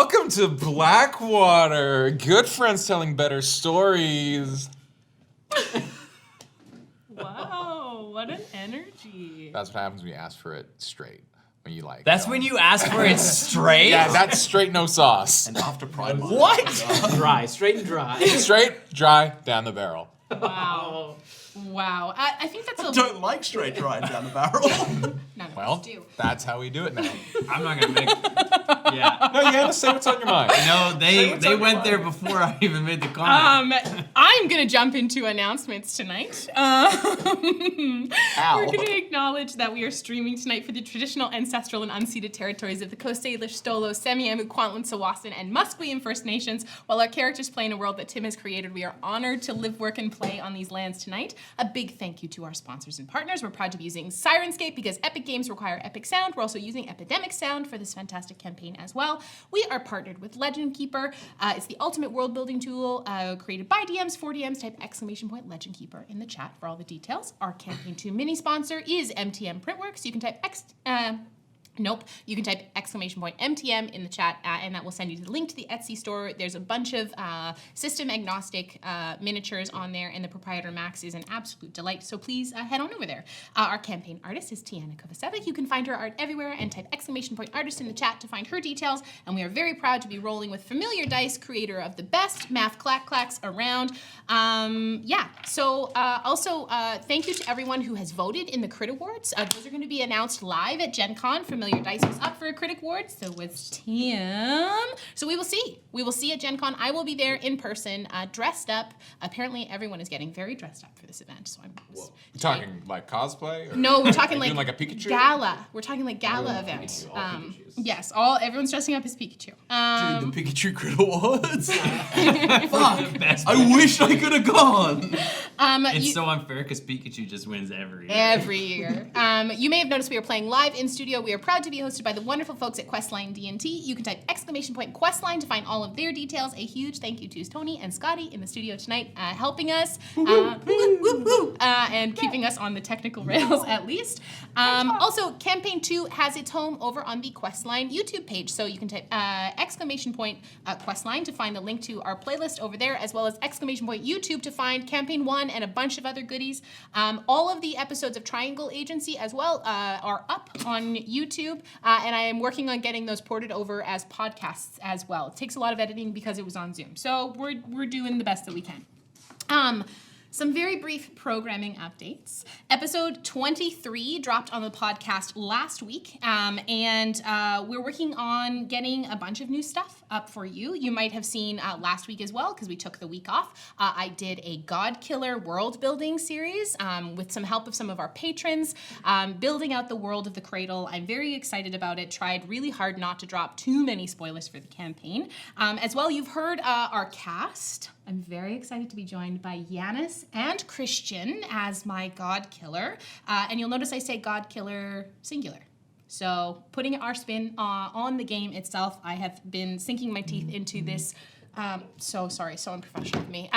Welcome to Blackwater. Good friends telling better stories. Wow, what an energy. That's what happens when you ask for it straight. When you like. That's when you ask for it straight? Yeah, that's straight, no sauce. And after Pride Month. What? Dry, straight and dry. Straight, dry, down the barrel. Wow. Wow. I think that's a... I don't like straight dry down the barrel. None of Well, us do. that's how we do it now. I'm not gonna make. Yeah. No, you gotta say what's on your mind. No, they went there before I even made the comment. I'm going to jump into announcements tonight. We're going to acknowledge that we are streaming tonight for the traditional, ancestral, and unceded territories of the Coast Salish, Stolo, Semiahmoo, Kwantlen, Tsawwassen, and Musqueam First Nations. While our characters play in a world that Tim has created, we are honored to live, work, and play on these lands tonight. A big thank you to our sponsors and partners. We're proud to be using Sirenscape because epic games require epic sound. We're also using Epidemic Sound for this fantastic campaign as well. We are partnered with Legend Keeper. It's the ultimate world building tool created by DMs for DMs. Type ! Legend Keeper in the chat for all the details. Our campaign 2 mini sponsor is MTM Printworks. You can type you can type !MTM in the chat, and that will send you to the link to the Etsy store. There's a bunch of system agnostic miniatures on there, and the proprietor Max is an absolute delight. So please head on over there. Our campaign artist is Tiana Kovacevic. You can find her art everywhere, and type !artist in the chat to find her details. And we are very proud to be rolling with Familiar Dice, creator of the best math clacks around. Also, thank you to everyone who has voted in the Crit Awards. Those are going to be announced live at Gen Con. Familiar Dice was up for a Critic Award, so was Tim. So we will see. We will see at Gen Con. I will be there in person, dressed up. Apparently, everyone is getting very dressed up for this event. So I'm talking like cosplay? Or no, we're talking like a Pikachu? Gala. We're talking like gala event. Yes, everyone's dressing up as Pikachu. Dude, the Pikachu Crit Awards. Fuck. I wish I could have gone. It's so unfair because Pikachu just wins every year. Every year. You may have noticed we are playing live in studio. We are proud to be hosted by the wonderful folks at QuestlineDnD. You can type !Questline to find all of their details. A huge thank you to Tony and Scotty in the studio tonight, helping us and keeping us on the technical rails at least. Also, Campaign 2 has its home over on the Questline YouTube page. So you can type !Questline to find the link to our playlist over there, as well as !YouTube to find Campaign 1 and a bunch of other goodies. All of the episodes of Triangle Agency as well are up on YouTube, and I am working on getting those ported over as podcasts as well. It takes a lot of editing because it was on Zoom, so we're doing the best that we can. Some very brief programming updates. Episode 23 dropped on the podcast last week, and we're working on getting a bunch of new stuff up for you. You might have seen last week as well, because we took the week off. I did a God Killer world building series with some help of some of our patrons, building out the world of the Cradle. I'm very excited about it. Tried really hard not to drop too many spoilers for the campaign. As well, you've heard our cast. I'm very excited to be joined by Yanis and Christian as my God Killer. And you'll notice I say God Killer singular. So putting our spin on the game itself, I have been sinking my teeth into this. So unprofessional of me.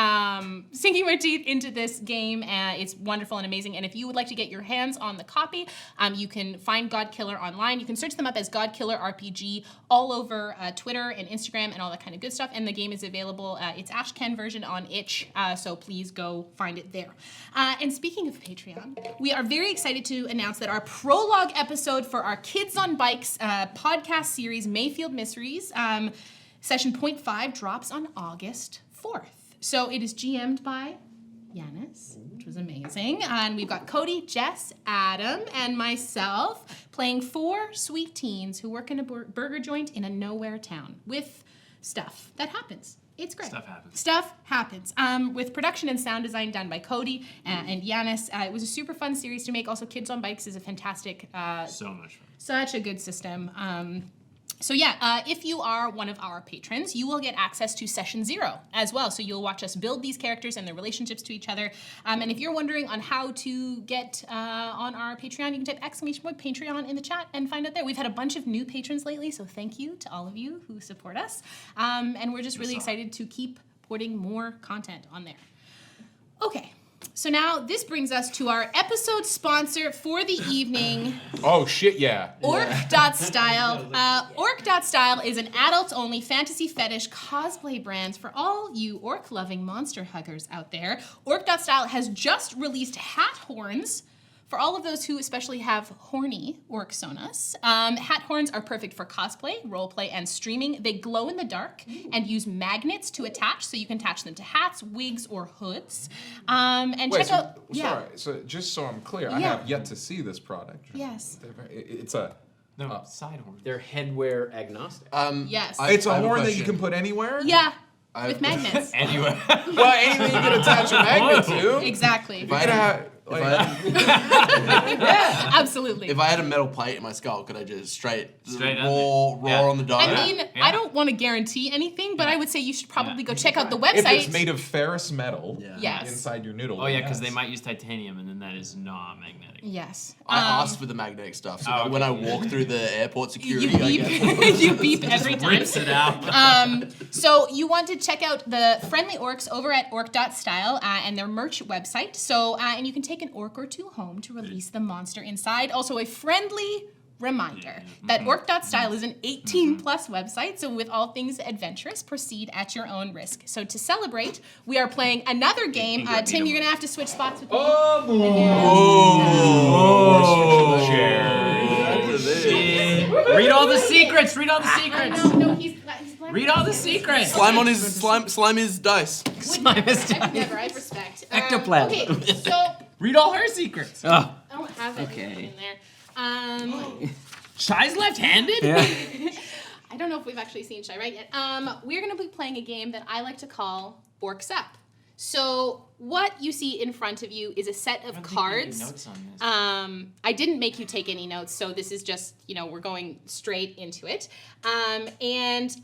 Sinking my teeth into this game, it's wonderful and amazing. And if you would like to get your hands on the copy, you can find God Killer online. You can search them up as God Killer RPG all over Twitter and Instagram and all that kind of good stuff. And the game is available. It's Ashken version on itch, so please go find it there. And speaking of Patreon, we are very excited to announce that our prologue episode for our Kids on Bikes podcast series, Mayfield Mysteries, Session 0.5 drops on August 4th. So it is GM'd by Yanis, which was amazing. And we've got Cody, Jess, Adam, and myself playing 4 sweet teens who work in a burger joint in a nowhere town with stuff that happens. It's great. Stuff happens. With production and sound design done by Cody and Yanis. It was a super fun series to make. Also, Kids on Bikes is a fantastic... so much fun. Such a good system. So yeah, if you are one of our patrons, you will get access to Session 0 as well. So you'll watch us build these characters and their relationships to each other. And if you're wondering on how to get on our Patreon, you can type !Patreon in the chat and find out there. We've had a bunch of new patrons lately, so thank you to all of you who support us. And we're just really excited to keep putting more content on there. Okay. So now this brings us to our episode sponsor for the evening, Oh shit, yeah. Orc.Style. Orc.Style is an adults-only fantasy fetish cosplay brand for all you orc-loving monster huggers out there. Orc.Style has just released hat horns for all of those who especially have horny orcsonas. Hat horns are perfect for cosplay, roleplay, and streaming. They glow in the dark and use magnets to attach, so you can attach them to hats, wigs, or hoods. And Wait, check so, out... sorry, so just so I'm clear, I Yeah. have yet to see this product. Yes. It's a Side horn. They're headwear agnostic. Yes. it's a I have a horn that you question. can put anywhere? Yeah, with magnets. Anyway. Well, anything you can attach a magnet to. Exactly. If I had, If I had, Absolutely. if I had a metal plate in my skull, could I just straight up roar on the dog? I mean, Yeah. I don't want to guarantee anything, but I would say you should probably go check out the if website. it's made of ferrous metal Yes. inside your noodle. Oh yeah, because yes. they might use titanium, and then that is non-magnetic. Yes. I asked for the magnetic stuff, so Oh, that when I okay. walk through the airport security, You I beep. get You beep every time. Rips it out. So you want to check out the friendly orcs over at Orc.Style and their merch website. So and you can take an orc or two home to release the monster inside. Also a friendly reminder that Orc.Style is an 18+ website, so with all things adventurous, proceed at your own risk. So to celebrate, we are playing another game. Tim, you're gonna have to switch spots with me. Read all the secrets. Read all the secrets. No, he's Read all the secrets. slime on his slime his dice. I've never. I have respect. Ectoplasm. Okay, so Read all her secrets. Oh, I don't have anything Okay. in there. Shy's left-handed. yeah. I don't know if we've actually seen Shy right yet. We're going to be playing a game that I like to call Orcs Up. So what you see in front of you is a set of cards. Notes on this. I didn't make you take any notes, so this is just, we're going straight into it. And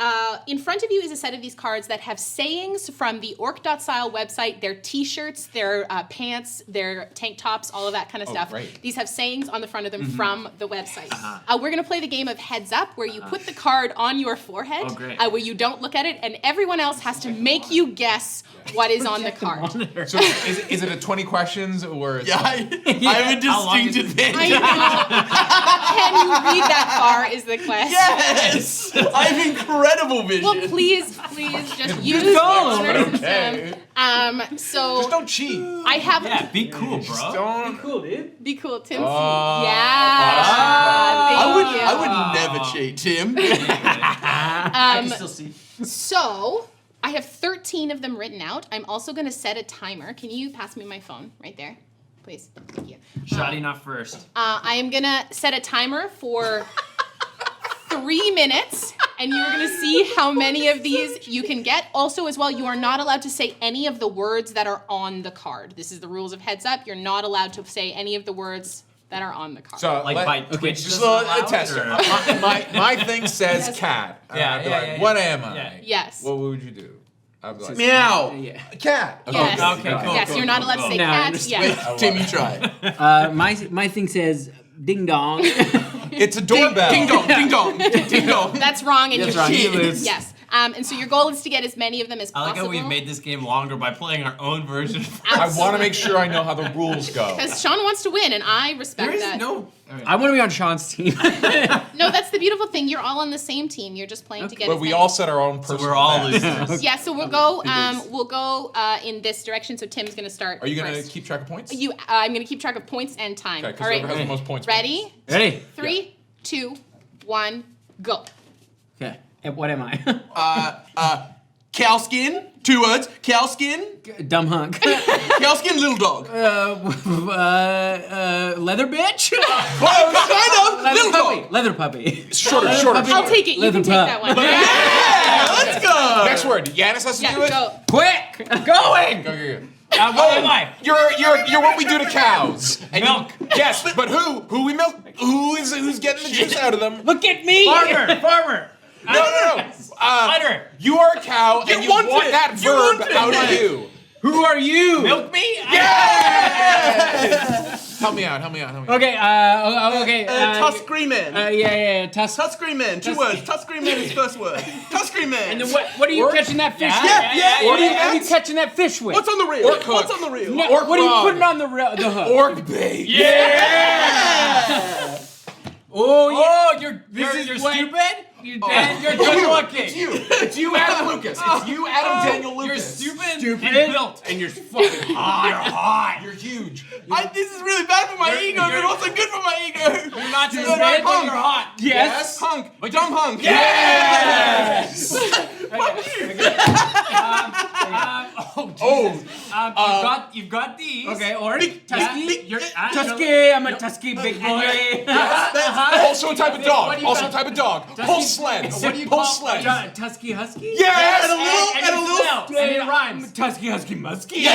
in front of you is a set of these cards that have sayings from the Orc.Style website, their t-shirts, their pants, their tank tops, all of that kind of stuff. great. These have sayings on the front of them from the website. We're going to play the game of Heads Up, where you put the card on your forehead, Oh, great. where you don't look at it, and everyone else has to make you guess what is on the card. So is it a 20 questions or? Yeah, I have a How long is distinct it? I advantage. know. Can you read that far is the question. Yes, I have incredible vision. Well, please, just use the honor system. So Just don't cheat. I have. Yeah, be cool, bro. Don't. Cool, dude. Be cool, Tim. Oh, I would never cheat, Tim. I can still see. So I have 13 of them written out. I'm also going to set a timer. Can you pass me my phone right there, please? Thank you. Shoddy not first. I am going to set a timer for 3 minutes, and you're going to see how many of these you can get. Also, as well, you are not allowed to say any of the words that are on the card. This is the rules of Heads Up. You're not allowed to say any of the words that are on the card. So Like by Twitch. just doesn't a allow tester. it, or- My thing says Yes. cat. Yeah, I'd be yeah, like, yeah, what yeah. am I? Yeah. Yes. What would you do? I'd be like, Meow. Yeah. cat. Yes. Okay, cool. Yes, you're not allowed to say No, I cats. understand. Yes. Wait, Tim, you try. My thing says ding dong. It's a doorbell. Ding dong, ding dong, ding dong. That's wrong, and That's you wrong, you cheated. lose. Yes. And so your goal is to get as many of them as I like possible. how we've made this game longer by playing our own version. I want to make sure I know how the rules go. Because Sean wants to win, and I respect There is that. no. I want to be on Sean's team. No, that's the beautiful thing. You're all on the same team. You're just playing to get But as we many. all set our own So personal we're all best. losers. Yeah, so we'll go. We'll go in this direction. So Tim's gonna start. Are you going to first. keep track of points? I'm gonna keep track of points and time. Okay, All because right. whoever has the most points. Ready? Ready? 3, 2, 1, go. Okay. What am I? Cow skin, 2 words. Cow skin, Dumb hunk. cow skin, little dog. Leather bitch. Kind of, little dog. Leather puppy. Shorter. I'll take it. You Leather can take pup. that one. Yeah, let's go. Next word. Yanis has to Yeah, do it? go. Quick. Going. Go. What am I? You're what we do to cows. And Milk. Yes, but who? Who we milk? Who's getting the juice out of them? Look at me. Farmer. No. Hunter. You are a cow, and you want want it. that You verb want it. out of you. Who are you? Milk me? Yeah! Help me out. Okay, okay. Tuscree Man. Yeah. Tusk. Tuscree Man, 2 words. Tuscree Man is first word. Tuscree Man. And then what are you catching that fish with? Yeah. What are you catching that fish with? What's on the reel? Orc hook. What's on the reel? No, Orc what are you rod. putting on the hook? Orc bait. Yeah! Oh, yeah. Oh, you're stupid? You're You're good looking. It's you, Adam Lucas. It's you, Adam Daniel Lucas. You're stupid, Stupid. and built. And you're fucking hot. You're hot. You're huge. This is really bad for my ego, but also good for my ego. You're not just Good, bad, but hunk. you're hot. Yes. Hunk. Dumb hunk. Yes! You've got these. Okay, or Tusky. You're Tusky, I'm a Tusky big boy. Also a type of dog. What do you Also a call- type of dog. Pull sleds. What do you Pull call- sleds. Tusky Husky? Yes! And a little. and it rhymes. Tusky Husky Musky? In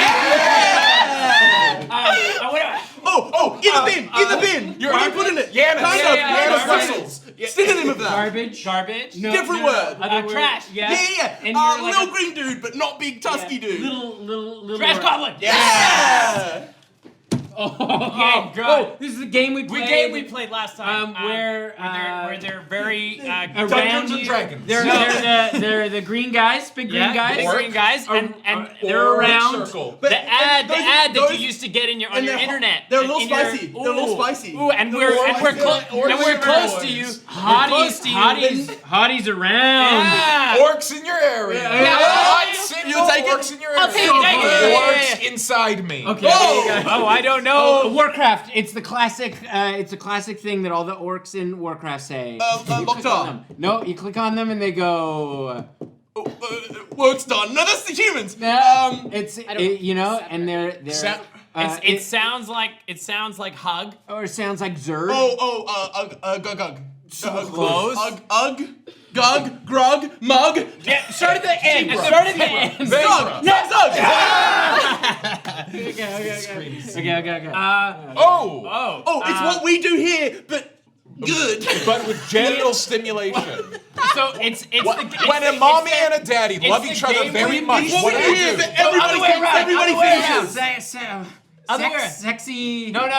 the bin. What do you put in it? Yanis. Kind of. yeah, Yanis garbage. whistles. Synonym of that. Garbage? No, Different word. Other word. Trash. Yeah. Yeah. And you're like Little green dude, but not big tusky dude. little Trash goblin. Yeah. Oh, God. Oh, this is a game we played. We played last time. Where they're very around Dungeons and you. Dragons. They're the green guys, big green guys. big green guys, and They're around. Circle. the ad that those- you used to get on your they're internet. They're a little in your- spicy. They're a little spicy. Ooh, and we're close to you. Hotties around. Yeah. Orcs in your area. Hot single You'll take it? orcs in your area. I'll take it. Orcs inside me. Okay. there you go. Oh, I don't know. Warcraft. It's the classic. It's a classic thing that all the orcs in Warcraft say. You click locked on on. them. No, you click on them and they go. Work's done. No, that's the humans. You know, and they're. It sounds like hug. Or it sounds like Zerg. Gug. Close. Gug, grug, mug. Yeah, start at the end. Start at the end. Zug. Okay. Oh, It's what we do here, but good. but with genital stimulation. So it's When a mommy and a daddy love the each other game very we- much, What what we do do you here, do? but everybody finishes. Other way. Sexy. No. No,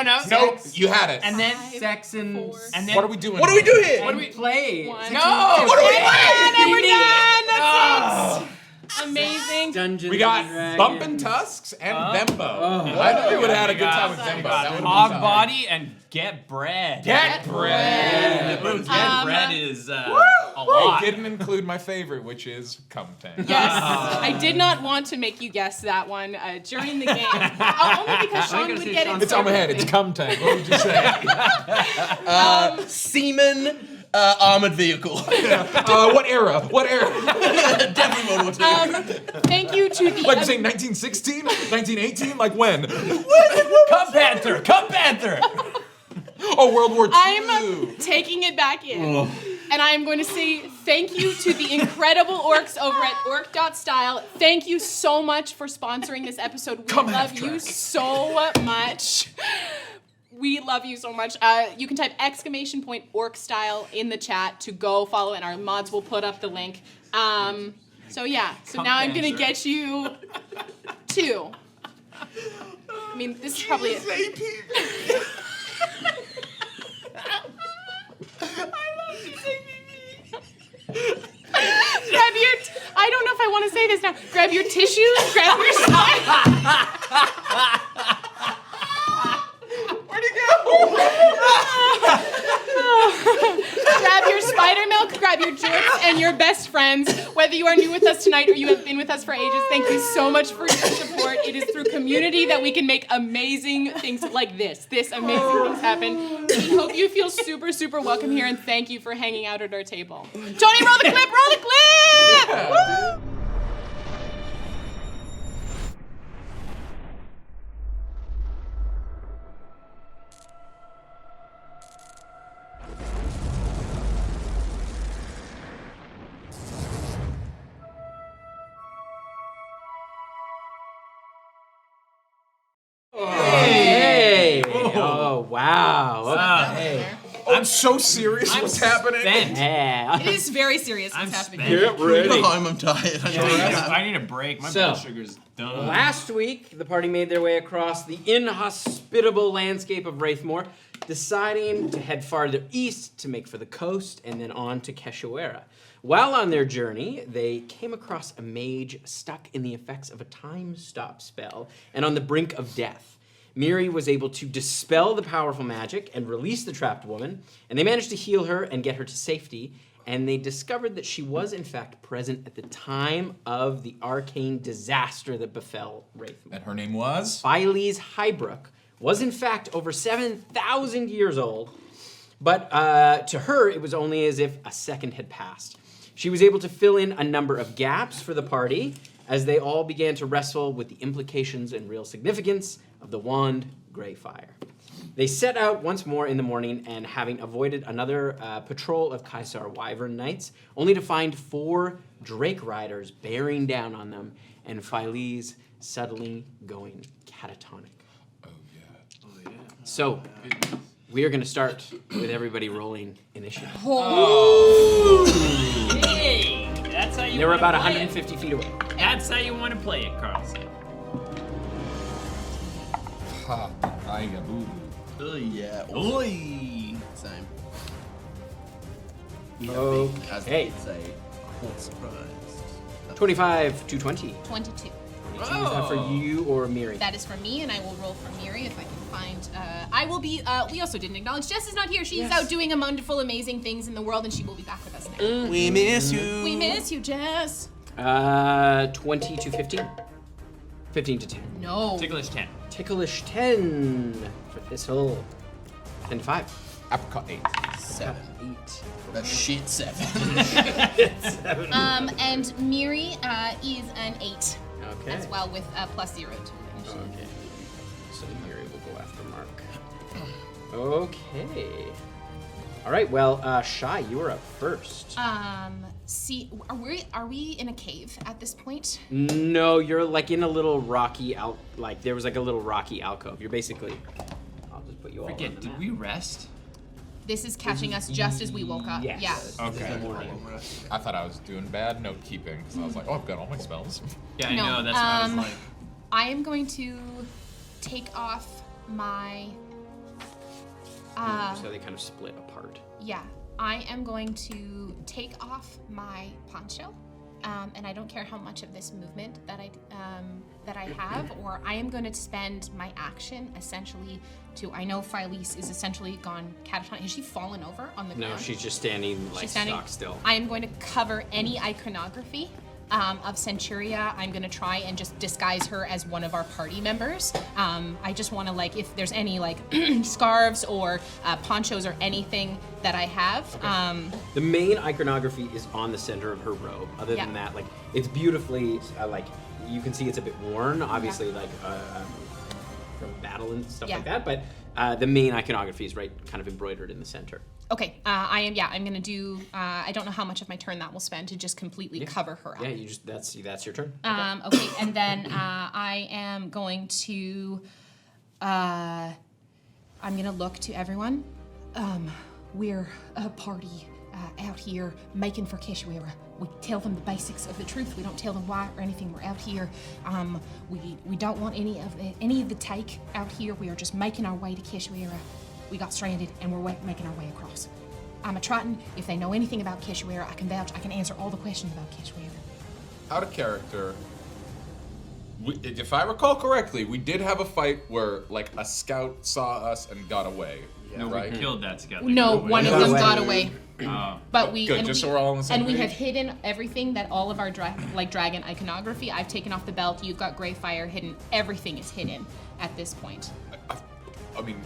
you had it. And then Sex and. and then What are we doing? What do we do here? What do we play? One. Sexy- No. What do we play? And we're done. That's it. Amazing. Dungeons We got and Dragons. Bumpin' Tusks and Thembo. I think we would have had a good time with Thembo. That would have hog been body and get bread. Get bread. Get bread is a I lot. didn't include my favorite, which is Cum Thing. Yes, I did not want to make you guess that one during the game. Only because Sean would get it. It's on my head. It's Cum Tank. What would you say? Seaman, armored vehicle. What era? What era? Definitely World War II. Thank you to the. Like you saying 1916? 1918? Like when? Come Panther! Come Panther! Oh, World War II. I'm taking it back in. And I am going to say thank you to the incredible orcs over at Orc.Style. Thank you so much for sponsoring this episode. We love you so much. We love you so much. You can type !Orc.Style in the chat to go follow, and our mods will put up the link. So now I'm going to get you 2. I mean, this is probably it. I don't know if I want to say this now. Grab your tissues, grab your slime. Where'd it go? Grab your spider milk, grab your jorts, and your best friends. Whether you are new with us tonight or you have been with us for ages, thank you so much for your support. It is through community that we can make amazing things like this. Amazing things happen. We hope you feel super, super welcome here, and thank you for hanging out at our table. Tony, roll the clip! Roll the clip! Woo! Hey! Oh wow! Okay. I'm so serious. What's happening? Spent. Yeah. It is very serious what's I'm happening. spent. Get ready. I'm tired. I need a break. My So, blood sugar's done. Last week, the party made their way across the inhospitable landscape of Wraitmoor, deciding to head farther east to make for the coast and then on to Keshoera. While on their journey, they came across a mage stuck in the effects of a time stop spell and on the brink of death. Miri was able to dispel the powerful magic and release the trapped woman, and they managed to heal her and get her to safety. And they discovered that she was, in fact, present at the time of the arcane disaster that befell Wraithmoor. And her name was? Philes Highbrook was, in fact, over 7,000 years old, but to her, it was only as if a second had passed. She was able to fill in a number of gaps for the party as they all began to wrestle with the implications and real significance of the wand Greyfire. They set out once more in the morning, and having avoided another patrol of Caesar Wyvern Knights, only to find 4 Drake Riders bearing down on them, and Philes suddenly going catatonic. Oh yeah. So, we are going to start with everybody rolling initiative. Hey, that's how you. They were wanna about play 150 feet away. It. That's how you want to play it, Carlson. Ha. I got Oh yeah. Oi. Same. As Okay. they say, caught surprised. 25 to 20. 22. Is that for you or Miri? That is for me, and I will roll for Miri if I can find. I will be. We also didn't acknowledge Jess is not here. She's Yes. out doing wonderful, amazing things in the world, and she will be back with us next. We miss you. We miss you, Jess. 20 to 15. 15 to 10. No. Ticklish 10. Ticklish 10 for Thistle. 10 to 5. Apricot 8. 7. 8. A shit 7. And Miri is an 8 Okay. as well with +0 to it. Okay. So Miri will go after Mark. Okay. All right. Well, Shy, you are up first. See, are we in a cave at this point? No, you're like in a little rocky there was like a little rocky alcove. You're basically. I'll just put you all. on Forget, the did map. we rest? This is catching us just as we woke up. Yes. Yeah. Okay. I thought I was doing bad note keeping because I was like, oh, I've got all my spells. Yeah, I No, know. That's what I was like. I am going to take off my. So they kind of split apart. Yeah, I am going to take off my poncho, and I don't care how much of this movement that I have, or I am going to spend my action essentially to. I know Philes is essentially gone catatonic. Has she fallen over on the ground? No, she's just standing like She's standing. stock still. I am going to cover any iconography of Centuria. I'm going to try and just disguise her as one of our party members. I just want to, like, if there's any, like, scarves or ponchos or anything that I have. The main iconography is on the center of her robe. Other than that, like, it's beautifully, like, you can see it's a bit worn, obviously, like, from battle and stuff like that. But the main iconography is right, kind of embroidered in the center. Okay, I'm gonna do. I don't know how much of my turn that will spend to just completely cover her up. Yeah, you just that's your turn. Okay, and then I am going to. I'm gonna look to everyone. We're a party out here making for Keshoera. We tell them the basics of the truth. We don't tell them why or anything. We're out here. We don't want any of the take out here. We are just making our way to Keshoera. We got stranded and we're making our way across. I'm a Triton. If they know anything about Keshoera, I can vouch. I can answer all the questions about Keshoera. Out of character. If I recall correctly, we did have a fight where like a scout saw us and got away. No, right? we killed that scout. No, one of them got away. But we Good, and just we, so we're all on the same and we page. have hidden everything that all of our dragon iconography. I've taken off the belt. You've got Greyfire hidden. Everything is hidden at this point. I mean,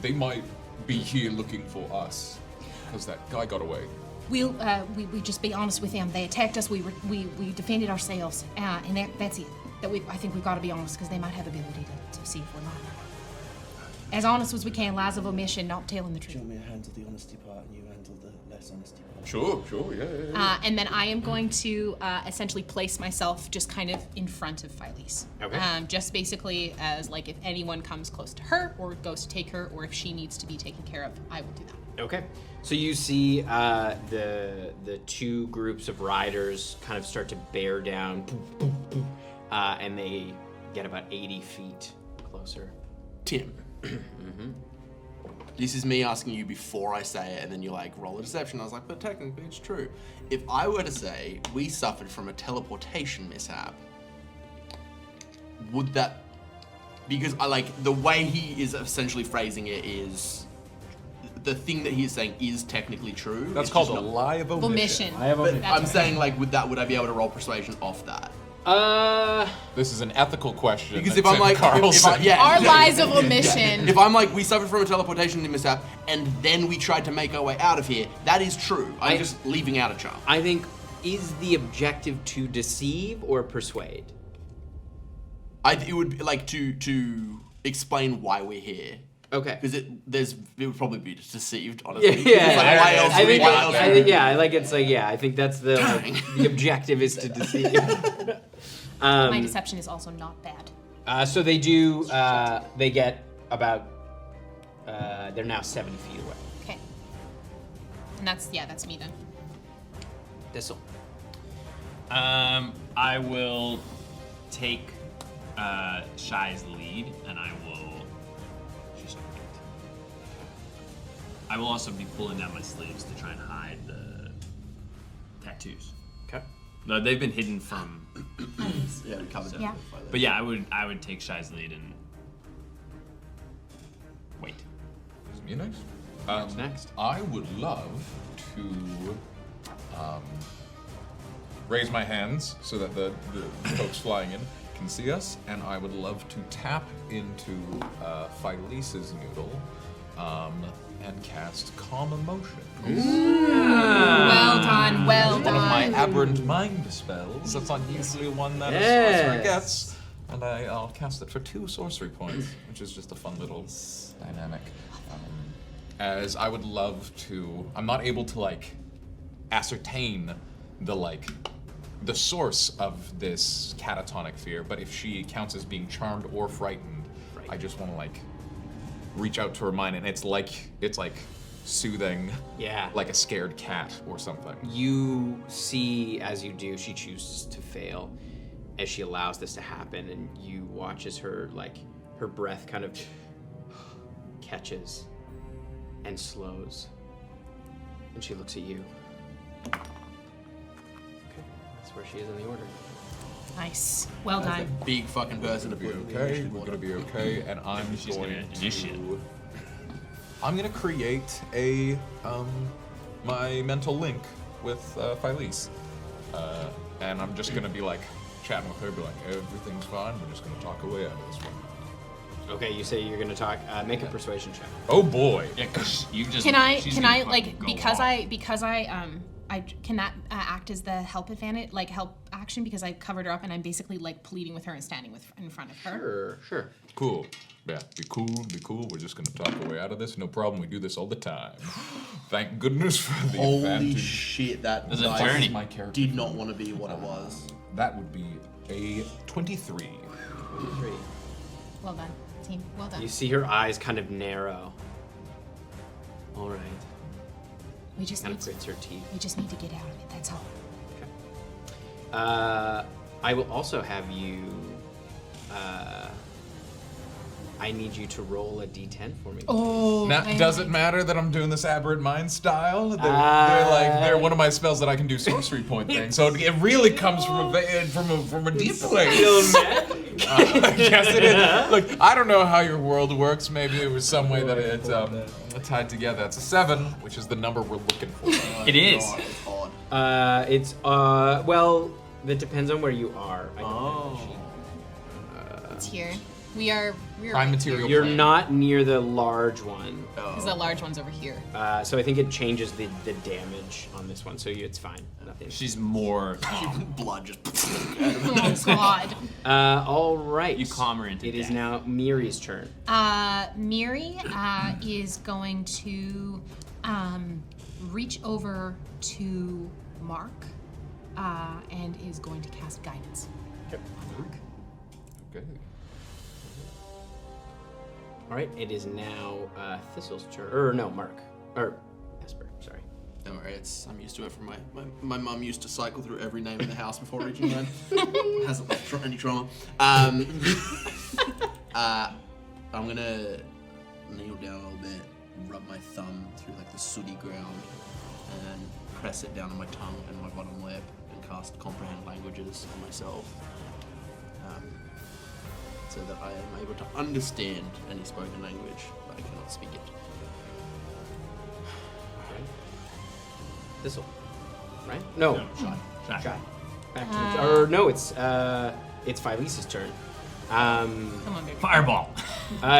they might be here looking for us because that guy got away. We just be honest with them. They attacked us. We defended ourselves, and that's it. I think we've got to be honest because they might have ability to see if we're lying. as honest as we can, lies of omission, not telling the Do you truth. want me to handle the honesty part and you handle the less honesty part? Sure, yeah. And then I am going to essentially place myself just kind of in front of Phyllis. Okay. Just basically as like if anyone comes close to her or goes to take her or if she needs to be taken care of, I will do that. Okay. So you see the two groups of riders kind of start to bear down, and they get about 80 feet closer. Tim. This is me asking you before I say it, and then you're like, roll a deception. I was like, but technically it's true. If I were to say we suffered from a teleportation mishap, would that... Because I like, the way he is essentially phrasing it is... The thing that he is saying is technically true. That's it's called just a not- lie of omission. But That's I'm right. saying, like, would I be able to roll persuasion off that? This is an ethical question. Because that if I'm Tim like, Carlson. Our lies of omission. If I'm like, we suffered from a teleportation mishap, and then we tried to make our way out of here, that is true. I'm just leaving out a chunk. I think, is the objective to deceive or persuade? It would be like to explain why we're here. Okay. Because it would probably be deceived, honestly. Yeah, It's like, why else? I think, why else? I think that's the objective is to deceive. My deception is also not bad. So they do, they get about, they're now 70 feet away. Okay. And that's me then. Thistle. I will take Shy's lead, and I will. She's great. I will also be pulling down my sleeves to try and hide the tattoos. Okay. No, they've been hidden from. Yeah, we covered that. Yeah. But yeah, I would take Shy's lead and wait. Is me next? What's next? I would love to raise my hands so that the folks flying in can see us, and I would love to tap into Phylis's noodle and cast Calm Emotion. Well done, well One of my done. Aberrant mind spells. That's not usually one that a Yes. sorcerer gets. And I'll cast it for 2 sorcery points, which is just a fun little dynamic. As I would love to... I'm not able to, like, ascertain the source of this catatonic fear, but if she counts as being charmed or frightened, I just want to, like, reach out to her mind, and it's like soothing, Yeah. like a scared cat or something. You see, as you do, she chooses to fail as she allows this to happen, and you watch as her breath kind of catches and slows, and she looks at you. Okay, that's where she is in the order. Nice. Well done. Big fucking person to Be put in the okay. initiative We're order. gonna be okay, and I'm She's going gonna to. initiate. I'm gonna create a my mental link with Phylis, and I'm just gonna be like chatting with her, be like, everything's fine. We're just gonna talk away out of this one. Okay, you say you're gonna talk. Make a persuasion check. Oh boy. Yeah, because you just. Can I she's gonna like fucking go because off. I can that act as the help advantage, like help action, because I covered her up and I'm basically like pleading with her and standing in front of her. Sure. Cool. Yeah, be cool. We're just gonna talk our way out of this. No problem. We do this all the time. Thank goodness for the Holy advantage. shit, that There's a dice journey. My character. did not want to be what it was. That would be a 23. Well done, team. Well done. You see her eyes kind of narrow. All right. We just Kind need of to, grits her teeth. we just need to get out of it. That's all. I will also have you. I need you to roll a d10 for me. Oh. Now, does it matter that I'm doing this Aberrant Mind style? They're one of my spells that I can do sorcery point things. So it really comes from a deep place. Yes, it is. Look, I don't know how your world works. Maybe it was some way that it's tied together. It's a 7, which is the number we're looking for. It is. God, it's odd. Well, that depends on where you are. I don't know. It's here. We're Prime material. You're plane. not near the large one. because the large one's over here. So I think it changes the damage on this one, so it's fine. Nothing. She's more. Blood just. Oh God. All right. You calm her into It is death. now Miri's turn. Miri is going to reach over to Mark and is going to cast guidance. Okay. All right. It is now Thistle's turn. Or no, Mark. Or Esper. Sorry. Don't worry, I'm used to it from my mum used to cycle through every name in the house before reaching mine. Hasn't left any trauma. I'm gonna kneel down a little bit, rub my thumb through like the sooty ground, and press it down on my tongue and my bottom lip, and cast comprehend languages on myself, so that I am able to understand any spoken language, but I cannot speak it. Thistle. Right? No. Shy. Shy. Back to or no, it's Philese's turn. Come on, baby. Fireball.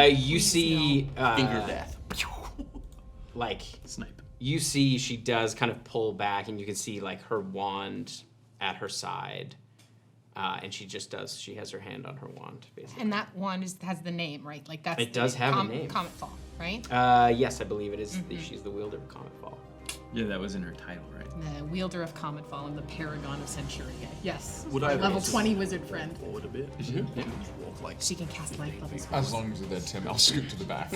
You see Finger death. like Snipe. you see she does kind of pull back, and you can see like her wand at her side, and she has her hand on her wand basically. And that one has the name, right? Like that's It does have a name. Comet Fall, right? Yes, I believe it is. She's the wielder of Comet Fall. Yeah, that was in her title, right? The wielder of Comet Fall and the paragon of Centuria. Yes. Would My I level also 20 wizard friend. Forward a bit. Walk like She can cast light level spells. As long as you're there, Tim, I'll scoot to the back.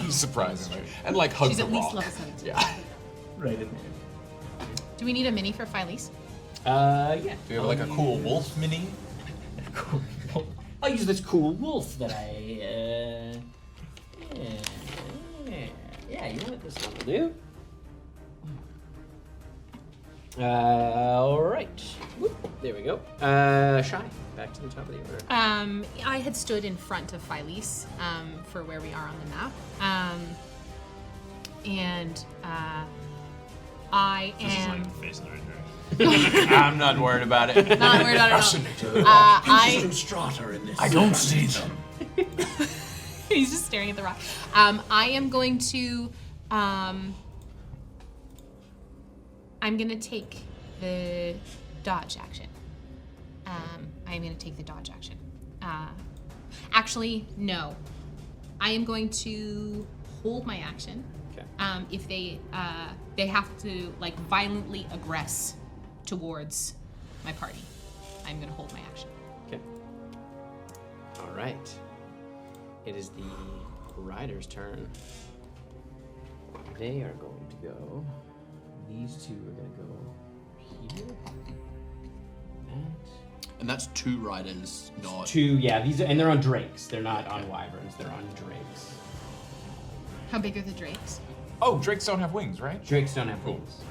Surprisingly. And like hug She's the at least rock. level 17. Yeah. Right in there. Do we need a mini for Phyllis? Yeah. Do you have like a cool wolf mini? I'll use this cool wolf that I. Yeah, you know what this one will do. All right. Whoop, there we go. Shy. Back to the top of the order. I had stood in front of Phyllis for where we are on the map. And I This is am like the face of the right. I'm not worried about it. not worried about it at all. strata in this. I don't see them. He's just staring at the rock. I am going to. I'm gonna take the dodge action. I'm gonna take the dodge action. Actually, no. I am going to hold my action. Okay. If they have to like violently aggress towards my party, I'm gonna hold my action. Okay. All right. It is the rider's turn. They are going to go. These two are going to go here. That. And that's 2 riders, not. Two, yeah. These are, and they're on drakes. They're not on wyverns. They're on drakes. How big are the drakes? Oh, drakes don't have wings, right? Drakes don't have wings.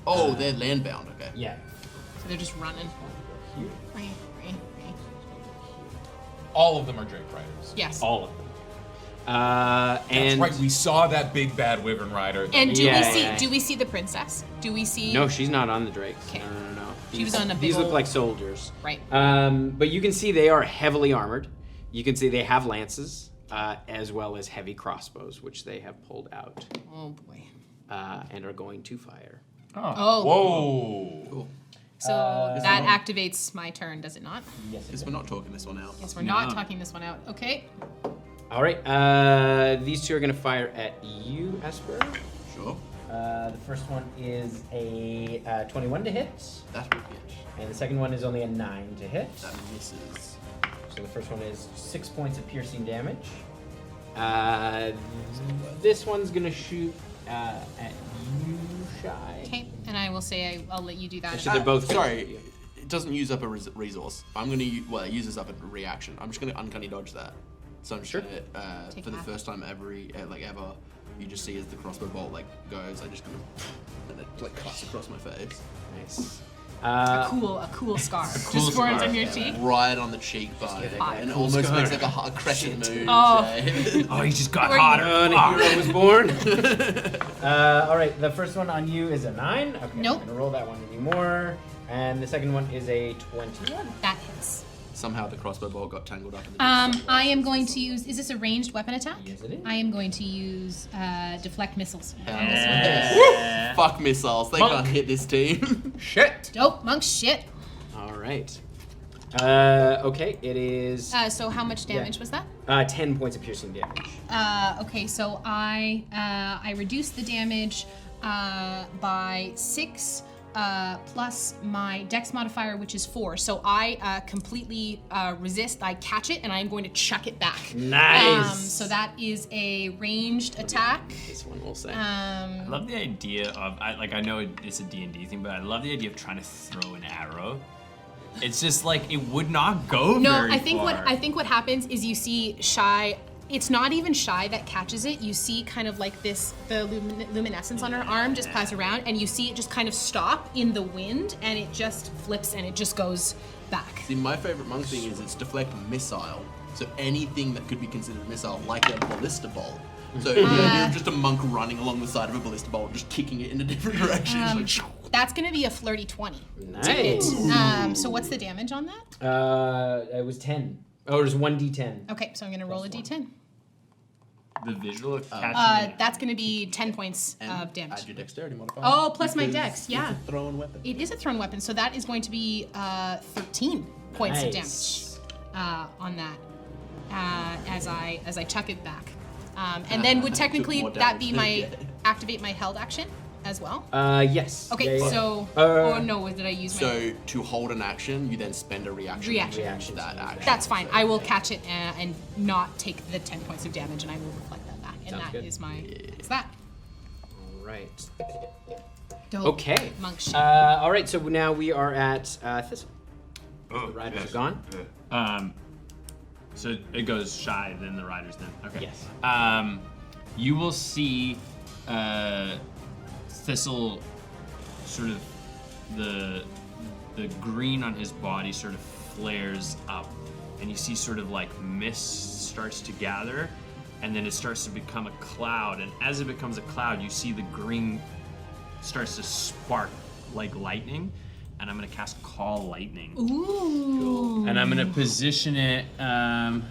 Oh, they're landbound. Okay. Yeah. So they're just running. Here. All of them are drake riders. Yes. All of them. That's And right, we saw that big bad wyvern rider. And do Yeah, we see? yeah. Do we see the princess? Do we see? no, she's not on the drakes. Okay. No. She was on a big These look old- like soldiers. Right. But you can see they are heavily armored. You can see they have lances, as well as heavy crossbows, which they have pulled out, Oh boy. and are going to fire. Oh. Whoa. Cool. So that activates my turn, does it not? Yes. Guess we're not talking this one out. Yes, we're not talking this one out. Okay. All right. These two are going to fire at you, Esper. Sure. The first one is a 21 to hit, That will hit. and the second one is only a 9 to hit. That misses. So the first one is 6 points of piercing damage. This one's gonna shoot at you, Shy. Okay. And I will say I'll let you do that. So they're both Sorry, it doesn't use up a resource. I'm gonna it uses up a reaction. I'm just gonna uncanny dodge that. So I'm just Sure. gonna Take for the that. first time ever, you just see as the crossbow bolt like goes. I just gonna and it like cuts across my face, Nice. a cool scar. Just forms on your cheek. right on the cheekbone, Hot. and almost makes like a crescent moon. Oh. shape. Oh, he just got Where you- hotter. And a hero was born. All right, the first one on you is a 9. Okay, Nope. I'm gonna roll that one anymore. And the second one is a 21. That hits. Somehow the crossbow bolt got tangled up in the. I am going to use. Is this a ranged weapon attack? Yes, it is. I am going to use deflect missiles. Fuck missiles. They Monk. can't hit this team. Shit. Dope, monk shit. All right. Okay, it is So how much damage was that? 10 points of piercing damage. Okay, so I reduced the damage by 6 plus my dex modifier, which is 4. So I completely resist. I catch it and I'm going to chuck it back. Nice. So that is a ranged attack. This one we'll say. I love the idea of, I know it's a D&D thing, but I love the idea of trying to throw an arrow. It's just like, it would not go No, very I think far. what happens is you see Shy. It's not even Shy that catches it. You see kind of like this, the luminescence on her arm just pass around, and you see it just kind of stop in the wind, and it just flips and it just goes back. See, my favorite monk thing is it's deflect missile. So anything that could be considered a missile, like a ballista bolt. So the idea of just a monk running along the side of a ballista bolt, just kicking it in a different direction. That's gonna be a flirty 20. Nice. So what's the damage on that? It was 10. Oh, it was 1d10. Okay, so I'm gonna roll a d10. The visual of catching That's gonna be 10 points And of damage. add your dexterity modifier. Oh, plus my because dex, yeah. It's a thrown weapon. It is a thrown weapon, so that is going to be 13 points of damage Nice. on that as I chuck it back. And then would technically more that damage be than my you activate my held action as well? Yes. Okay, Yeah, yeah. so Uh, oh no, did I use my? So to hold an action, you then spend a reaction. Reaction. to use that action. That's fine. I will catch it and not take the 10 points of damage, and I will reflect that back. And Sounds that good. is my. It's that. All right. Dope. Okay. Monk shit. All right. So now we are at Thistle. Oh, The riders yes. are gone. So it goes Shy, then the riders, then. Okay. Yes. You will see Thistle sort of the green on his body sort of flares up, and you see sort of like mist starts to gather, and then it starts to become a cloud, and as it becomes a cloud, you see the green starts to spark like lightning, and I'm gonna cast Call Lightning. Ooh. And I'm gonna position it. I'm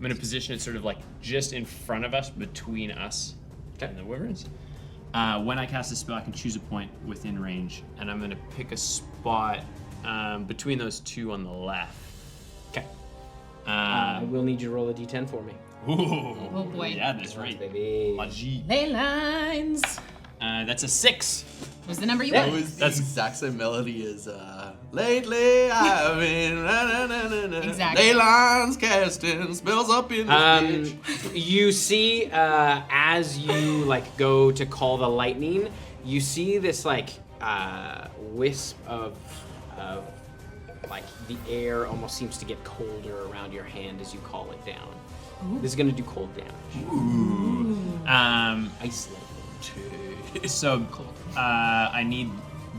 gonna position it sort of like just in front of us, between us and the wyverns. When I cast a spell, I can choose a point within range, and I'm gonna pick a spot between those two on the left. Okay. I will need you to roll a d10 for me. Ooh, Oh, boy. Yeah, that's right. Baby. Magie. Ley lines. That's a 6. Was the number you That want? was the That's- exact same melody as lately I've been Exactly. ley lines casting spells up in this bitch. You see, as you like go to call the lightning, you see this like wisp of like the air almost seems to get colder around your hand as you call it down. This is gonna do cold damage. Ice lightning. So I need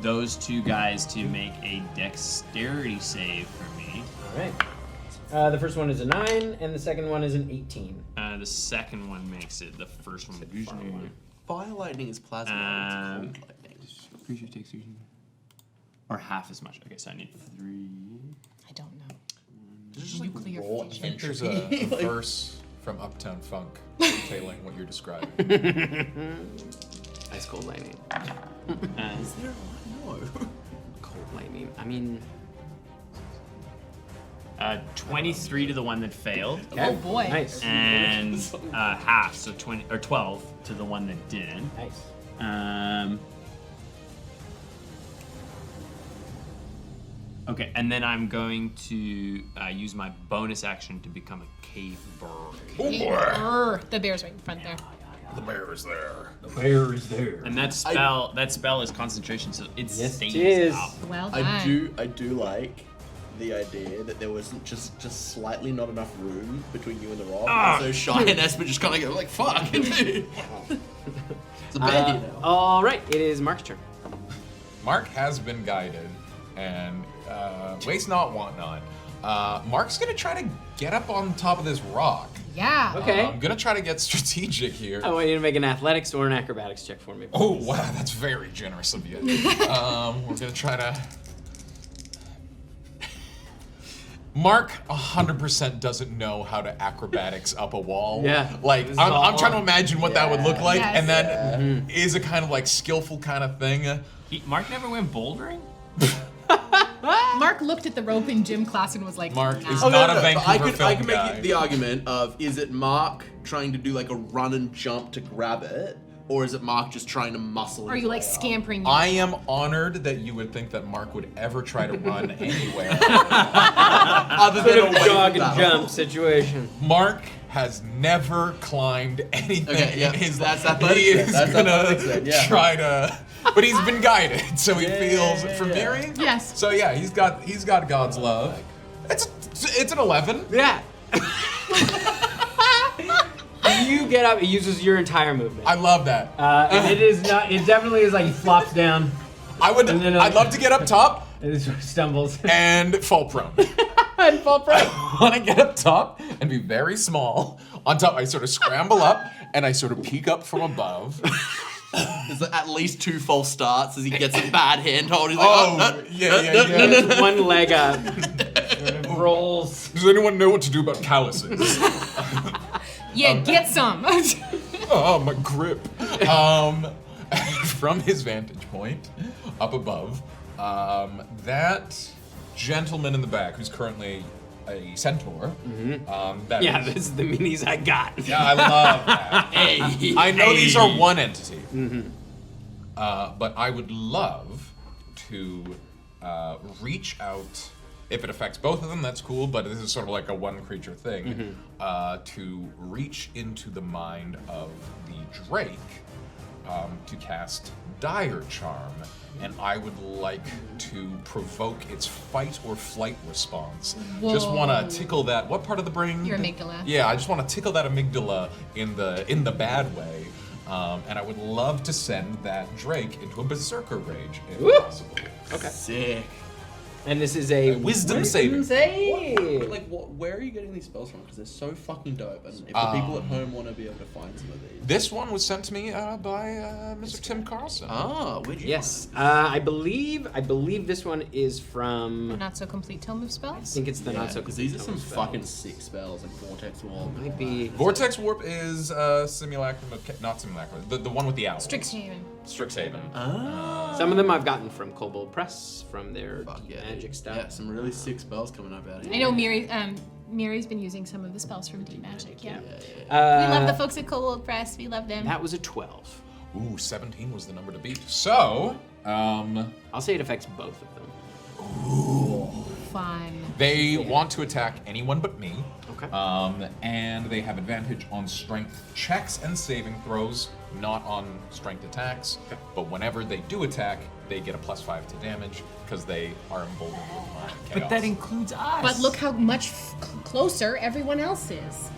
those two guys to make a dexterity save for me. All right. The first one is a 9, and the second one is an 18. The second one makes it. The first one usually. Fire lightning is plasma. It's cold lightning. Creature takes or half as much. Okay, so I need 3. I don't know. It's just like Nuclear raw I think there's a verse from Uptown Funk detailing what you're describing. Ice cold lightning. Is there one? No. Cold lightning. I mean, 23 to the one that failed, Oh boy. nice. and half, so 20 or 12 to the one that didn't. Nice. Okay, and then I'm going to use my bonus action to become a cave bird. The bear's right in front there. The bear is there. Where is there? And that spell is concentration, so it Yes, it stays is. up. Well done. I do like the idea that there wasn't just slightly not enough room between you and the rock. And so Shy and Esper just kind of go like, fuck, dude. It's a bad idea now. All right, it is Mark's turn. Mark has been guided, and waste not, want not. Mark's gonna try to get up on top of this rock. Yeah. Okay. I'm gonna try to get strategic here. I want you to make an athletics or an acrobatics check for me. Oh wow, that's very generous of you. We're gonna try to. Mark 100% doesn't know how to acrobatics up a wall. Yeah. Like This is I'm all- trying to imagine what that would look like, Yes. and that is a kind of like skillful kind of thing. Mark never went bouldering? Mark looked at the rope in gym class and was like, Mark nah. is Oh, not a but Vancouver film I can guy. make the argument of, is it Mark trying to do like a run and jump to grab it, or is it Mark just trying to muscle Or are his you like way up? scampering? I am honored that you would think that Mark would ever try to run anywhere. Other Bit than of away jog from and that. jump situation. Mark has never climbed anything Okay, yeah, in his that's life. athletic He then, is that's gonna athletic then, yeah. try to, but he's been guided, so he feels yeah, from yeah. Miri. Yes. So yeah, he's got God's love. It's an 11. Yeah. You get up. It uses your entire movement. I love that. And it is not. It definitely is like he flops down and then, I'd love to get up top and just stumbles and fall prone. and fall prone. I want to get up top and be very small. On top, I sort of scramble up and I sort of peek up from above. There's at least 2 false starts as he gets a bad handhold. He's like, Oh, yeah. One leg up. Rolls. Does anyone know what to do about calluses? Yeah, get some. Oh, my grip. From his vantage point, up above, that gentleman in the back, who's currently a centaur. That Yeah, is- this is the minis I got. Yeah, I love that. Hey, I know these are hey. one entity, but I would love to reach out. If it affects both of them, that's cool, but this is sort of like a one creature thing. To reach into the mind of the Drake to cast Dire Charm, and I would like to provoke its fight or flight response. Just want Whoa. to tickle that. What part of the brain? Your amygdala. Yeah, I just want to tickle that amygdala in the bad way. And I would love to send that Drake into a berserker rage if Woo! possible. Okay. Sick. And this is a Wisdom saving. save. Like, where are you getting these spells from? Because they're so fucking dope. And if the people at home want to be able to find some of these. This one was sent to me by Mr. Tim Carlson. Ah, where'd you Yes, I believe this one is from. Not so complete tome of I spells. think it's the find not so. because these are some complete fucking spells. sick spells, like Vortex Wall. Might be. Vortex Warp is Simulacrum of... Not Simulacrum, the one with the owls. Strixhaven. Strixhaven. Ah. Some of them I've gotten from Kobold Press from their Fuck yeah. magic stuff. Yeah, some really sick spells coming up out here. I know Miri's been using some of the spells from Deep Magic. Yeah. We Uh, love the folks at Cold Press. We love them. That was a 12. Ooh, 17 was the number to beat. So, I'll say it affects both of them. Fun. they want to attack anyone but me. Okay. And they have advantage on strength checks and saving throws, not on strength attacks. But whenever they do attack, they get a +5 to damage because they are emboldened with my chaos. But that includes us. But look how much closer everyone else is.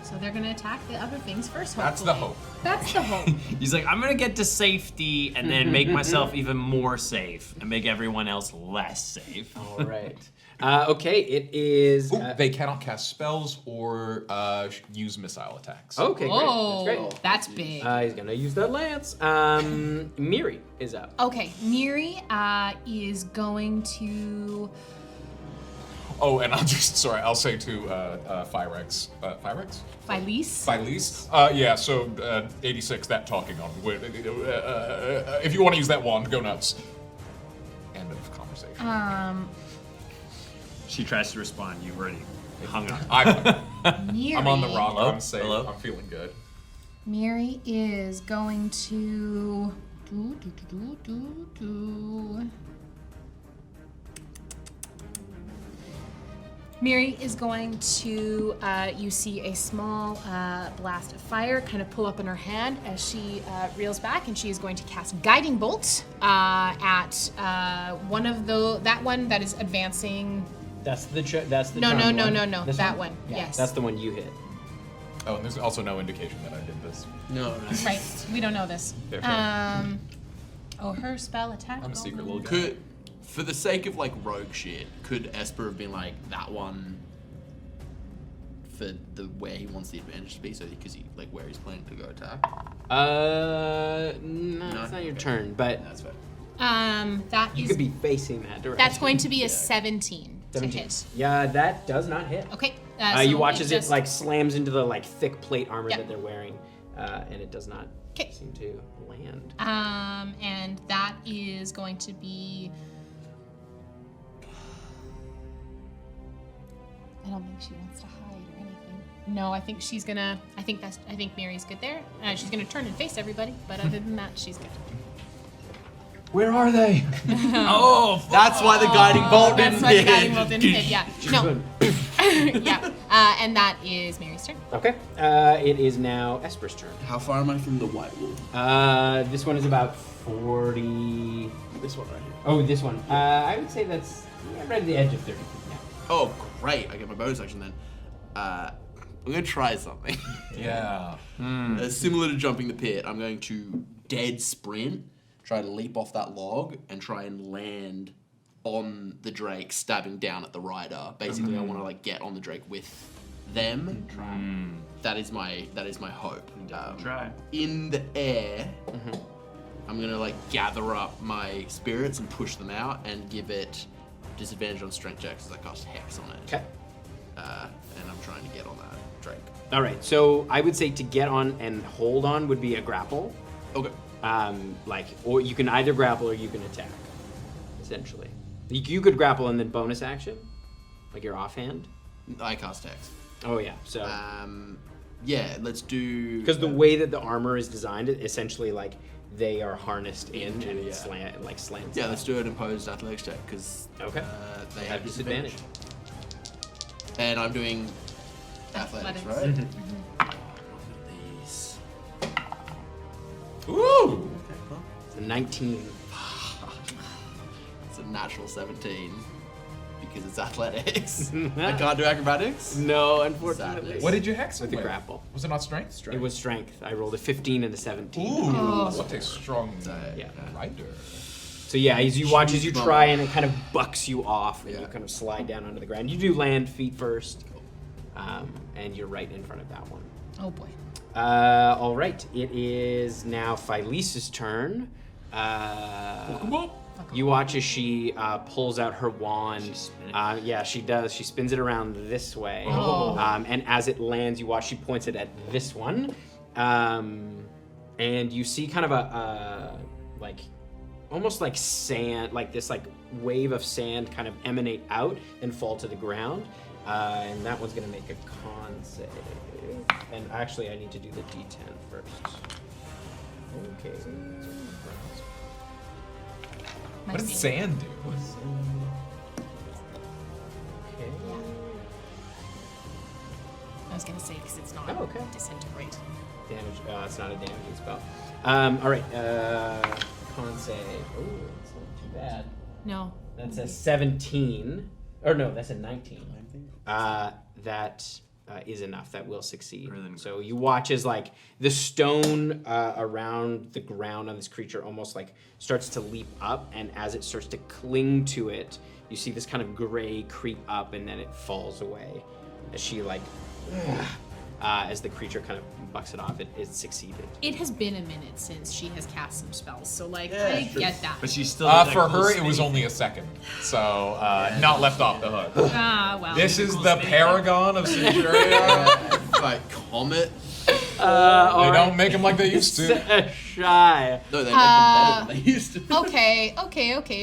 So they're gonna attack the other things first. That's the hopefully. hope. That's the hope. He's like, I'm gonna get to safety and then make myself even more safe and make everyone else less safe. All right. Okay, it is. Ooh, they cannot cast spells or use missile attacks. Okay, great. Oh, That's great. that's big. He's gonna use that lance. Miri is up. Okay, Miri is going to. Oh, and I'll say to Fyrex. Fyrex? Phyllis. Phyllis? Yeah, so 86, that talking on. If you want to use that wand, go nuts. End of conversation. She tries to respond. You've already hung up. Miri. I'm on the rock. Hello? I'm safe. Hello? I'm feeling good. Miri is going to. Miri is going to, you see a small blast of fire kind of pull up in her hand as she reels back, and she is going to cast Guiding Bolt at one of that one that is advancing. That's the. No, charmed one. That This one. Yeah, Yes. that's the one you hit. Oh, and there's also no indication that I did this. No. Right. We don't know this. Fair, fair. Oh, her spell attack. I'm a secret little guy. Could, for the sake of like rogue shit, could Esper have been like that one for the where he wants the advantage to be, so because he like where he's planning to go attack? No, it's not your turn, but That's fair. That you is. could be facing that direction. That's going to be a 17 to 17. hit. Yeah, that does not hit. Okay. You so watch as it just- like slams into the like thick plate armor Yep. that they're wearing, and it does not 'Kay. seem to land. And that is going to be don't think she wants to hide or anything. No, I think she's gonna. I think Mary's good there. She's gonna turn and face everybody, but other than that, she's good. Where are they? Oh, That's why the guiding bolt That's didn't why the hit. guiding bolt didn't hit. Yeah. No. Yeah. And that is Mary's turn. Okay. It is now Esper's turn. How far am I from the white wall? This one is about 40. This one right here. Oh, this one. I would say that's right at the edge of 30 feet now. Oh, great. I get my bonus action then. I'm going to try something. Yeah. Similar to jumping the pit, I'm going to dead sprint, try to leap off that log, and try and land on the Drake, stabbing down at the rider. Basically, I want to like get on the Drake with them. That is my hope. Try. In the air, I'm gonna like gather up my spirits and push them out and give it disadvantage on strength checks as I cast Hex on it. Okay. And I'm trying to get on that Drake. All right. So I would say to get on and hold on would be a grapple. Okay. Or you can either grapple or you can attack. Essentially, you could grapple and then bonus action, like your offhand. I cast Hex. Oh yeah. So Yeah, let's do. because the way that the armor is designed, essentially like they are harnessed in Into, and it yeah. slants. Yeah, up. let's do an imposed athletics check because Okay. they Have disadvantage. And I'm doing athletics, right? Athletics. Look at these. Ooh. Okay, well, It's a 19. it's a natural 17 because it's athletics. I can't do acrobatics. No, unfortunately. Sadness. What did you hex With with? the grapple. Was it not strength? It was strength. I rolled a 15 and a 17. Ooh. What a strong Yeah. rider. So yeah, as you watch, as you try, and it kind of bucks you off, and you Yeah. kind of slide down onto the ground. You do land feet first, and you're right in front of that one. Oh boy. All right, it is now Phyllis's turn. You watch as she pulls out her wand. Yeah, she does. She spins it around this way. Oh. And as it lands, you watch she points it at this one. And you see kind of a like almost like sand, like this like wave of sand kind of emanate out and fall to the ground. And that one's gonna make a con save. And actually, I need to do the D10 first. Okay. What does sand do? Okay. I was gonna say because it's not Oh, okay. disintegrate. Damage. It's not a damaging spell. All right. Con save. Oh, it's not too bad. No. That's a 17. Or no, that's a 19. That is enough. That will succeed. So you watch as like the stone around the ground on this creature almost like starts to leap up, and as it starts to cling to it, you see this kind of gray creep up, and then it falls away as she like as the creature kind of bucks it off. It succeeded. It has been a minute since she has cast some spells, so like Yeah, I true. get that. But she's still. that For her, close it was sneak. only a second, so not left off the hook. Ah, well. This is the paragon of Centuria. Like Comet. They don't make them like they used to. Shy. No, they make them better than they used to. Okay.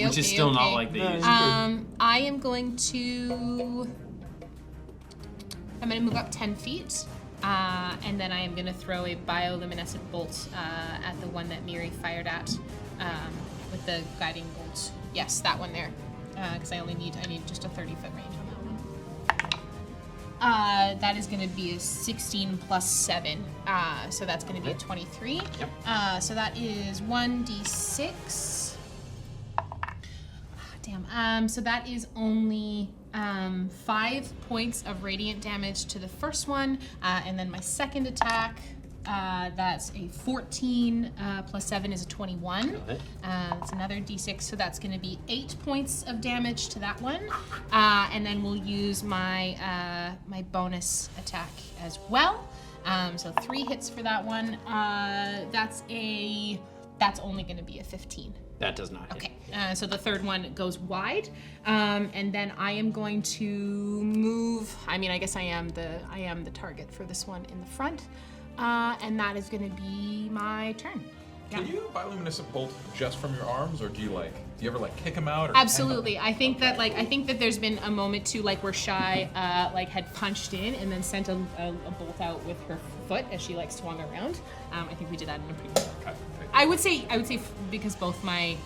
Which is still not like they used to. I am going to. I'm going to move up 10 feet, and then I am going to throw a bioluminescent bolt at the one that Miri fired at with the guiding bolt. Yes, that one there, because I need just a 30-foot range on that one. That is going to be a 16 plus 7, so that's going to be a 23. Yep. So that is 1d6. Damn. So that is only 5 points of radiant damage to the first one, and then my second attack, that's a 14 plus 7 is a 21. Got it. That's another d6, so that's going to be 8 points of damage to that one, and then we'll use my my bonus attack as well. So 3 hits for that one. That's only going to be a 15. That does not hit. Okay, so the third one goes wide, and then I am going to move. I mean, I guess I am the target for this one in the front, and that is going to be my turn. Can you bioluminescent bolt just from your arms, or do you ever like kick them out? Or Absolutely. I think that there's been a moment too, like where Shy had punched in and then sent a bolt out with her foot as she like swung around. I think we did that in a previous. Okay. I would say because both my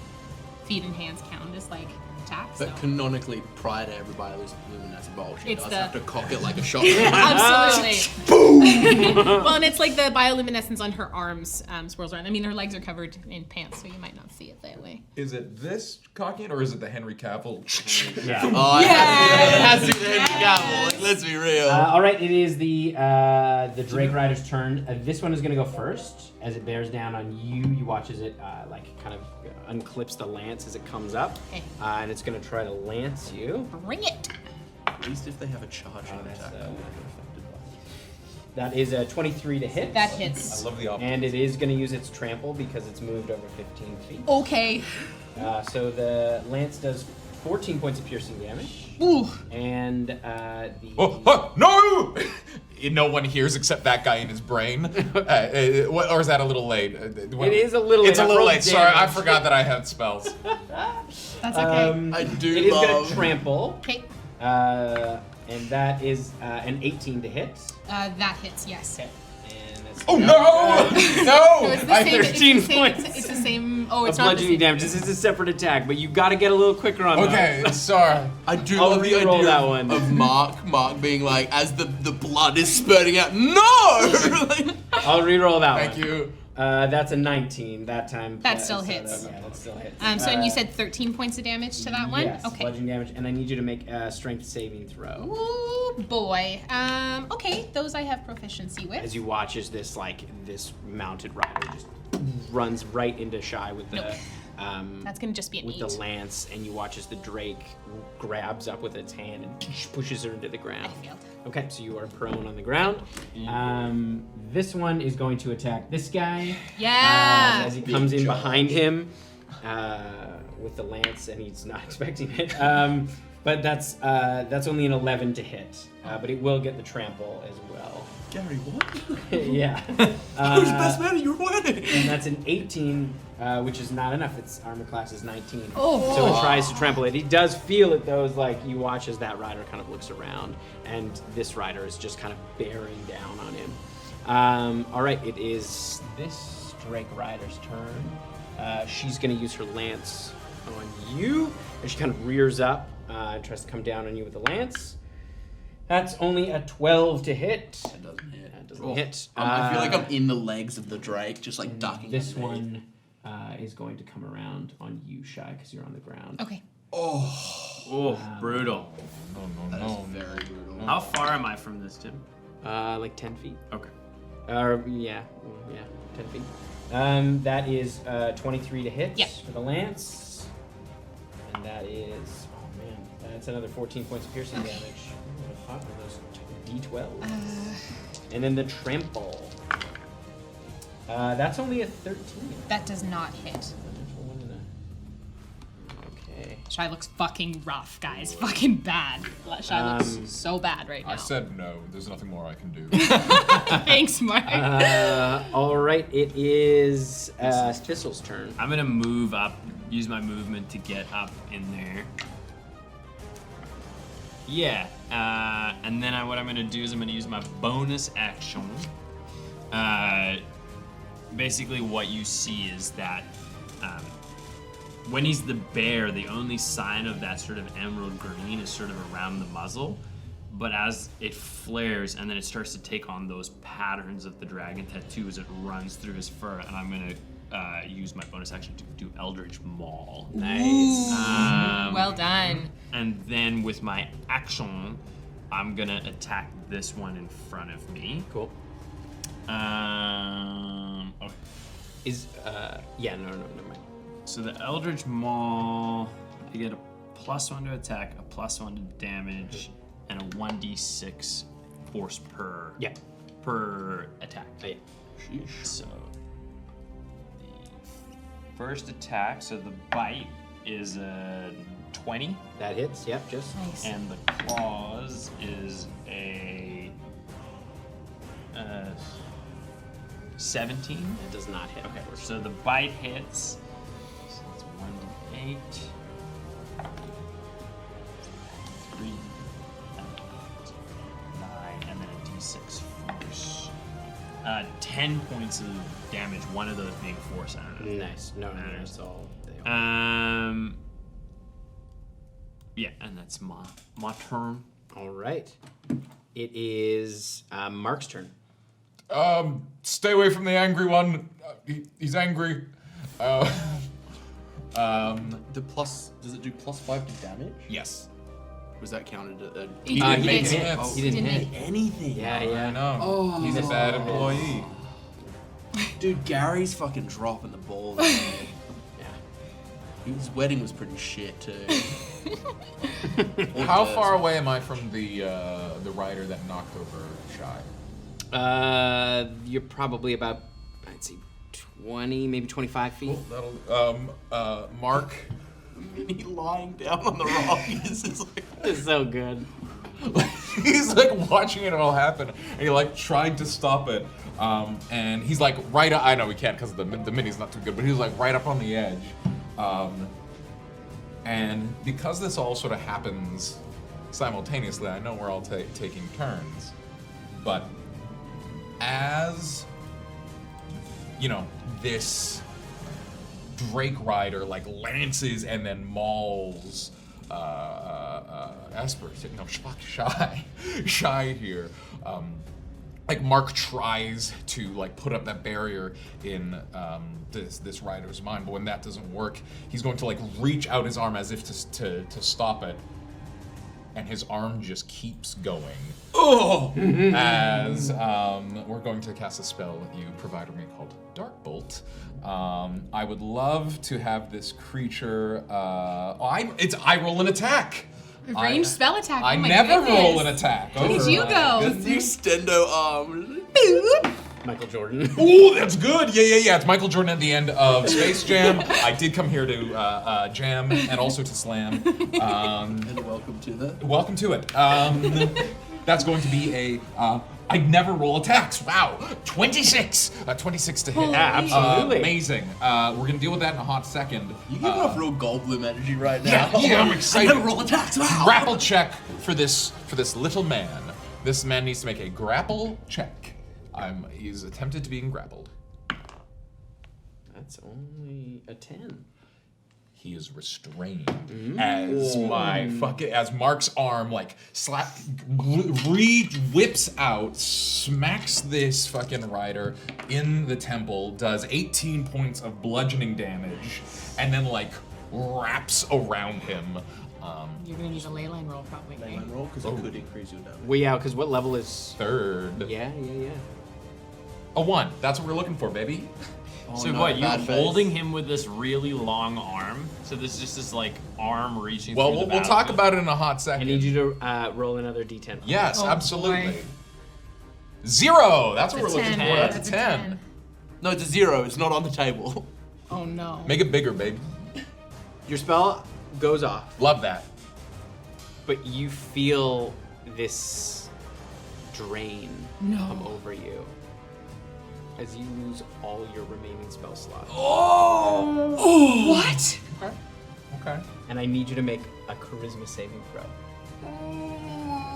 feet and hands count as like attacks. But So. canonically, prior to every bioluminescent bolt, she It's does the- have to cock it like a shotgun. Absolutely. Boom! Well, and it's like the bioluminescence on her arms swirls around. I mean, her legs are covered in pants, so you might not see it that way. Is it this cocking, or is it the Henry Cavill? Yeah. Oh, Yes! it has to be the Henry Cavill. Like, let's be real. All right, it is the Drake Rider's turn. This one is going to go first. As it bears down on you, you watch as it kind of unclips the lance as it comes up, Okay. and it's going to try to lance you. Bring it! At least if they have a charge on That's, attack, I won't get affected by it. That is a 23 to hit. That I hits. love the opposite. And it is going to use its trample because it's moved over 15 feet. Okay. So the lance does 14 points of piercing damage. Ooh. And No! No one hears except that guy in his brain. Or is that a little late? It is a little It's late. a little I rolled late. Sorry, I damage. forgot that I had spells. That's okay. I do It is going love. to trample. Okay. And that is an 18 to hit. That hits, yes. And that's Oh no! So it's No! the I same. 13 it's the same, points. It's the same. Oh, it's of not the bludgeoning same. damage. This is a separate attack, but you got to get a little quicker on Okay, sorry. I do I'll love the re-roll idea that of, one. of Mark being like, as the blood is spurting out, no! Like, I'll re-roll that Thank one. you. That's a 19 that time. That still So hits. that still hits. So and you said 13 points of damage to that one? Yes, Okay. bludgeoning damage, and I need you to make a strength saving throw. Ooh, boy. Okay, those I have proficiency with. As you watch as this mounted rider just runs right into Shy with the Nope. That's gonna just be an with 8. the lance, and you watch as the drake grabs up with its hand and pushes her into the I ground. failed. Okay, so you are prone on the ground. This one is going to attack this guy. Yeah. As he comes in behind him with the lance, and he's not expecting it. But that's only an 11 to hit, but it will get the trample as well. Gary, what? Yeah. Who's the best man in your wedding? And that's an 18, which is not enough. Its armor class is 19. Oh. So it tries to trample it. He does feel it though, as like you watch as that rider kind of looks around, and this rider is just kind of bearing down on him. All right, it is this Drake rider's turn. She's going to use her lance on you, and she kind of rears up and tries to come down on you with the lance. That's only a 12 to hit. That doesn't hit. That doesn't hit. I feel like I'm in the legs of the Drake, just like ducking. This underneath. one is going to come around on you, Shy, because you're on the ground. Okay. Oh, brutal. No, That no, is no. very brutal. How far am I from this, Tim? Like 10 feet. Okay. Yeah, 10 feet. That is 23 to hit Yeah. for the lance. And that is, oh man, that's another 14 points of piercing damage. I'm gonna pop one of those D12s. And then the trample. That's only a 13. That does not hit. Okay. Shy looks fucking rough, guys. Fucking bad. Shy looks so bad right now. I said no. There's nothing more I can do. Thanks, Mark. All right, it is Thistle's turn. I'm gonna move up, use my movement to get up in there. Yeah, and then what I'm gonna do is I'm gonna use my bonus action. Basically, what you see is that when he's the bear, the only sign of that sort of emerald green is sort of around the muzzle. But as it flares and then it starts to take on those patterns of the dragon tattoo as it runs through his fur, and I'm gonna use my bonus action to do Eldritch Maul. Nice. Well done. And then with my action, I'm gonna attack this one in front of me. Cool. Okay. Yeah, no, never mind. So the Eldritch Maul, I get a +1 to attack, a +1 to damage, and a 1d6 force per attack. Oh, yeah. So the first attack, so the bite is a 20, That hits, yep, just. Nice. and the claws is a 17. It does not hit. Okay, so the bite hits. So that's 1d8. 3, 9, and then a d6 force. 10 points of damage, one of those being force. I don't know. Nice. No, that's all. They are. Yeah, and that's my turn. All right. It is Mark's turn. Stay away from the angry one. He's angry. The plus, does it do +5 to damage? Yes. Was that counted? He didn't did. make He did. hits. He didn't Didn't hit. anything. Yeah, I yeah. know. Oh. He's a bad employee. Dude, Gary's fucking dropping the ball. Man. Yeah. His wedding was pretty shit too. How far away am I from the rider that knocked over Shy? You're probably about, I'd say, 20, maybe 25 feet. That'll Mark. Me lying down on the rock is like. It's so good. He's like watching it all happen, and he like tried to stop it. And he's like right up, I know we can't because the mini's not too good, but he's like right up on the edge. And because this all sort of happens simultaneously, I know we're all taking turns. But as, you know, this Drake Rider like lances and then mauls Esper, no, Shy here. Like Mark tries to like put up that barrier in this rider's mind, but when that doesn't work, he's going to like reach out his arm as if to stop it, and his arm just keeps going. Oh! As we're going to cast a spell you provided me called Dark Bolt. I would love to have this creature. I roll an attack. Ranged spell attack. I oh my never goodness. roll an attack. Where did you go? The extendo arm. Michael Jordan. Ooh, that's good. Yeah. It's Michael Jordan at the end of Space Jam. I did come here to jam and also to slam. And welcome to the. Welcome to it. That's going to be a. I never roll attacks. Wow, 26. 26 to hit. Yeah, absolutely. Amazing. We're gonna deal with that in a hot second. You give off real Goldblum energy right now. Yeah, I'm I excited. never roll attacks. Wow. Grapple check for this little man. This man needs to make a grapple check. He's attempted to being grappled. That's only a 10. He is restrained as as Mark's arm like whips out, smacks this fucking rider in the temple, does 18 points of bludgeoning damage, and then like wraps around him. You're gonna need a ley line roll probably. Right? Line roll because it could increase your damage. Well, yeah, because what level is... Third. Yeah. A 1. That's what we're looking for, baby. Oh, So no, what, you're bad face. holding him with this really long arm? So this is just this like arm reaching Well, through the we'll talk battlefield? about it in a hot I second. need you to roll another d10. Yes, Oh, absolutely. boy. 0. That's what It's we're a looking 10. for. That's a That's 10. No, it's a 0. It's not on the table. Oh no. Make it bigger, baby. Your spell goes off, Love that. but you feel this drain No. come over you as you lose all your remaining spell slots. What? Okay. And I need you to make a charisma saving throw.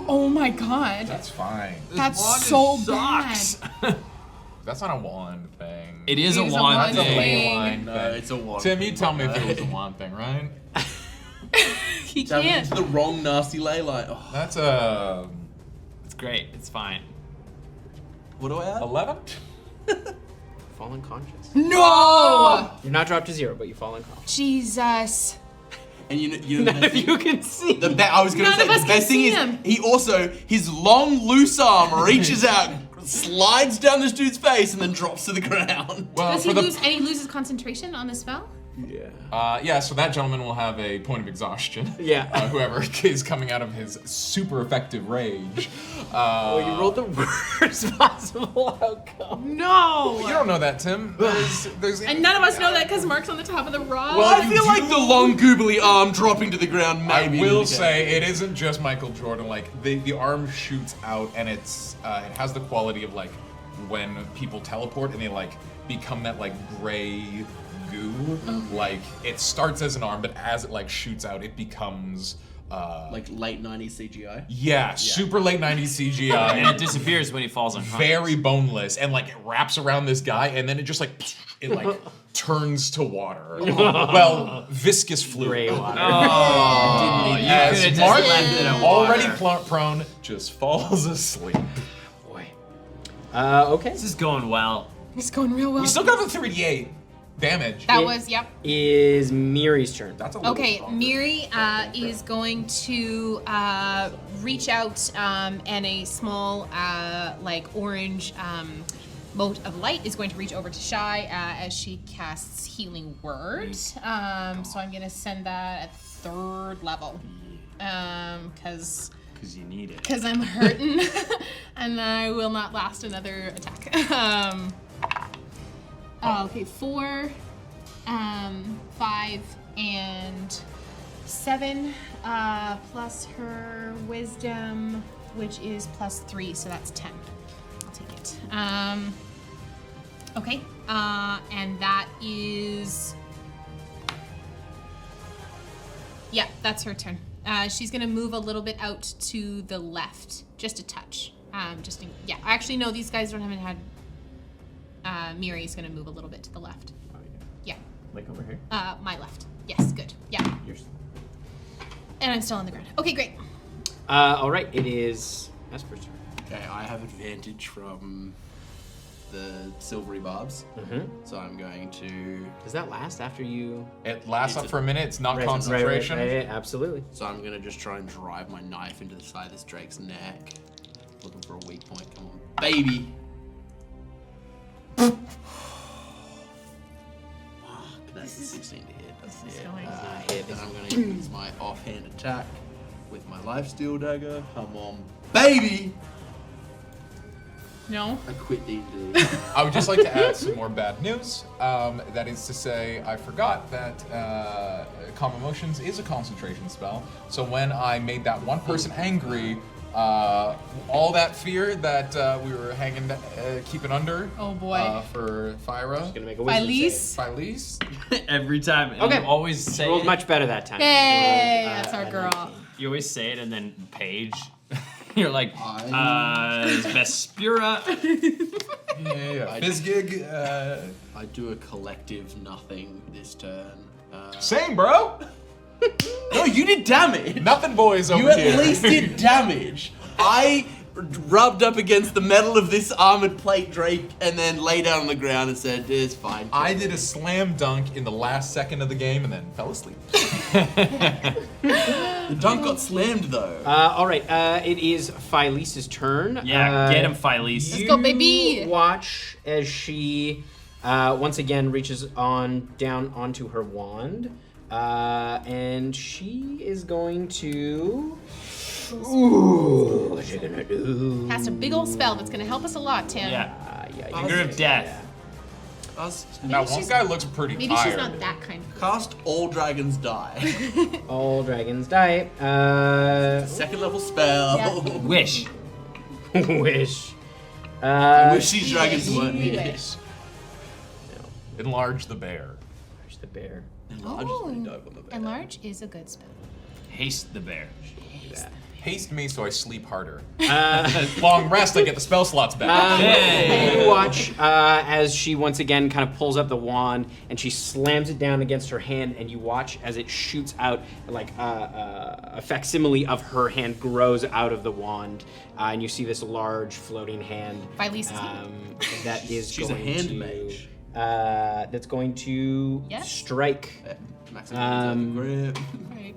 Oh my god. That's fine. That's so bad. That's not a wand thing. It is a It is a wand wand thing. thing. Wand No, thing. it's a 1. Tim, you tell me if it was a wand thing, right? He That can't. was the wrong nasty ley line. Oh, That's a It's great. It's fine. what do I add? 11. Fall unconscious. No! You're not dropped to 0, but you fall unconscious. Jesus. And you know None the of best you thing? can see. I was gonna None say of us the can best thing see is him. he also his long loose arm reaches out, slides down this dude's face, and then drops to the ground. Well, Does for he the lose any loses concentration on the spell? Yeah. so that gentleman will have a point of exhaustion. Yeah. Whoever is coming out of his super effective rage. Well, you rolled the worst possible outcome. No! You don't know that, Tim. There's And none of us know that because Mark's on the top of the rock. Well, I feel like the long googly arm dropping to the ground I maybe. will indicates. say it isn't just Michael Jordan. Like the arm shoots out and it has the quality of like when people teleport and they like become that like gray goo. Like it starts as an arm, but as it like shoots out, it becomes Like late 90s CGI. yeah, super late 90s CGI. And it disappears when he falls unconscious. Very boneless, and like it wraps around this guy, and then it just like turns to water. Well, viscous fluid. Gray water. Oh, you As could have Mark, just left it at already water. prone, just falls asleep. Boy. Okay. This is going well. It's going real well. We still got the 3d8 damage. That was, yep. Is Miri's turn. That's a little Okay, stronger. Miri is going to reach out and a small, like, orange mote of light is going to reach over to Shy as she casts Healing Word. So I'm going to send that at 3rd level. Because you need it. I'm hurting and I will not last another attack. Okay, 4, 5, and 7, plus her wisdom, which is plus 3, so that's 10. I'll take it. Okay, and that is... Yeah, that's her turn. She's gonna move a little bit out to the left, just a touch. Yeah, actually, no, these guys haven't had... Miri's gonna move a little bit to the left. Yeah. Like over here? My left. Yes, good. Yeah. Yours. And I'm still on the ground. Okay, great. All right, it is Esper's turn. Okay, I have advantage from the silvery barbs, so I'm going to. Does that last after you? It lasts up for a minute. It's not Right, concentration. right, absolutely. So I'm gonna just try and drive my knife into the side of this drake's neck. Looking for a weak point. Come on, baby. Fuck, that's a 16 to hit. That's is it. going hit. Then I'm gonna use my offhand attack with my lifesteal dagger. Come on, baby. No. I quit D&D. I would just like to add some more bad news. That is to say, I forgot that Calm Emotions is a concentration spell. So when I made that one person angry, all that fear that we were keeping under. Oh, boy. For Thyra. Gonna make a wisdom Fylise? Fylise. Every time. And Okay. You always save. say Rolled it. much better that time. Hey, Rolled, that's our girl. You always say it and then Paige. You're like, I- Vespura. Yeah. Fizzgig. I do a collective nothing this turn. Same, bro. No, you did damage. Nothing, boys over You at here. least did damage. I rubbed up against the metal of this armored plate drake and then lay down on the ground and said, "It's fine." I did a slam dunk in the last second of the game and then fell asleep. The dunk got slammed though. All right, it is Fylise's turn. Yeah, get him, Fylise. Let's go, baby. Watch as she once again reaches down onto her wand, and she is going to. Ooh, what's she gonna do? Cast a big old spell that's gonna help us a lot, Tim. Yeah. Yeah. Finger of death. Now, one guy looks pretty Maybe tired. she's not that kind of Cast All Dragons Die. All dragons die. Second level spell. Yeah. Wish. Wish. I wish these dragons weren't Wish. here. Enlarge the bear. There's the bear. I just really dove on the bear. Enlarge is a good spell. Haste the bear. Haste me so I sleep harder. Long rest, I get the spell slots back. You watch as she once again kind of pulls up the wand and she slams it down against her hand, and you watch as it shoots out like a facsimile of her hand grows out of the wand, and you see this large floating hand Fylise's that is She's a going hand to mage. That's going to Yes? strike. Maximum grip. Right.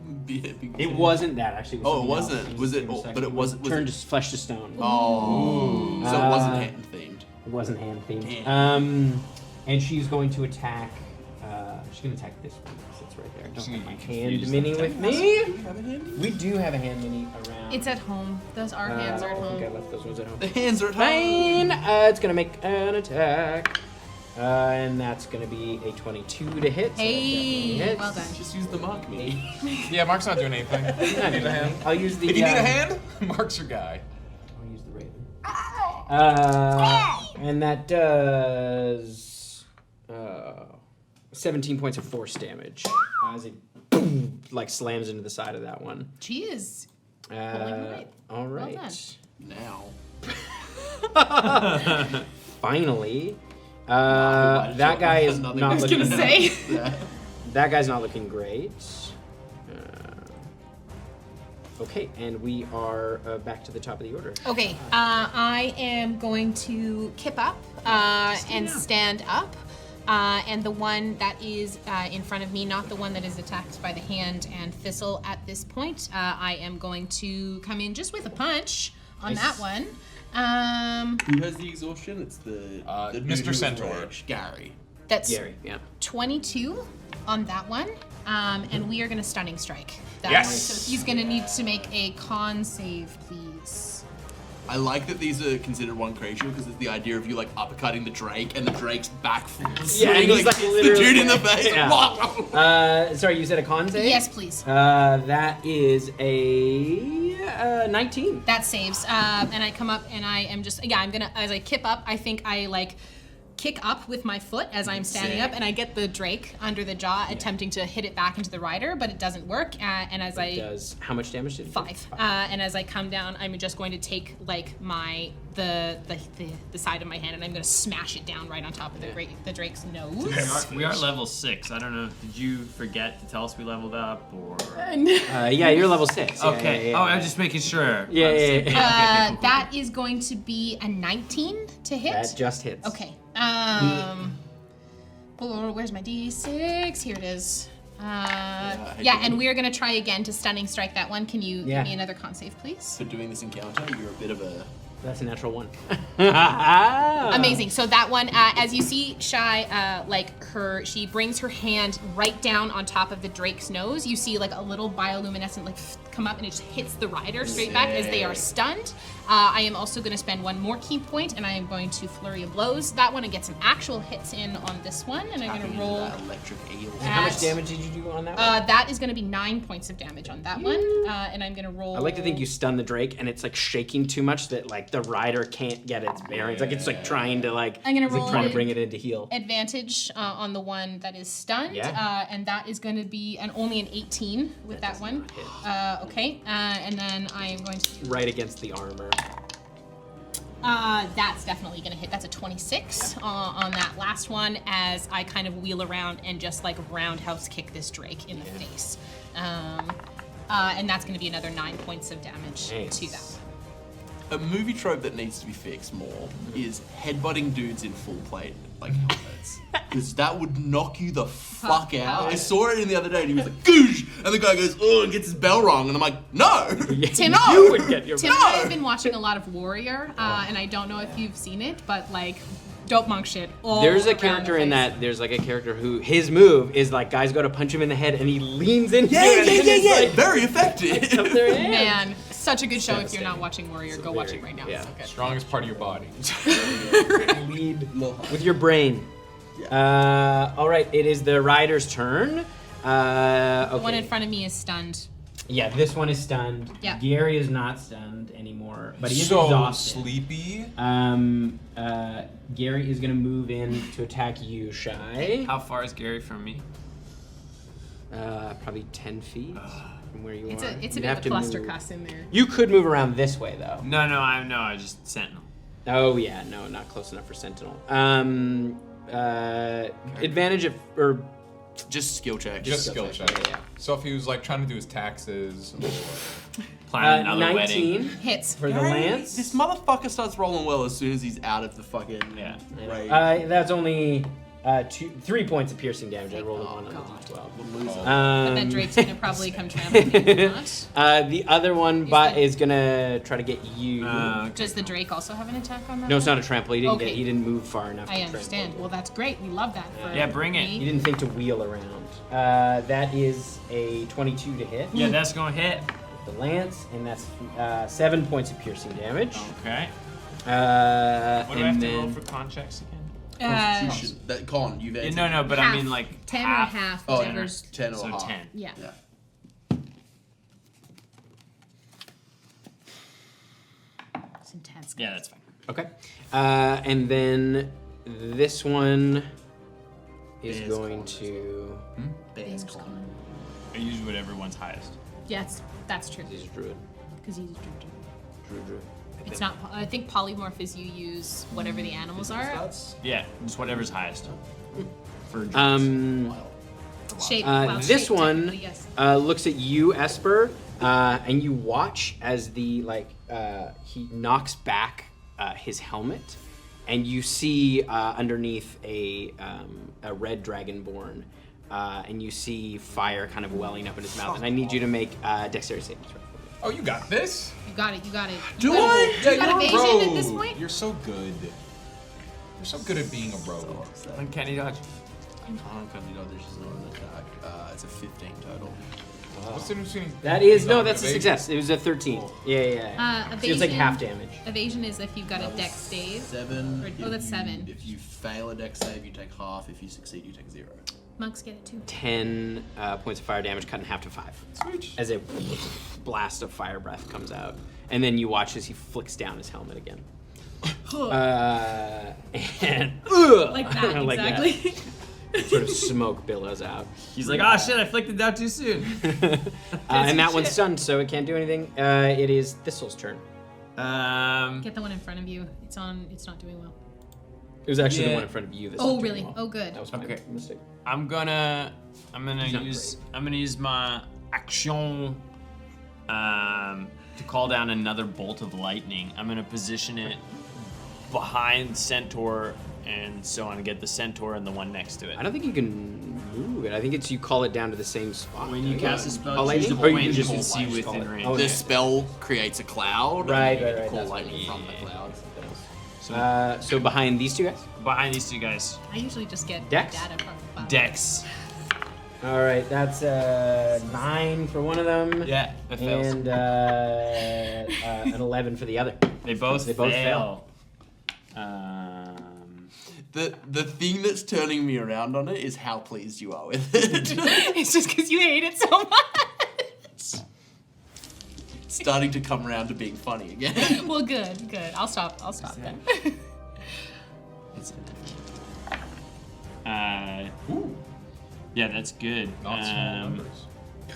It wasn't that actually. Oh, it something wasn't. else. Was it? Give me a Oh, second. but it was Turned it- to flesh to stone. Oh. So it wasn't hand themed. It wasn't hand themed. Damn. And she's going to attack. She's going to attack this one. It's right there. I don't have my hand confused mini them. with me. We do have a hand mini around. It's at home. Those our hands are at I think I home. left those ones at home. The hands are at home. Fine. It's going to make an attack. And that's going to be a 22 to hit. So that Hey, definitely hits. well done. Just use the mark me. Yeah, Mark's not doing anything. Not Need a anything. hand? I'll use the. If you need a hand, Mark's your guy. I'll use the raven. And that does 17 points of force damage as it boom, like slams into the side of that one. She is. Right. All Well right. Now. Finally, Why did that you- guy is nothing not I was looking. gonna say. That guy's not looking great. Okay, and we are back to the top of the order. Okay, I am going to kip up and stand up. And the one that is in front of me, not the one that is attacked by the hand and Thistle at this point, I am going to come in just with a punch on that one. Who has the exhaustion? It's the dude Mr. who was Centaur. raged. Gary. That's Gary, yeah. 22 on that one. And we are going to stunning strike that Yes. one. So he's going to need to make a con save, please. I like that these are considered one creature because it's the idea of you like uppercutting the Drake and the Drake's back Yeah, and he's like hits the literally- dude in the face. Yeah. Sorry, you said a con save? Yes, please. That is a 19. That saves. And I come up and I am just, I'm going to, as I kip up, I think I like kick up with my foot as I'm standing up, and I get the Drake under the jaw, attempting to hit it back into the rider, but it doesn't work. And as It does. How much damage did it do? 5. And as I come down, I'm just going to take like the side of my hand, and I'm going to smash it down right on top of the Drake's nose. We are level 6. I don't know. Did you forget to tell us we leveled up, or? Yeah, you're level 6. Yeah, Okay. yeah, Oh, yeah. I'm just making sure. Yeah, yeah, yeah. Okay, cool. That is going to be a 19 to hit. That just hits. Okay. Where's my D6? Here it is. And we're gonna try again to stunning strike that one. Can you give me another con save, please? For doing this encounter, you're a bit of a. That's a natural 1. Amazing. So that one, as you see, Shy, she brings her hand right down on top of the Drake's nose. You see like a little bioluminescent come up, and it just hits the rider straight back as they are stunned. I am also going to spend one more key point, and I am going to flurry of blows that one and get some actual hits in on this one. And I'm going to roll. That electric eel. How much damage did you do on that one? That is going to be 9 points of damage on that one, and I'm going to roll. I like to think you stun the Drake, and it's like shaking too much that like the rider can't get its bearings. Like it's like trying to like. I'm gonna it's like roll trying it. to bring it into heal. Advantage on the one that is stunned, Yeah. and that is going to be only an 18 with that one. Okay, and then I am going to. Right against the armor. That's definitely going to hit. That's a 26 on that last one as I kind of wheel around and just like roundhouse kick this Drake in the face. And that's going to be another 9 points of damage to that. A movie trope that needs to be fixed more is headbutting dudes in full plate like helmets. Because that would knock you the fuck out. I saw it in the other day and he was like, goosh! And the guy goes, oh, and gets his bell rung. And I'm like, no! Tim, You would get your Tim and I have been watching a lot of Warrior, and I don't know if you've seen it, but like, dope monk shit. There's a around character the in face. that. There's like a character who his move is like guys go to punch him in the head and he leans into it. And it's like, Very effective. up their hand. Man, such a good show. If you're not watching Warrior, go watch it right now. yeah. It's so good. Strongest part of your body. Lead with your brain. All right, it is the rider's turn. Okay. The one in front of me is stunned. Yeah, this one is stunned. Yeah. Gary is not stunned anymore, but he is So exhausted. sleepy. Gary is gonna move in to attack you, Shy. How far is Gary from me? Probably 10 feet from where you It's are. a You'd bit have of to a cluster move. cuss in there. You could move around this way though. No, I just Sentinel. Oh yeah, no, not close enough for Sentinel. Advantage or Just skill check. Just skill check. yeah. So if he was like trying to do his taxes, or Planning another 19 wedding. Hits. for the lance. This motherfucker starts rolling well as soon as he's out of the fucking Yeah. rage. That's only 3 points of piercing damage. I rolled a 1 on the D12. But that Drake's gonna probably come trampling in. Not. The other one is gonna try to get you. Does the Drake also have an attack on that? No, it's not a trample. Okay. He didn't move far enough. I to understand. trample. Well, that's great. We love that. For Yeah, bring it. He me. didn't think to wheel around. That is a 22 to hit. Yeah, that's gonna hit. The lance, and that's 7 points of piercing damage. Okay. What do I And have to roll then for con checks again? Constitution. That con, you've Yeah, entered. no, but I mean like 10 half. or half. Oh, Whichever's. 10 or So half. 10. Yeah. Yeah. It's intense. Yeah, that's fine. Okay. And then this one is Bear's going Con. to. Bear's Con. I use whatever one's highest. Yes, that's true. He's a druid. Because he's a druid. Druid. It's not. I think polymorph is you use whatever the animals are. Yeah, just whatever's highest. For Shape. This shape, one technically, yes. looks at you, Esper, and you watch as he knocks back his helmet, and you see underneath a red dragonborn, and you see fire kind of welling up in his mouth. And I need you to make dexterity saving throw. Oh, you got this. You got it. You got it. Do you got I? it. You got you're a evasion at this rogue. point. You're so good. You're so good at being a rogue. Uncanny dodge. Uncanny dodge is not an attack. It's a 15 total. What's the difference between That is not that's a evasion? success. It was a 13. Yeah. So it's like half damage. Evasion is if you've got a dex save. 7. Or- that's 7. If you fail a dex save, you take half. If you succeed, you take 0. Monks get it too. 10 points of fire damage, cut in half to 5. Sweet. As a blast of fire breath comes out, and then you watch as he flicks down his helmet again. And Like that, like that. exactly. Sort of smoke billows out. He's like, oh shit, I flicked it down too soon. And that one's stunned, so it can't do anything. It is Thistle's turn. Get the one in front of you. It's on. It's not doing well. It was actually the Yeah. one in front of you. This Oh time. really? Oh good. That was my Okay. mistake. I'm gonna not use my action to call down another bolt of lightning. I'm gonna position it behind Centaur and so on, get the Centaur and the one next to it. I don't think you can move it. I think it's you call it down to the same spot. When you cast a spell, Oh, choose lightning? a Or you point can you just can see call within it. range. Oh, The yeah. spell creates a cloud. Right, and you right, get to right, Call that's lightning what- from the yeah. cloud. So behind these two guys. Behind these two guys. I usually just get Dex? data from the file. Dex. All right, that's 9 for one of them. Yeah, that fails. And an 11 for the other. They both fail. The thing that's turning me around on it is how pleased you are with it. It's just because you hate it so much. Starting to come around to being funny again. Well, good, good. I'll stop then. Yeah, that's good. Not small numbers.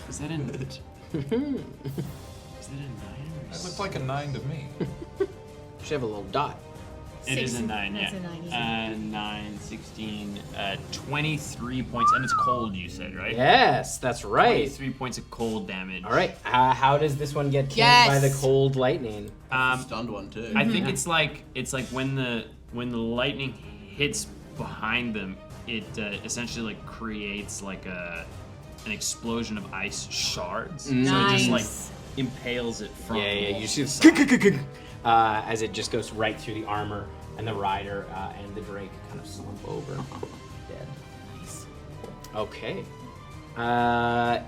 Is that a 9? It looked like a 9 to me. Should have a little dot. It is a 9, yeah. It's a 9, isn't it? 9, 16, 23 points. And it's cold, you said, right? Yes, that's right. 23 points of cold damage. All right, how does this one get killed Yes. by the cold lightning? Stunned one too. I think it's like when the lightning hits behind them, it essentially like creates like an explosion of ice shards. So it just like Nice. impales it from. You see as it just goes right through the armor, and the rider and the drake kind of slump over, dead. Nice. Okay.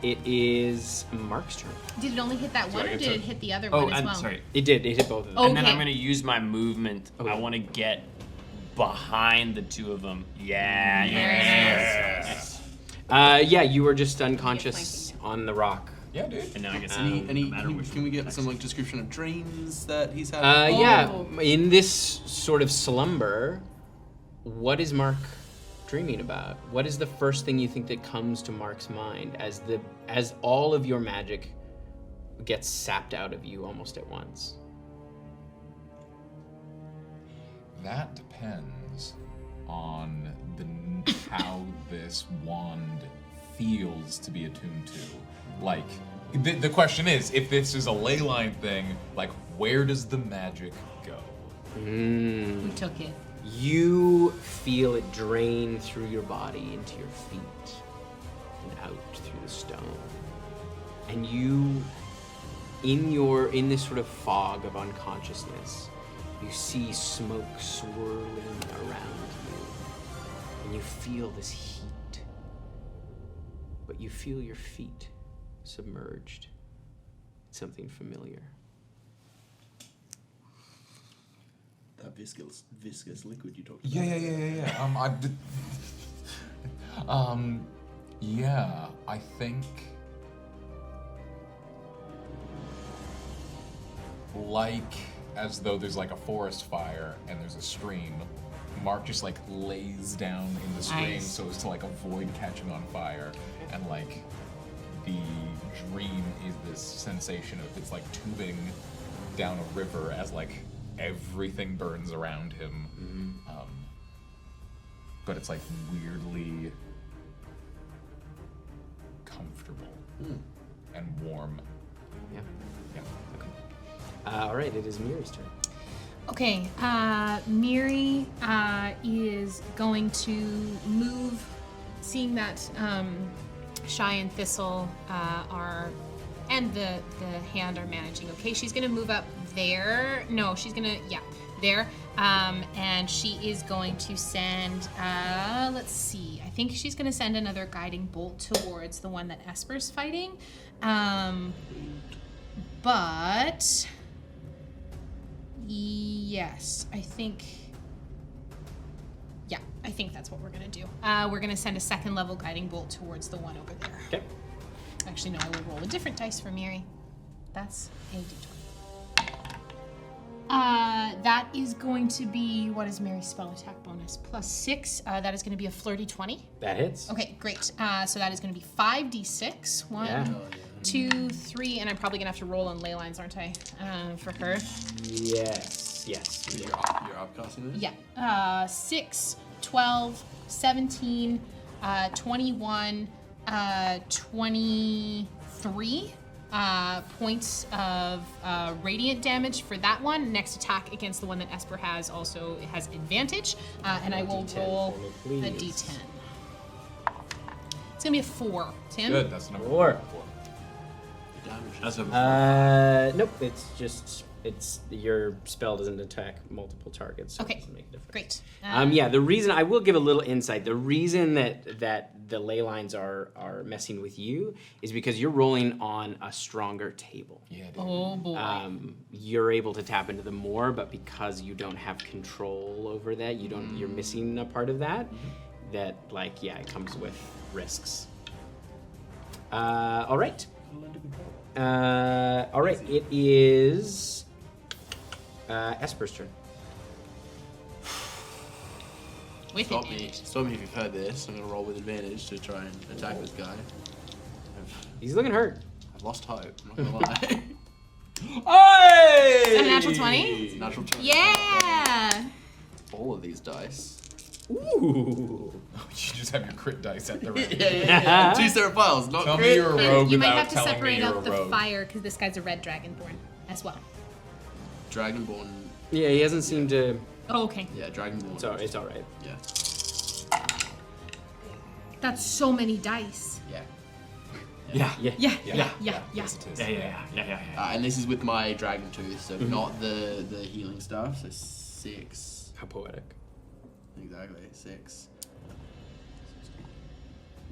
It is Mark's turn. Did it only hit that one, I or get did to- it hit the other Oh, one as and well? sorry. It did. It hit both of them. Oh. And then I'm Okay. gonna use my movement. Okay. I want to get behind the two of them. Yes. Yeah, you were just unconscious on the rock. Yeah, dude. And now I get Can we get some like description of dreams that he's Uh, having? yeah, in this sort of slumber, what is Mark dreaming about? What is the first thing you think that comes to Mark's mind as all of your magic gets sapped out of you almost at once? That depends on how this wand feels to be attuned to. Like, the question is, if this is a ley line thing, like, where does the magic go? Who took it? You feel it drain through your body into your feet and out through the stone. And you, in this sort of fog of unconsciousness, you see smoke swirling around you. And you feel this heat. But you feel your feet submerged in something familiar. That viscous liquid you talked about. Yeah. Yeah, I think like as though there's like a forest fire and there's a stream, Mark just like lays down in the stream Nice. so as to like avoid catching on fire, and like the dream is this sensation of it's like tubing down a river as like everything burns around him, but it's like weirdly comfortable and warm. Yeah. Yeah. All right, it is Miri's turn. Okay, Miri is going to move, seeing that Shy and Thistle and the hand are managing. Okay, she's gonna move up there. No, she's gonna, there. And she is going to send, let's see, I think she's gonna send another guiding bolt towards the one that Esper's fighting. But yes, I think that's what we're gonna do. We're gonna send a second level guiding bolt towards the one over there. Okay. Actually, no, I will roll a different dice for Miri. That's a d20. That is going to be, what is Miri's spell attack bonus? +6. That is going to be a flirty 20. That hits. Okay, great. So that is going to be 5d6. One, Yeah. 2, 3, and I'm probably going to have to roll on ley lines, aren't I? For her. Yes. You're upcasting this? Yeah. 6, 12, 17, 21, 23 points of radiant damage for that one. Next attack against the one that Esper has also has advantage. And I will D10 roll for me, a please. d10. It's going to be a 4. Tim? Good, that's the number 4. 4. The damage. That's a Nope, it's just, your spell doesn't attack multiple targets, so Okay, it doesn't make a difference. Great. Yeah, the reason, I will give a little insight, the reason that the ley lines are messing with you is because you're rolling on a stronger table. Yeah, dude. Oh boy. You're able to tap into them more, but because you don't have control over that, you're missing a part of that, that like, yeah, it comes with risks. All right. All right, it is Esper's turn. With Stop me advantage. if you've heard this. I'm gonna roll with advantage to try and attack this guy. He's looking hurt. I've lost hope. I'm not gonna lie. Is that a natural 20? It's natural 20. Yeah. All of these dice. Ooh. You just have your crit dice at the ready. Yeah. 2 separate piles, not Tell me crit. you're a rogue You might without have to telling me separate you're out a the rogue. fire because this guy's a red dragonborn as well. Dragonborn. Yeah, he hasn't seemed to. Oh, okay. Yeah, Dragonborn. So it's all right. Yeah. That's so many dice. Yeah. Yeah. Yeah. Yeah. Yes, it is. Yeah. And this is with my dragon tooth, so not the healing stuff. So 6. How poetic. Exactly, 6.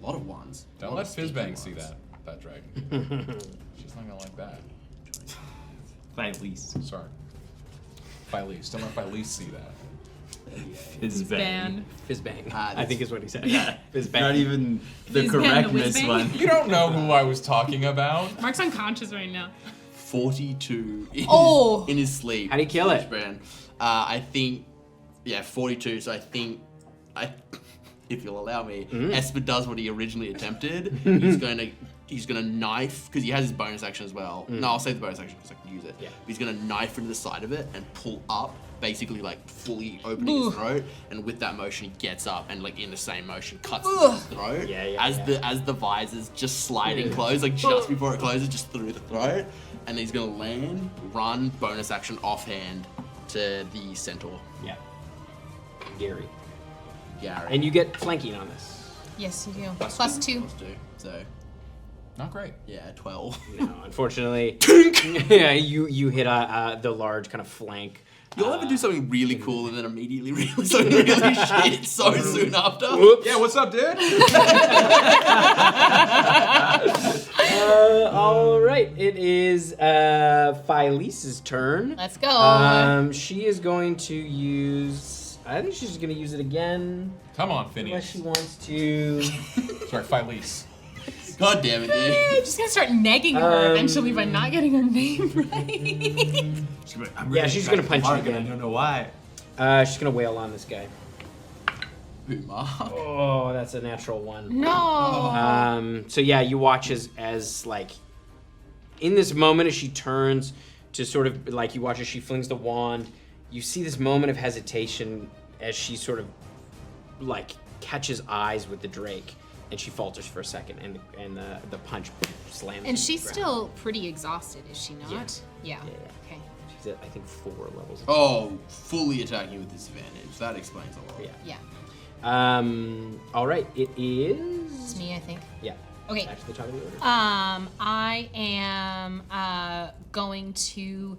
A lot of ones. Don't let Fizzbang see that dragon. She's not gonna like that. By least. Sorry. Fylese. Don't let Fylese see that. His bang. Fizzbang. Ah, I think is what he said. Fizzbang. Not even the Fizzbang, the correctness whizzbang. one. You don't know who I was talking about. Mark's unconscious right now. 42 in his sleep. How do you kill it? Brand. I think, 42. So I think, if you'll allow me, Esper does what he originally attempted. He's gonna knife, because he has his bonus action as well. No, I'll save the bonus action because I can use it. Yeah. He's gonna knife into the side of it and pull up, basically like fully opening his throat. And with that motion, he gets up and like in the same motion cuts through his throat. As the visor's just sliding closed, like just before it closes, just through the throat. And he's gonna land, run, bonus action offhand to the centaur. Yeah. Gary. Gary. And you get flanking on this. Yes, you do. +2. Plus 2. So Not great. yeah, 12. No, unfortunately. Yeah, you hit the large kind of flank. You'll ever do something really cool and then immediately realize something really shit so soon after? Whoops. Yeah, what's up, dude? All right, it is Fylese's turn. Let's go. She is going to use. I think she's going to use it again. Come on, Unless Phineas. she wants to. Sorry, Fylese. God damn it, I'm dude. just gonna start negging her eventually by not getting her name right. Yeah, she's gonna punch you again. I don't know why. She's gonna wail on this guy. Boomer. Oh, that's a natural one. No. So yeah, you watch as like in this moment as she turns to sort of like you watch as she flings the wand, you see this moment of hesitation as she sort of like catches eyes with the Drake, and she falters for a second, and the punch slams. And to she's the ground. still pretty exhausted, is she not? Yeah. Yeah. Yeah. Okay. She's at I think 4 levels. Oh, fully attacking with disadvantage. That explains a lot. Yeah. Yeah. All right. It It's is. me, I think. Yeah. Okay. Back to the top of the order. I am going to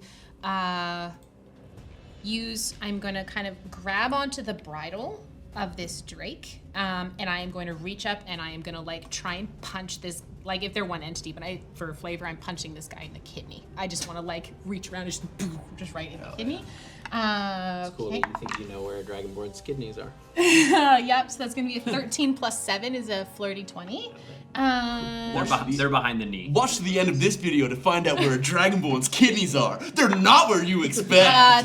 I'm going to kind of grab onto the bridle of this Drake, and I am going to reach up and I am going to like try and punch this, like if they're one entity, but for flavor, I'm punching this guy in the kidney. I just want to like reach around and just right in the kidney. It's cool Okay. that you think you know where Dragonborn's kidneys are. Yep, so that's going to be a 13 plus 7 is a flirty 20. They're behind the knee. Watch the end of this video to find out where a Dragonborn's kidneys are. They're not where you expect.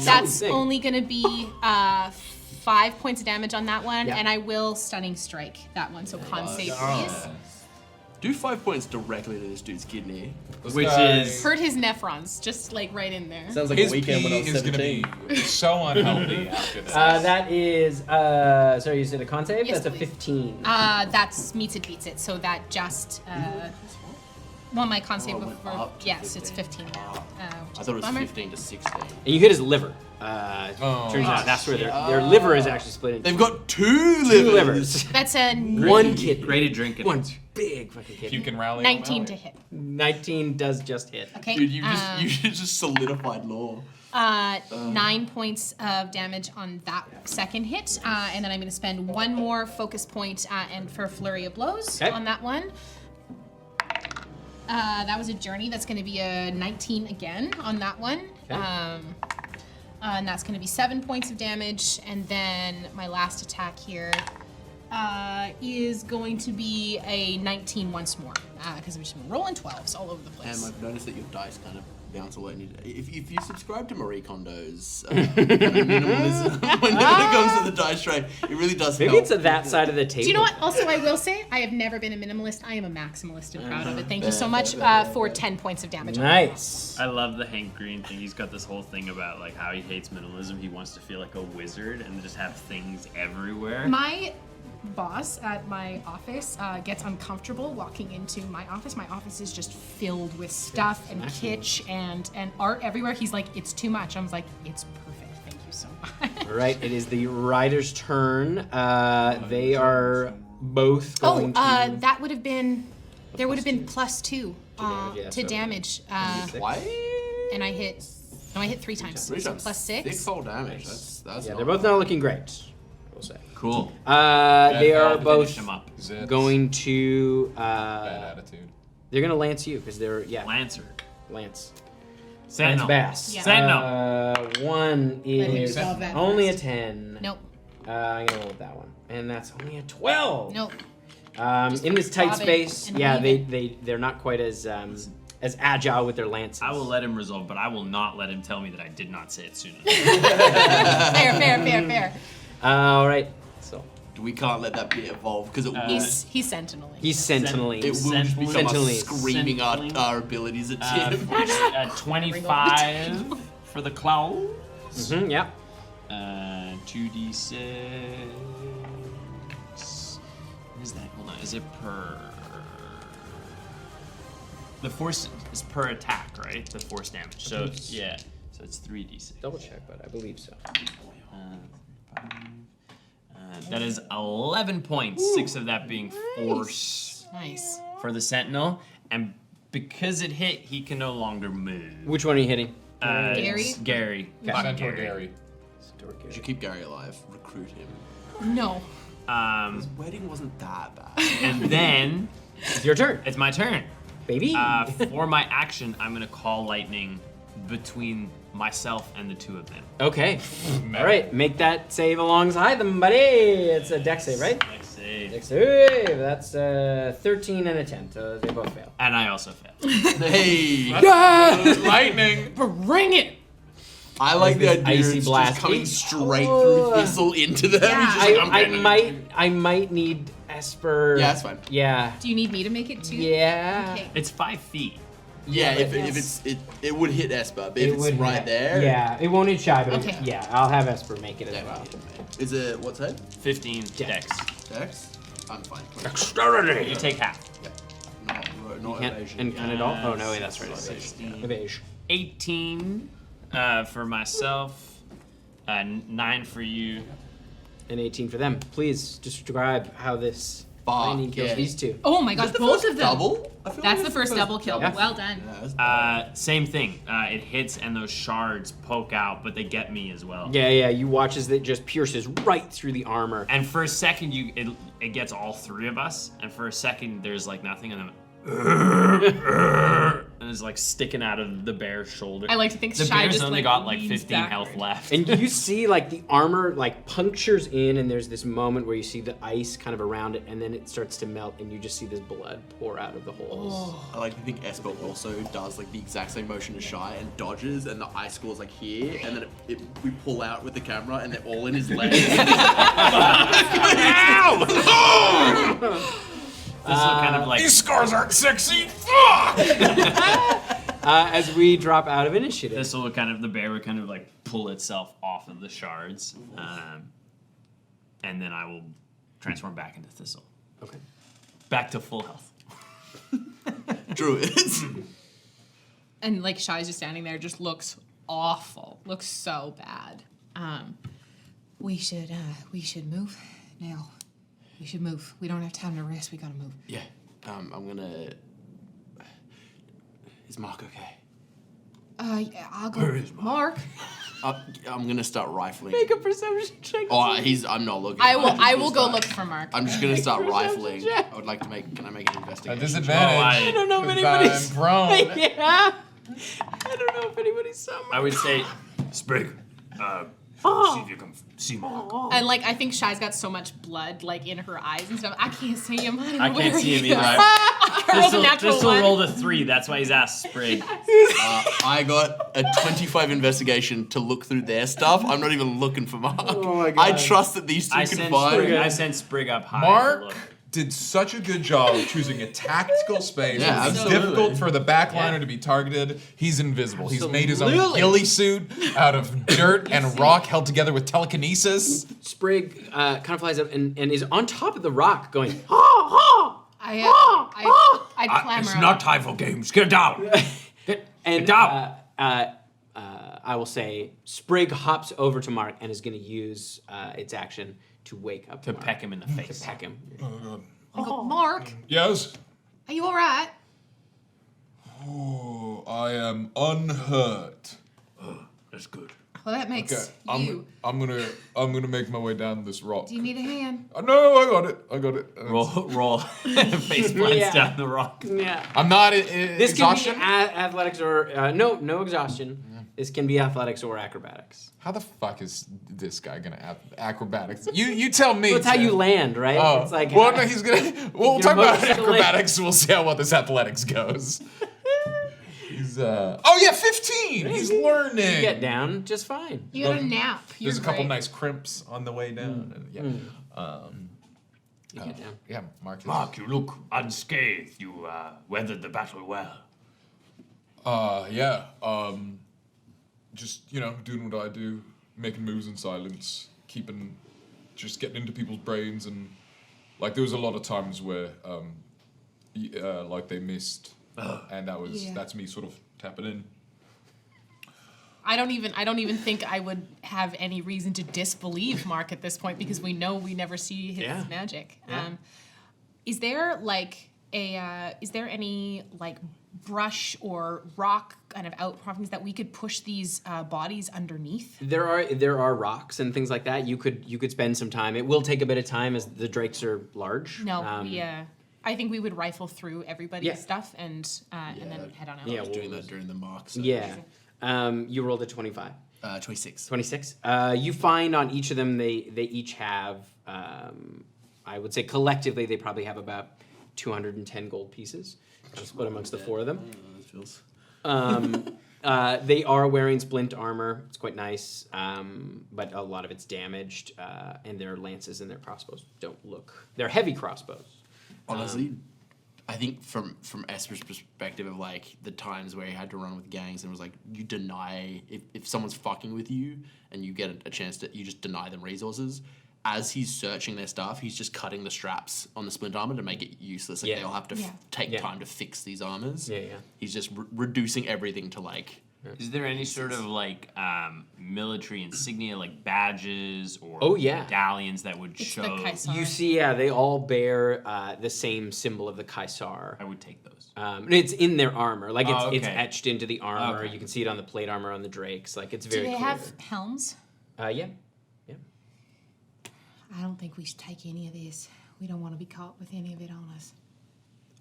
That's thing. only going to be 5 points of damage on that one, Yeah. and I will stunning strike that one, so con save please. Do 5 points directly to this dude's kidney. Which is Hurt his nephrons, just like right in there. Sounds like His a weekend when I pee was is gonna 17. be so unhealthy after this. That is, sorry, you said a con save? Yes, That's a please. 15. That's meets it beats it, so that just well, my con save Oh, it went before. up to Yes, it's 15. 15 now. Which I is thought it a was bummer. 15 to 16. And you hit his liver. Oh, Turns out that's where their liver is actually split into They've got two two livers. livers. That's a One kidney. ready to drink it. One big fucking If kidney. you can rally. 19 to hit. 19 does just hit. Okay. Dude, you just solidified law. 9 points of damage on that second hit, and then I'm going to spend one more focus point and for flurry of blows Okay. on that one. That was a journey. That's going to be a 19 again on that one. Okay. And that's going to be 7 points of damage, and then my last attack here is going to be a 19 once more because I've just been rolling 12s all over the place. And I've noticed that your dice kind of bounce away. If you subscribe to Marie Kondo's kind of minimalism when it comes to the dice tray, it really does Maybe help. it's at that side of the table. Do you know what? Also, I will say I have never been a minimalist. I am a maximalist and proud of it. Thank you so much for 10 points of damage. Nice. I love the Hank Green thing. He's got this whole thing about like how he hates minimalism. He wants to feel like a wizard and just have things everywhere. My boss at my office gets uncomfortable walking into my office. My office is just filled with stuff and kitsch and art everywhere. He's like, it's too much. I was like, it's perfect. Thank you so much. All right, it is the rider's turn. They are both going to... that would have been, there would have been +2 damage, yeah, to so- damage. Twice? And I hit 3 times. Three So times. +6. 6 whole damage. That's Yeah, not they're both not looking great, we'll say. Cool. They are Finish both him up. Zits. going to... Bad attitude. they're going to lance you, because they're... Yeah, Lancer. lance. Sentinel. Lance Bass. Yeah. Sentinel. One me is resolve that only first. a 10. Nope. I'm going to roll with that one. And that's only a 12. Nope. In this tight bob it space, and yeah, weave they're not quite as agile with their lances. I will let him resolve, but I will not let him tell me that I did not say it sooner. Fair. All right. So We can't let that bit evolve because it will. He's sentineling. he's sentineling. It will just become Sentinelling. us screaming Sentinelling. our abilities at him. 25 for the claws. Mhm, yeah. 2d6. What is that? Hold on. Is it per? The force is per attack, right? The force damage. So yeah. So it's 3d6. Double check, but I believe so. That is 11 points. 6 of that being force Nice. for the sentinel, and because it hit, he can no longer move. Which one are you hitting? Gary? It's Gary. Centaur Gary. We should keep Gary alive. Recruit him. No. His wedding wasn't that bad. And then It's your turn, it's my turn. baby. For my action, I'm gonna call lightning between myself and the two of them. Okay. All right, make that save alongside them, buddy. It's a dex save, right? Next save. save. Dex save. That's 13 and a 10, so they both fail. And I also fail. Hey! Lightning. Bring it. I like the idea icy it's blast. just coming straight through Thistle into them. Yeah. He's just like, I might need Esper. Yeah, that's fine. Yeah. Do you need me to make it too? Yeah. Okay. It's 5 feet. Yeah, if Yes. it would hit Esper, but if it's would right hit. there. Yeah, it won't hit shy, but Okay. yeah, I'll have Esper make it as That well. would hit me. Is it what's that? 15 Dex. dex. Dex? I'm fine. Dexterity. You take half. Yeah. Not Can't, evasion. and can it all? Oh no, wait, that's So right. 16. Evasion. 18 for myself. 9 for you. And 18 for them. Please describe how this Fuck, finding kills yeah. these two. Oh my gosh, both of them. Double? I feel That's like the first double kill. Yeah. Well done. Yeah, that's Same thing. It hits and those shards poke out, but they get me as well. Yeah, you watch as it just pierces right through the armor. And for a second, it gets all 3 of us. And for a second, there's like nothing, and then and it's like sticking out of the bear's shoulder. I like to think the Shy bear's just only like got like leans 15 health backward. left. And you see like the armor like punctures in, and there's this moment where you see the ice kind of around it, and then it starts to melt, and you just see this blood pour out of the holes. I like to think Esper also does like the exact same motion as Shy and dodges, and the ice score's like here, and then we pull out with the camera, and they're all in his legs. This will kind of like These scars aren't sexy. Fuck. As we drop out of initiative. this will kind of the bear would kind of like pull itself off of the shards, and then I will transform back into Thistle. Okay. Back to full health. Druids. And like Shy's just standing there, just looks awful. Looks so bad. We should move now. We should move. We don't have time to rest. We gotta move. Yeah. I'm gonna. Is Mark okay? Yeah, I'll go. Where is Mark? I'm gonna start rifling. Make a perception check. Oh, I'm not looking. I I'm will just go gonna look start- for Mark. I'm just gonna start Perception rifling. check. I would like to make. Can I make an A investigation? disadvantage. I don't know if 'cause anybody's. I'm prone. Yeah. I don't know if anybody saw I would say, Sprig, see if you can see Mark. And like I think Shy's got so much blood like in her eyes and stuff. I can't see him. I don't know I can't where see he him either. is. I rolled a natural Thistle one. rolled a 3. That's why he's asked Sprig. I got a 25 investigation to look through their stuff. I'm not even looking for Mark. Oh my I God. trust that these two I can sent find. Sprig up high. Mark to look. did such a good job of choosing a tactical space. Yeah, It's absolutely. difficult for the backliner Yeah. to be targeted. He's invisible. He's made his own Absolutely. ghillie suit out of dirt and rock held together with telekinesis. Sprig kind of flies up and is on top of the rock going, ha, ha! I'd clamor. It's not time for games. Get down. And down. I will say, Sprig hops over to Mark and is going to use its action to wake up To Mark. peck him in the face. To peck him. I go, Mark, Yes? are you all right? Oh, I am unhurt. That's good. Well, that makes Okay, you. I'm gonna make my way down this rock. Do you need a hand? No, I got it. Roll. Face plants Yeah. down the rock. Yeah. I'm not This exhaustion. can be athletics or no exhaustion. This can be athletics or acrobatics. How the fuck is this guy gonna have acrobatics? You tell me. That's how Tim. you land, right? Oh, It's like well, no, he's gonna. We'll You're talk about emotionally- acrobatics. We'll see how well this athletics goes. He's Oh yeah, 15. He's learning. you get down just fine. You got a nap. You're There's a couple great. nice crimps on the way down. And yeah. You get down. Yeah, Mark. is- Mark, you look unscathed. You weathered the battle well. Yeah. Just doing what I do, making moves in silence, just getting into people's brains, and like there was a lot of times where like they missed, and that's me sort of tapping in. I don't even think I would have any reason to disbelieve Mark at this point because we know we never see his Yeah. magic. Yeah. Is there like is there any like brush or rock kind of outcroppings that we could push these bodies underneath? There are rocks and things like that. You could spend some time. It will take a bit of time as the drakes are large. No, I think we would rifle through everybody's Yeah. stuff and then head on out. Yeah, I was doing that during the mark. So. Yeah. You rolled a 25. 26. 26. You find on each of them they each have I would say collectively they probably have about 210 gold pieces. Split amongst the 4 of them. That feels. They are wearing splint armor. It's quite nice, but a lot of it's damaged, and their lances and their crossbows don't look. They're heavy crossbows. Honestly, I think from Esper's perspective of like the times where he had to run with gangs and was like, you deny if someone's fucking with you and you get a chance to, you just deny them resources. As he's searching their stuff, he's just cutting the straps on the splint armor to make it useless. Like they'll have to take time to fix these armors. Yeah. He's just reducing everything to like. Is there any sort of like military insignia, like badges or medallions that would It's show? the Kaisar. You see, they all bear the same symbol of the Kaisar. I would take those. It's in their armor, like it's okay. etched into the armor. Okay. You can see it on the plate armor on the drakes. Like it's Do very they clear. have helms? Yeah. I don't think we should take any of this. We don't want to be caught with any of it on us.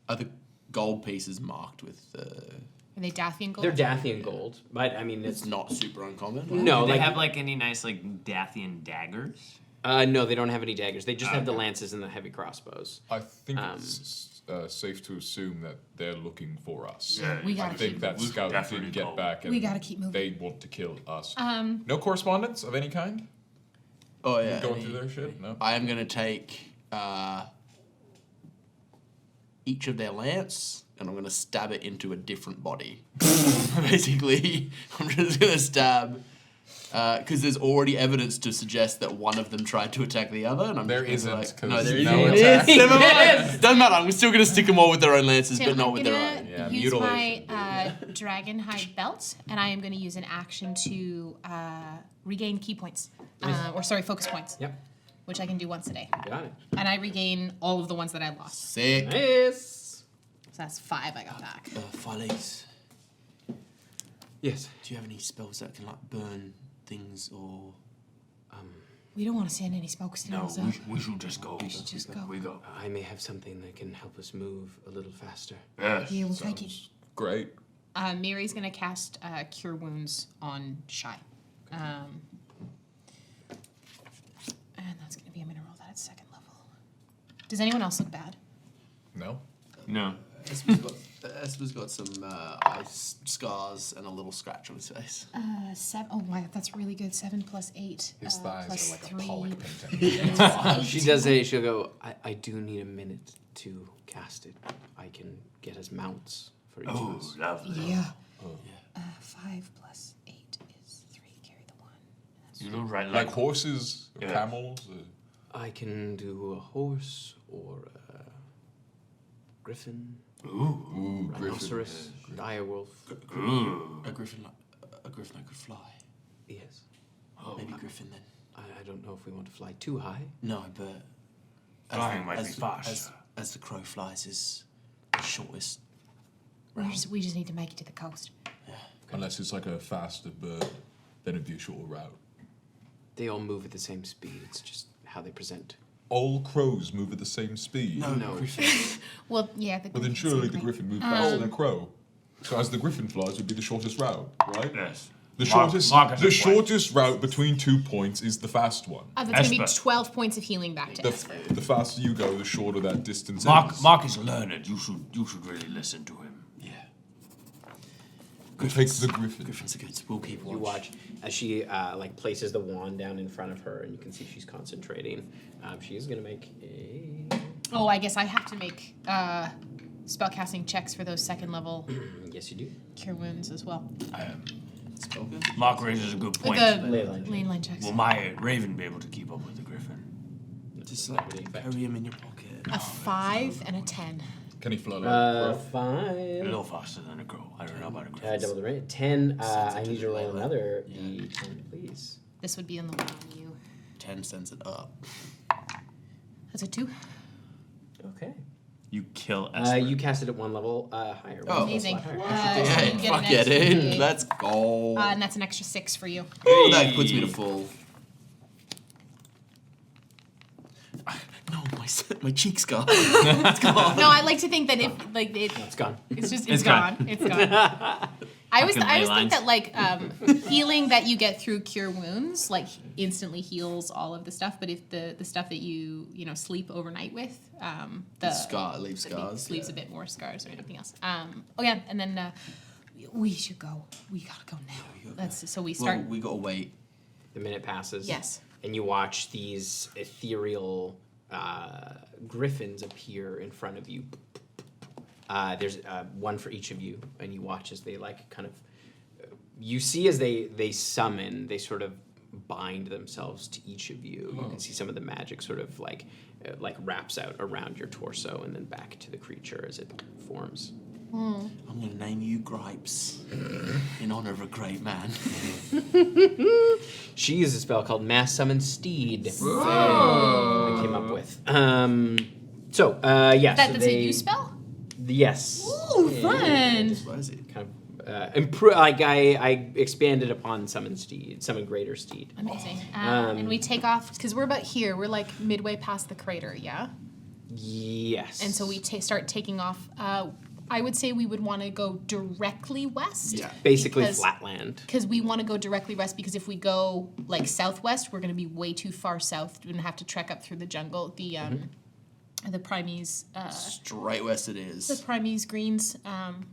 Are the gold pieces marked with? Are they Dathian gold? They're Dathian gold, but I mean It's not super uncommon. No, Do they like have like any nice like Dathian daggers? no, they don't have any daggers. They just have the lances and the heavy crossbows. I think it's safe to assume that they're looking for us. We I gotta think keep that moving. scout Definitely did get go. back and We gotta keep moving. they want to kill us. Um, No correspondence of any kind? Oh yeah. Going through their shit? No? I am gonna take each of their lance and I'm gonna stab it into a different body. Basically, I'm just gonna stab because there's already evidence to suggest that one of them tried to attack the other, and I'm There just gonna be isn't, like, 'cause no, there no isn't. attack. Never mind. Doesn't matter. I'm still gonna stick them all with their own lances, Tim, but not I'm with gonna their own. Yeah, use mutilation. my dragon hide belt, and I am going to use an action to regain key points, focus points. Yep, Which I can do once a day, got it. and I regain all of the ones that I lost. Sick. Nice. So that's 5 I got back. Follies. Yes. Do you have any spells that can like burn things or? We don't want to send any smoke signals up. we should just go. We should just go. We go. I may have something that can help us move a little faster. Yes. Here, we'll take it. Great. Miri's going to cast Cure Wounds on Shy. And that's going to be, I'm going to roll that at 2nd level. Does anyone else look bad? No? No. Esper's got some ice scars and a little scratch on his face. 7. Oh, my, that's really good. 7 plus 8. His thighs plus are like 3. a Pollock painting. She does say, she'll go, I do need a minute to cast it. I can get us mounts for each of us. Lovely. Yeah. 5 plus 8 is 3. Carry the 1. You look right Like horses, or Yeah. camels. I can do a horse or a griffin, Ooh, griffin. rhinoceros, direwolf. A griffin that could fly. Yes. Maybe griffin then. I don't know if we want to fly too high. No, but Flying might be faster. As the crow flies is the shortest. We just need to make it to the coast. Unless it's like a faster bird, then it'd be a shorter route. They all move at the same speed. It's just how they present. All crows move at the same speed. No. Griffin. Well, yeah. The But then griffin's surely same the thing. griffin moves faster than a crow. So as the griffin flies, would be the shortest route, right? Yes. The Mark- shortest, Mark has a the point. shortest route between 2 points is the fast one. That's going to be Esper. 12 points of healing back to The, Esper. the faster you go, the shorter that distance Mark is. Mark is learned. You should really listen to him. Yeah. Who takes the griffin? Griffin's a good. We'll keep You watch as she places the wand down in front of her, and you can see she's concentrating. She's gonna make a. Oh, I guess I have to make spellcasting checks for those 2nd level Yes, you do. Cure Wounds as well. Mark raises a good point. The Leyline. lane line checks. Will my raven be able to keep up with the griffin? Just like carry him in your pocket. A 5 and a 10. Can he fly like a crow? A 5. little faster than a crow. I don't know about a griffin. Double the rate. 10. I Sensitive need you to roll Leyline. another Yeah. d10, please. This would be on the one on you. 10 sends it up. That's a 2. Okay. You kill Esper. You cast it at 1 level higher. Oh. One Amazing. slot higher. So you Yeah, get fuck an it, extra in. D8. Let's go. And that's an extra 6 for you. Ooh, that puts me to full. No, my cheek's gone. It's gone. No, I like to think that if like It's gone. it's just It's gone. It's gone. I always Fucking ley think lines. that like healing that you get through cure wounds like instantly heals all of the stuff. But if the stuff that you sleep overnight with, Leaves scars. leaves a bit more scars or anything else. And then we should go. We gotta go now. So we start. Well, we gotta wait. The minute passes. Yes. And you watch these ethereal griffins appear in front of you. There's one for each of you, and you watch as they you see as they summon, they sort of bind themselves to each of you. You can see some of the magic sort of like wraps out around your torso and then back to the creature as it forms. I'm gonna name you Gripes in honor of a great man. She uses a spell called Mass Summon Steed. I came up with. Yes. That's a you spell? Yes. Ooh, fun. What is it? Kind of I expanded upon Summon Greater Steed. Amazing. And we take off because we're about here. We're like midway past the crater, yeah? Yes. And so we start taking off. I would say we would want to go directly west. Yeah. Basically flatland. Because we want to go directly west because if we go like southwest, we're going to be way too far south. We're going to have to trek up through the jungle. The Primes. Straight west it is. The Primes greens.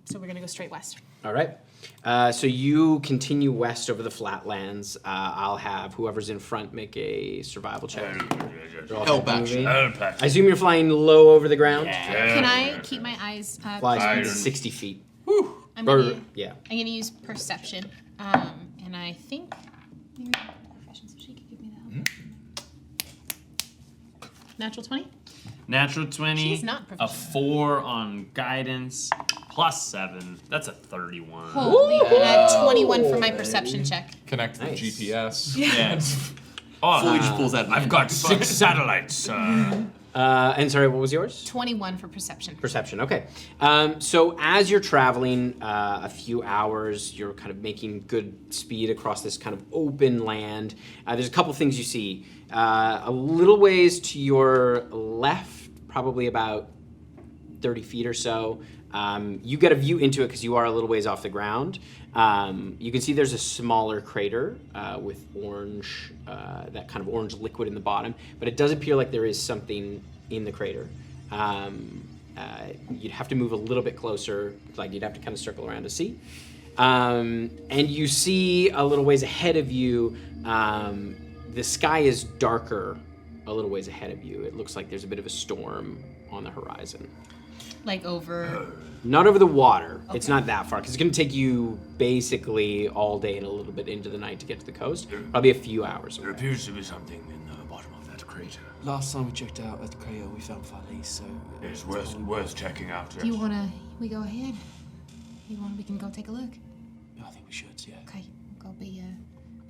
So we're going to go straight west. All right. So you continue west over the flatlands. I'll have whoever's in front make a survival check. They're all Help kind of action. moving. I assume you're flying low over the ground. Can I keep my eyes? Fly 60 feet. I'm gonna Yeah. use perception, and I think maybe proficiency she could give me that. Natural 20. Natural 20. She's not a proficient. 4 on guidance, plus 7. That's a 31. Holy, and a 21 for my perception check. Connect the Nice. GPS. Yes. Oh, Fully just pulls out. I've got 6 satellites. And sorry, what was yours? 21 for perception. Perception, okay. So as you're traveling a few hours, you're kind of making good speed across this kind of open land. There's a couple things you see. A little ways to your left, probably about 30 feet or so. You get a view into it because you are a little ways off the ground. You can see there's a smaller crater with orange, that kind of orange liquid in the bottom, but it does appear like there is something in the crater. You'd have to move a little bit closer, like you'd have to kind of circle around to see. And you see a little ways ahead of you, the sky is darker a little ways ahead of you. It looks like there's a bit of a storm on the horizon. Like over. Not over the water. It's Okay. not that far, because it's going to take you basically all day and a little bit into the night to get to the coast. Probably a few hours There away. appears to be something in the bottom of that crater. Last time we checked out at the crater, we found Fali, so It's worth checking out. Do you wanna? We go ahead. We can go take a look. I think we should. Yeah. Okay, we'll go be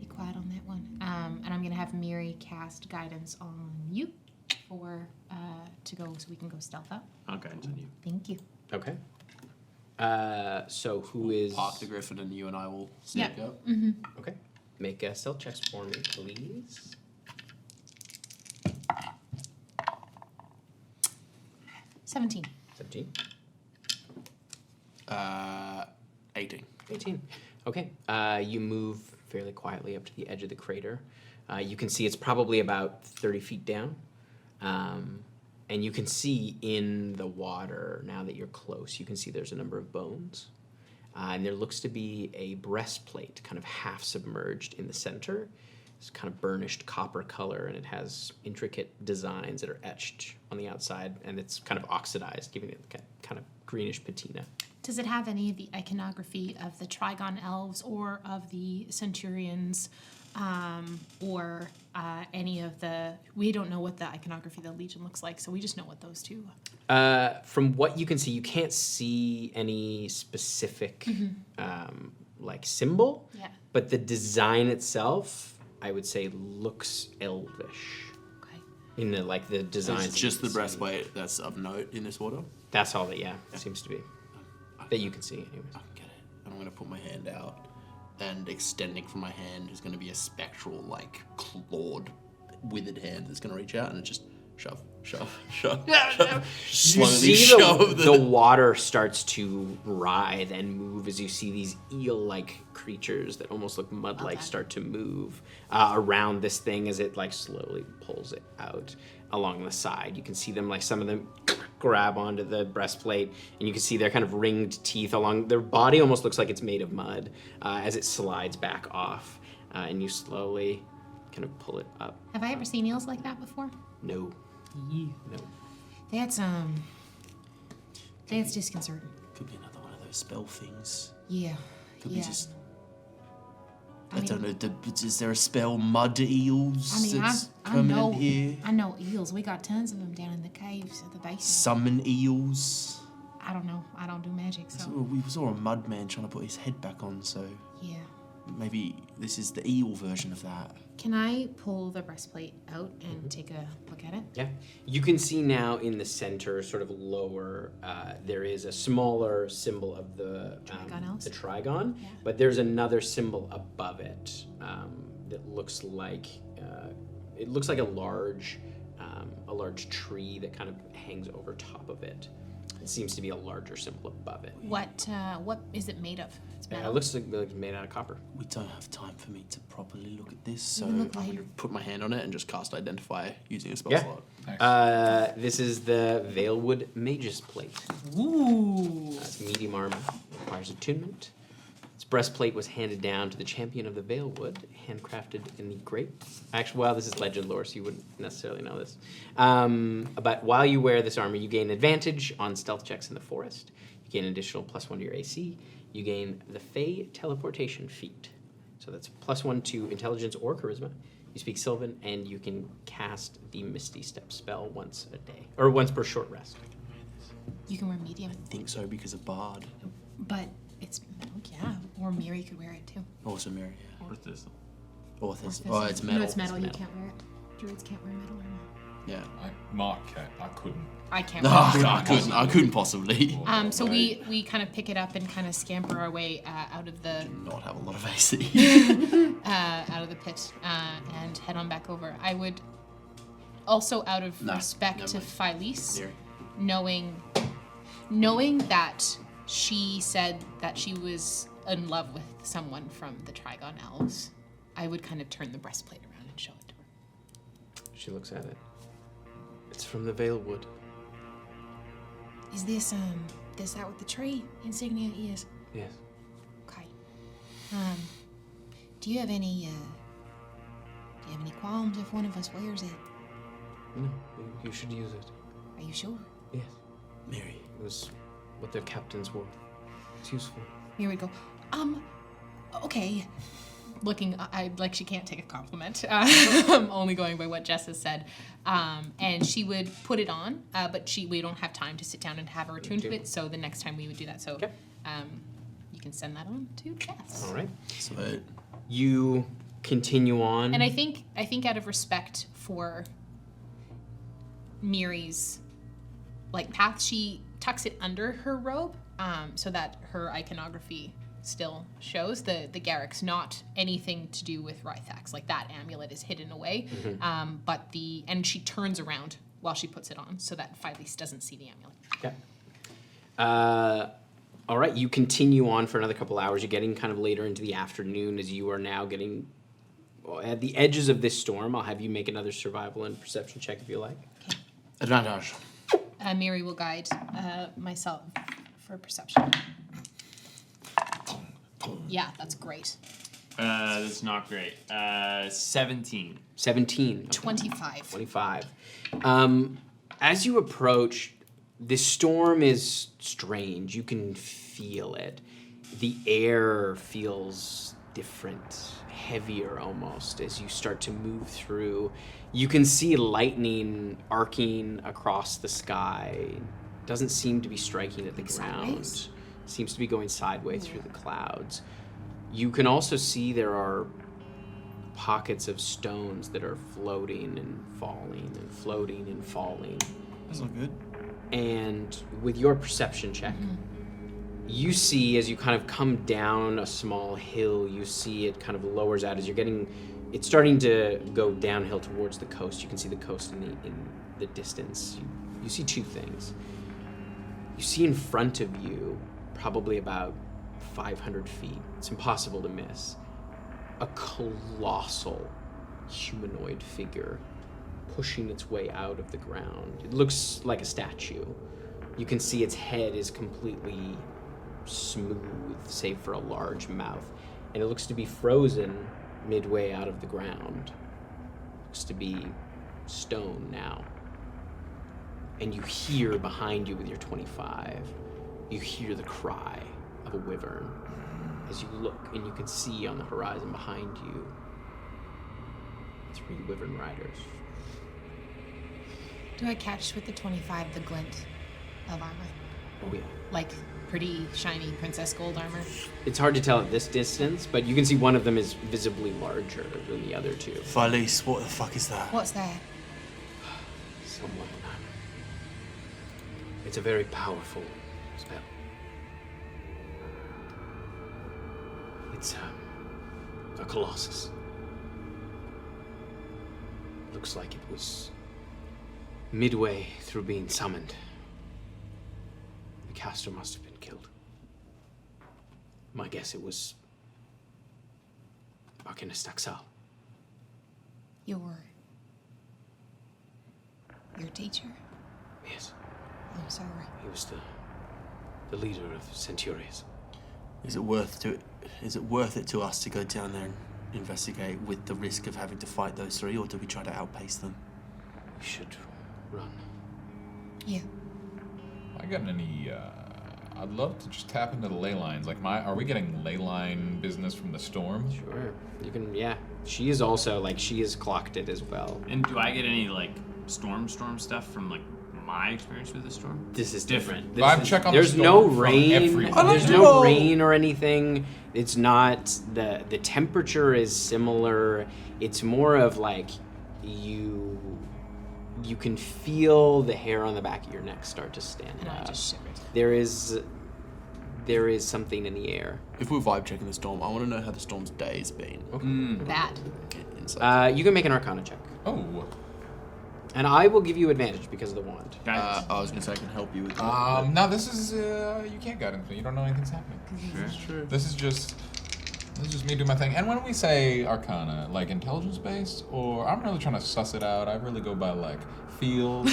quiet on that one. And I'm gonna have Miri cast guidance on you for to go so we can go stealth up. Okay, continue. Thank you. Okay. So who is... Park the griffin, and you and I will sneak Yeah. up. Okay. Make stealth checks for me, please. 17. 17. 18. 18. Okay. You move fairly quietly up to the edge of the crater. You can see it's probably about 30 feet down. And you can see in the water, now that you're close, you can see there's a number of bones. And there looks to be a breastplate kind of half submerged in the center. It's kind of burnished copper color, and it has intricate designs that are etched on the outside, and it's kind of oxidized, giving it kind of greenish patina. Does it have any of the iconography of the Trigon elves or of the Centurions, or any of the... We don't know what the iconography of the Legion looks like, so we just know what those two... From what you can see, you can't see any specific like symbol, Yeah. but the design itself, I would say, looks elvish. Okay. In the the design. It's just the breastplate that's of note in this water. That's all that, seems to be. That you can see, anyways. I can get it. And I'm gonna put my hand out, and extending from my hand is gonna be a spectral, clawed, withered hand that's gonna reach out and just Shove. You Slowly see shove the water starts to writhe and move as you see these eel-like creatures that almost look mud-like start to move around this thing as it like slowly pulls it out along the side. You can see them, like some of them grab onto the breastplate, and you can see their kind of ringed teeth along their body. Almost looks like it's made of mud as it slides back off, and you slowly kind of pull it up. Have I ever seen eels like that before? No. No. That's disconcerting. Could be another one of those spell things. Yeah. Could yeah. be just. I don't know. Is there a spell, mud eels? I mean, that's I permanent know here? I know eels. We got tons of them down in the caves at the base. Summon eels. I don't know. I don't do magic, so We saw a mud man trying to put his head back on, so yeah. maybe this is the eel version of that. Can I pull the breastplate out and take a look at it? Yeah. You can see now in the center, sort of lower, there is a smaller symbol of the Trigon elves? the Trigon, Yeah. but there's another symbol above it that looks like a large tree that kind of hangs over top of it. It seems to be a larger symbol above it. What is it made of? It's Yeah, metal. it looks like it's made out of copper. We don't have time for me to properly look at this, so You I'm look like- going to put my hand on it and just cast Identify using a spell Yeah. slot. This is the Valewood Mage's Plate. Ooh. It's medium armor, requires attunement. Its breastplate was handed down to the champion of the Valewood, handcrafted in the great. Actually, well, this is legend lore, so you wouldn't necessarily know this. But while you wear this armor, you gain advantage on stealth checks in the forest. You gain an additional +1 to your AC. You gain the Fey teleportation feat. So that's +1 to intelligence or charisma. You speak Sylvan, and you can cast the Misty Step spell once a day, or once per short rest. You can wear medium, I think so because of Bard. but it's metal, yeah. Or Miri could wear it too. Also Mary. Or Thistle. Or this. Or Oh, it's metal. No, it's metal. It's You metal. can't wear it. Druids can't wear metal armor. Yeah. I couldn't. I can't. No, wear it. I couldn't possibly. So we kind of pick it up and kind of scamper our way out of the Not have a lot of AC. out of the pit and head on back over. I would also, out of No, respect never to mind. Phyllis, Here. knowing that she said that she was in love with someone from the Trigon Elves, I would kind of turn the breastplate around and show it to her. She looks at it. It's from the Valewood. Is this that what the tree insignia is? Yes. Okay. Do you have any qualms if one of us wears it? No, you should use it. Are you sure? Yes. Mary. It was what their captains wore. It's useful. Here we go. Okay. Looking, I like she can't take a compliment. I'm only going by what Jess has said. And she would put it on, but we don't have time to sit down and have her attune to it. So the next time we would do that. So, Okay. you can send that on to Jess. All right. So You continue on. And I think out of respect for Miri's path, she tucks it under her robe, so that her iconography still shows. The Garrick's not anything to do with Rythax. Like that amulet is hidden away. And she turns around while she puts it on so that Phyllis doesn't see the amulet. Okay. All right. You continue on for another couple hours. You're getting kind of later into the afternoon as you are now getting at the edges of this storm. I'll have you make another survival and perception check if you like. advantage. Miri will guide myself for perception. Yeah, that's great. That's not great. 17. 17. 25. 25. As you approach, the storm is strange. You can feel it. The air feels different, heavier almost as you start to move through. You can see lightning arcing across the sky. Doesn't seem to be striking at the ground. Sideways? Seems to be going sideways through the clouds. You can also see there are pockets of stones that are floating and falling and floating and falling. That's not good. And with your perception check, You see, as you kind of come down a small hill, you see it kind of lowers out as you're getting. It's starting to go downhill towards the coast. You can see the coast in the distance. You see two things. You see in front of you, probably about 500 feet. It's impossible to miss. A colossal humanoid figure pushing its way out of the ground. It looks like a statue. You can see its head is completely smooth, save for a large mouth. And it looks to be frozen midway out of the ground. Looks to be stone now. And you hear behind you with your 25, you hear the cry of a wyvern. As you look, and you can see on the horizon behind you 3 wyvern riders. Do I catch with the 25 the glint of armor? Oh yeah. Like pretty shiny princess gold armor? It's hard to tell at this distance, but you can see one of them is visibly larger than the other two. Felice, what the fuck is that? What's that? Someone. It's a very powerful spell. It's a colossus. Looks like it was midway through being summoned. The caster must have been killed. My guess it was Arcanist. Your teacher? Yes, I'm sorry. he was the leader of Centurions. Is it worth it to us to go down there and investigate with the risk of having to fight those 3, or do we try to outpace them? We should run. Yeah. I got any, I'd love to just tap into the ley lines. Like, are we getting ley line business from the storm? Sure. You can, yeah. She is also, she has clocked it as well. And do I get any, storm stuff from, my experience with the storm? This is different. There's no rain. everyone. There's no rain or anything. It's not, the temperature is similar. It's more of, you can feel the hair on the back of your neck start to stand And I up. just shivered. There is something in the air. If we're vibe checking the storm, I want to know how the storm's day's been. Bad. Okay, insight. You can make an Arcana check. Oh. And I will give you advantage because of the wand. Guys, I was going to say I can help you with that. No, this is, you can't guidance me. You don't know anything's happening. That's true. This is just me doing my thing. And when we say Arcana, intelligence-based, or I'm really trying to suss it out. I really go by, feel.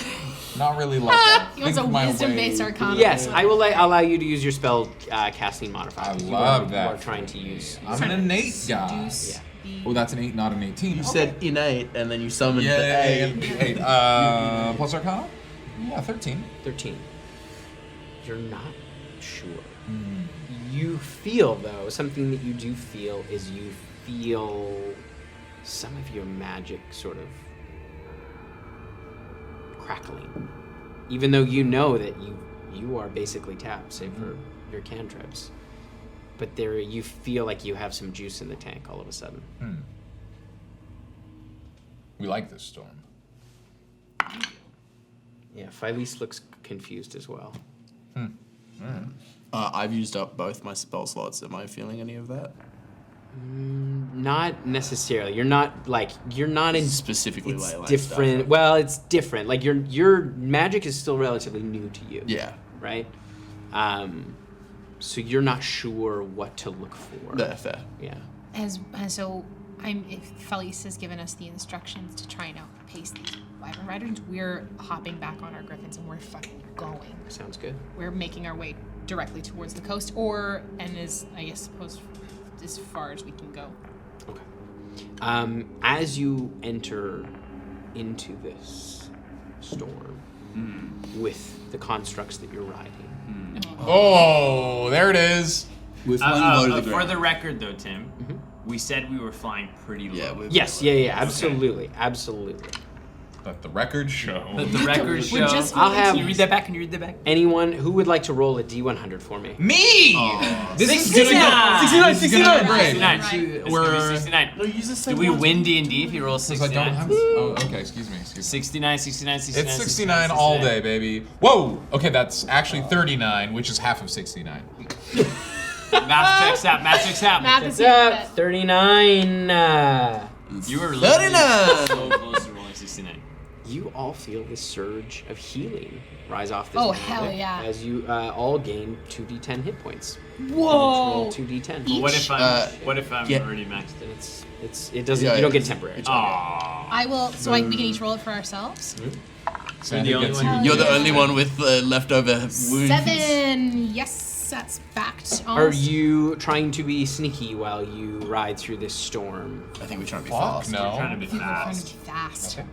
Not really, He wants a think my wisdom-based way. Arcana. Yes, I will allow you to use your spell casting modifier. I You love that. You are trying to use. I'm an innate guy. Yeah. Oh, that's an 8, not an 18. You said innate, and then you summoned the yeah, A. 8. Plus Arcana? Yeah, 13. 13. You're not sure. You feel, though, something that you do feel is you feel some of your magic sort of crackling. Even though you know that you are basically tapped, save for your cantrips. But you feel like you have some juice in the tank all of a sudden. We like this storm. Yeah, Felice looks confused as well. I've used up both my spell slots. Am I feeling any of that? Not necessarily. You're not in Specifically it's ley line different. stuff. Well, it's different. Your magic is still relatively new to you. Yeah. Right? So you're not sure what to look for. Yeah, fair. Yeah. So if Felice has given us the instructions to try and outpace these wyvern riders, we're hopping back on our griffins and we're fucking going. Sounds good. We're making our way directly towards the coast, suppose as far as we can go. Okay. As you enter into this storm with the constructs that you're riding, Oh, there it is. With one low to the for ground. the record, though, Tim, we said we were flying pretty low. Yeah, we're yes, very low. absolutely. Let the record show. Let the record show. We're just I'll have- Can you read that back? Can you read that back? Anyone who would like to roll a D100 for me? Me! This is 69. 69. Great. 69. Right. It's We're- gonna be 69. No, use the same Do we ones. win D&D if you roll Because I 69? don't have. Oh, okay. Excuse me. 69, 69, 69. It's 69 all day, baby. Whoa. Okay, that's actually 39, which is half of 69. Math checks out. Math checks out. Math is What's up? 39. You were 39. so close to rolling 69. You all feel this surge of healing rise off this Oh, magic hell yeah. as you all gain 2d10 hit points. Whoa. Each roll 2d10. But what if I'm? What if I'm yeah. already maxed? And it doesn't Yeah, you don't yeah. get temporary. Aww. I will. So we can each roll it for ourselves. Sandy the only gets one you- You're the only one with leftover wounds. 7. Yes, that's backed. Are you trying to be sneaky while you ride through this storm? I think we're trying to be Fuck fast. no. Trying to be I think we're trying to fast. be fast. Okay.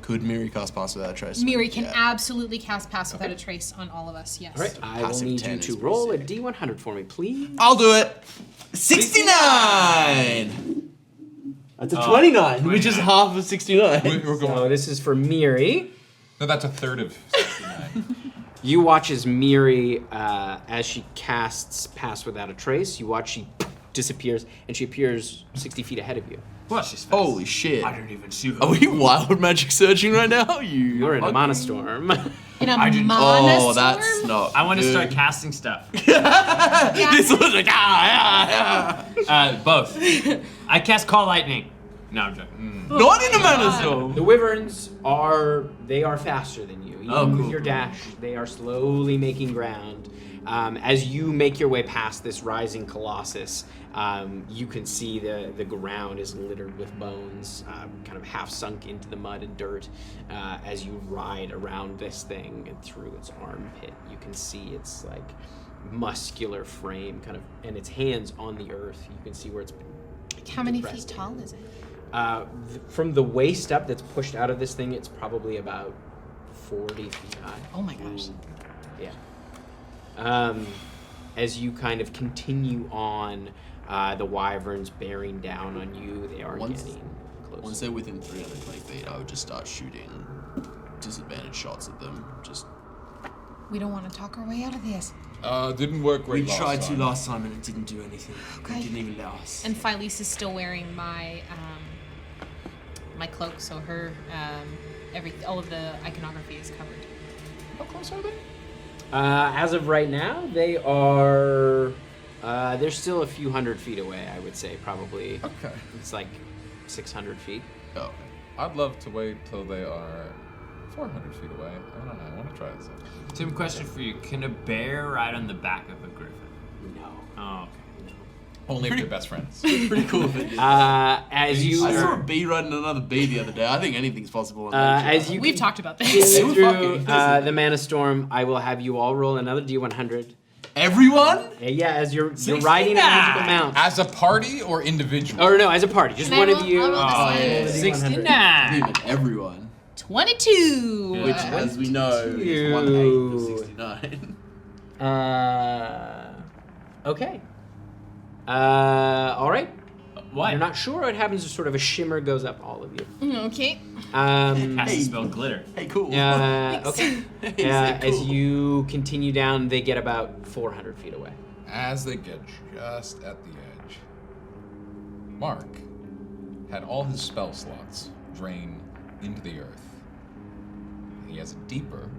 Could Miri cast Pass Without a Trace? Miri can Yeah. absolutely cast Pass Without a Trace on all of us. Yes. All right, I will passive need 10 you is to pretty roll a sick. D100 for me, please. I'll do it. 69. That's a 29, which is 29. half of 69. We're So going. this is for Miri. No, that's a third of 69. You watch as Miri, as she casts Pass Without a Trace, you watch she disappears, and she appears 60 feet ahead of you. What? She's fast. Holy shit. I don't even see her. Are we wild magic searching right now? You're in a mana storm. In a I didn't- mana Oh, storm? that's not. I want to good. start casting stuff. This was like Both. I cast Call Lightning. No, I'm joking. Not in a mana storm. The wyverns are faster than you. Even Oh, with cool. your dash, they are slowly making ground. As you make your way past this rising colossus, you can see the ground is littered with bones, kind of half sunk into the mud and dirt. As you ride around this thing and through its armpit, you can see its like muscular frame, kind of, and its hands on the earth. You can see where it's been. How many depressed feet in. tall is it? From the waist up that's pushed out of this thing, it's probably about 40 feet high. Oh my gosh. Yeah. As you kind of continue on, the wyverns bearing down on you, they are Once- getting close. Once they're within 320 feet, I would just start shooting disadvantage shots at them. Just We don't want to talk our way out of this. Didn't work We great tried to time. last time and it didn't do anything. Okay. It didn't even let us. And Phyllis is still wearing my my cloak, so her all of the iconography is covered. How close are they? As of right now, they are. They're still a few hundred feet away, I would say, probably. Okay. It's like 600 feet. oh, I'd love to wait till they are 400 feet away. I don't know. I want to try this out. Tim, question for you. Can a bear ride on the back of a griffin? No. Oh, okay. Only if they're best friends. Pretty cool if it did. As you I saw a bee riding another bee the other day. I think anything's possible. On as you We've talked about get this. They were through fucking- the mana storm, I will have you all roll another D100. Everyone? Yeah, as you're riding a magical mount. As a party or individual? Or no, as a party, just And I one roll- of you. I'll roll this Oh, one. yeah. D100. 69. even everyone. 22. Which, as we know, is 1/8 of 69. Okay. All right. What? You're not sure what happens. Sort of a shimmer goes up all of you. Okay. Has to spell glitter. Hey, cool. Okay. Hey, As cool. you continue down, they get about 400 feet away. As they get just at the edge, Mark had all his spell slots drain into the earth. He has a deeper,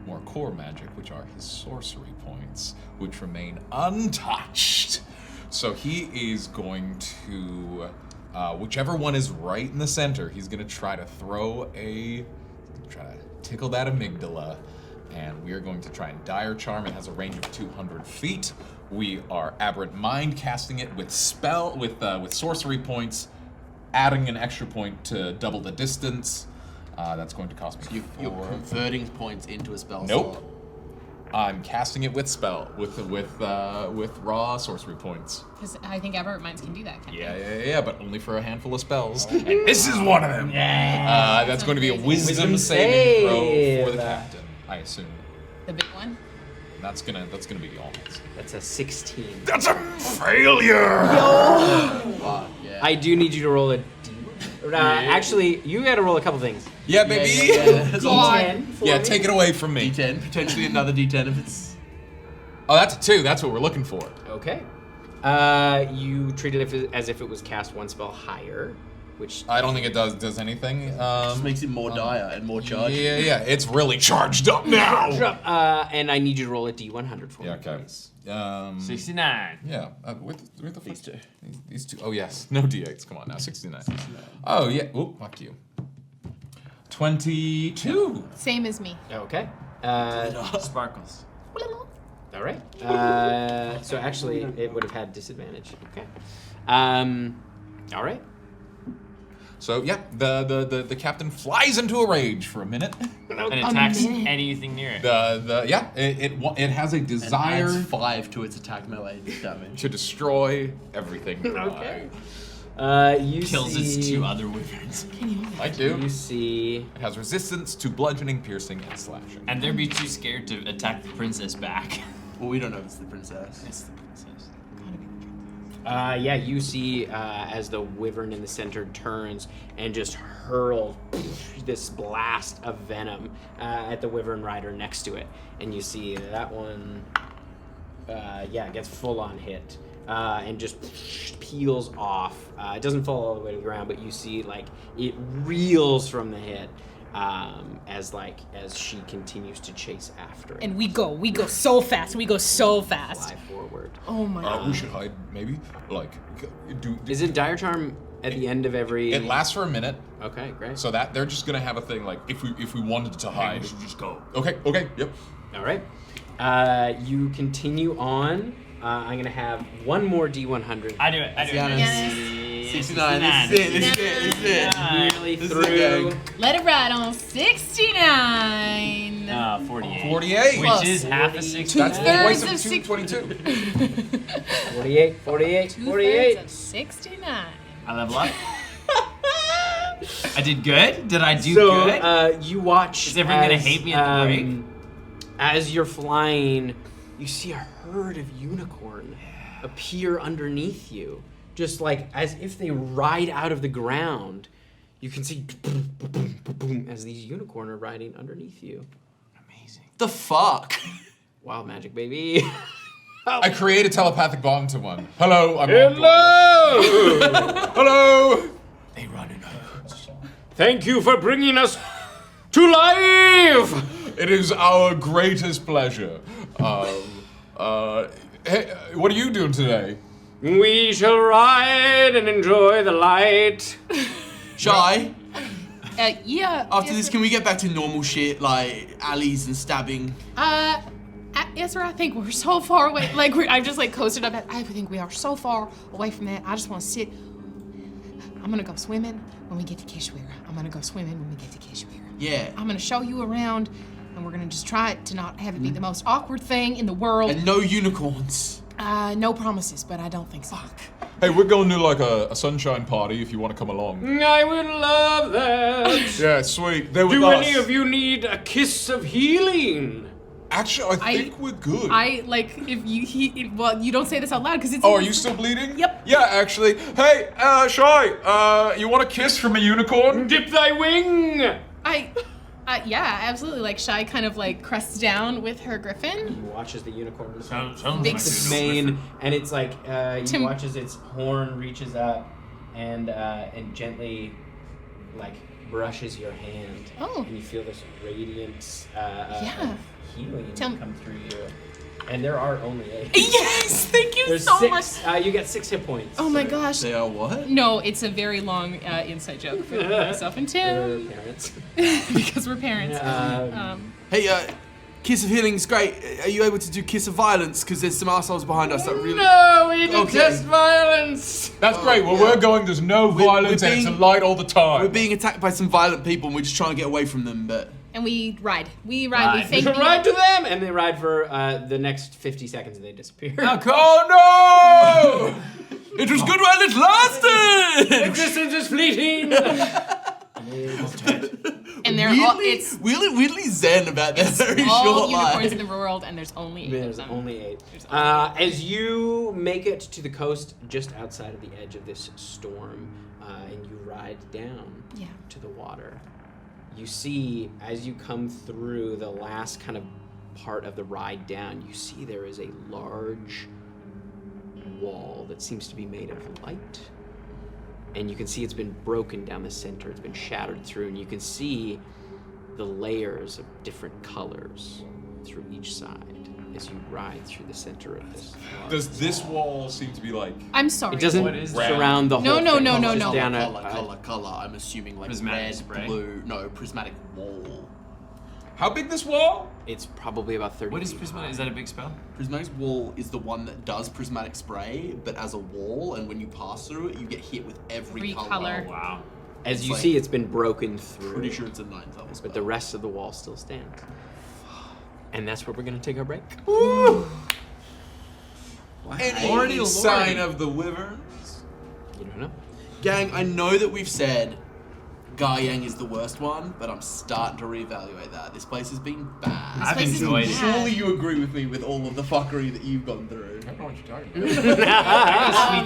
more core magic, which are his sorcery points, which remain untouched. So he is going to, whichever one is right in the center, he's going to try to try to tickle that amygdala. And we are going to try and Dire Charm. It has a range of 200 feet. We are Aberrant Mind casting it with sorcery points, adding an extra point to double the distance. That's going to cost me You're 4. converting points into a spell Nope. slot. I'm casting it with raw sorcery points. Because I think Aberrant Minds can do that. Can't Yeah, but only for a handful of spells. And this is one of them. Yeah. That's going to be a wisdom saving throw for the save. captain, I assume. The big one. That's gonna be the almost. That's a 16. That's a failure. Fuck, yeah. I do need you to roll a D. Or Actually, you got to roll a couple things. Yeah, baby. D10 for Yeah, me. take it away from me. D10, potentially another D10 if it's. Oh, that's a 2. That's what we're looking for. Okay. You treat it as if it was cast one spell higher, which I don't think it does anything. Just makes it more dire and more charged. Yeah, it's really charged up now. and I need you to roll a D100 for Yeah, me. okay. 69. Yeah, with the These two. These two. Oh yes, no D8s. Come on now, 69. Oh yeah. Oh, fuck you. 22. Same as me. Okay. Sparkles. All right. So actually, it would have had disadvantage. Okay. All right. So yeah, the captain flies into a rage for a minute. And attacks anything near it. It has a desire Adds 5 to its attack melee damage. to destroy everything. Okay. You Kills see, its 2 other wyverns. I do. You see. It has resistance to bludgeoning, piercing, and slashing. And they'd be too scared to attack the princess back. Well, we don't know if it's the princess. It's the princess. Yeah, you see as the wyvern in the center turns and just hurls this blast of venom at the wyvern rider next to it, and you see that one, gets full on hit and just peels off. It doesn't fall all the way to the ground, but you see like it reels from the hit as she continues to chase after it. And we go so fast. Fly forward. Oh my god. We should hide, maybe. Like, do Is it Dire Charm at the end of every? it lasts for a minute, Okay, great. so that they're just gonna have a thing like if we wanted to hide. We should just go. Okay, yep. All right. You continue on. I'm gonna have one more D100. I do it. Yes. 69. This is it. Nearly This is through. the Let it ride on 69. 48. 48. Which Close. is half a 69. That's Two-thirds twice of of six- 22. 48, 48, 48. Of 69. I level up. I did good? Did I do So good? you watch. Is everyone gonna hate me at the break? As you're flying, you see a herd of unicorn appear underneath you, just like as if they ride out of the ground. You can see boom, boom, boom, boom, boom, as these unicorn are riding underneath you. Amazing. The fuck? Wild magic, baby. I create a telepathic bond to one. Hello, I'm Hello! Hello. They run in herds. Thank you for bringing us to life! It is our greatest pleasure. Hey, what are you doing today? We shall ride and enjoy the light. Shy, Yeah. after this, can we get back to normal shit, like alleys and stabbing? Ezra, I think we're so far away. Like, I've just like coasted up. I think we are so far away from that. I just want to sit. I'm gonna go swimming when we get to Keshoera. Yeah. I'm gonna show you around, and we're gonna just try to not have it be the most awkward thing in the world. And no unicorns. No promises, but I don't think so. Hey, we're going to like a sunshine party if you want to come along. I would love that. Yeah, sweet. They're with Do us. any of you need a kiss of healing? Actually, I think we're good. I like if you well, you don't say this out loud because it's. Oh, are you still bleeding? Yep. Yeah, actually. Hey, Shy, you want a kiss from a unicorn? Dip thy wing. Yeah, absolutely. Like Shy kind of like crests down with her griffin. Watches the unicorn Sounds Big like its a mane, and it's like you Tim- watch as its horn reaches up and gently like brushes your hand. Oh. And you feel this radiance Yeah. of healing Tell- come through you. And there are only 8. Yes, thank you There's so 6. much. You get 6 hit points. Oh my gosh. They are what? No, it's a very long inside joke for myself and Tim For parents. because we're parents. Hey, Kiss of Healing's great. Are you able to do Kiss of Violence? Because there's some assholes behind us that really. No, we Okay. detest violence. That's great. Well, we're going. There's no violence, and it's a light all the time. We're being attacked by some violent people and we're just trying to get away from them, but. And we ride. We Ride. thank you. Ride to them, and they ride for the next 50 seconds, and they disappear. Oh no! It was good while it lasted! Existence is fleeting. And they're all weirdly zen about that very all short unicorns life. in the world, and there's only 8 of There's them. only 8. There's only As you make it to the coast, just outside of the edge of this storm, and you ride down Yeah. to the water, you see as you come through the last kind of part of the ride down, you see there is a large wall that seems to be made of light. And you can see it's been broken down the center, it's been shattered through, and you can see the layers of different colors through each side as you ride through the center of this. Does this wall seem to be like? I'm sorry. It doesn't What is surround the No, whole no, thing. no, no, It's no. down Color. I'm assuming like Prismatic red, spray? blue. No, prismatic wall. How big this wall? It's probably about 30 What is feet prismatic? high. Is that a big spell? Prismatic wall is the one that does prismatic spray, but as a wall, and when you pass through it, you get hit with every Every color. Oh, wow. As It's you like- see, it's been broken through. Pretty sure it's a 9th level spell. But the rest of the wall still stands. And that's where we're going to take our break. Any Lordy, sign lordy. of the wyverns? You don't know. Gang, I know that we've said Gaiyang is the worst one, but I'm starting to reevaluate that. This place has been bad. I've place is enjoyed it. bad. Surely you agree with me with all of the fuckery that you've gone through. I don't know what you're talking about.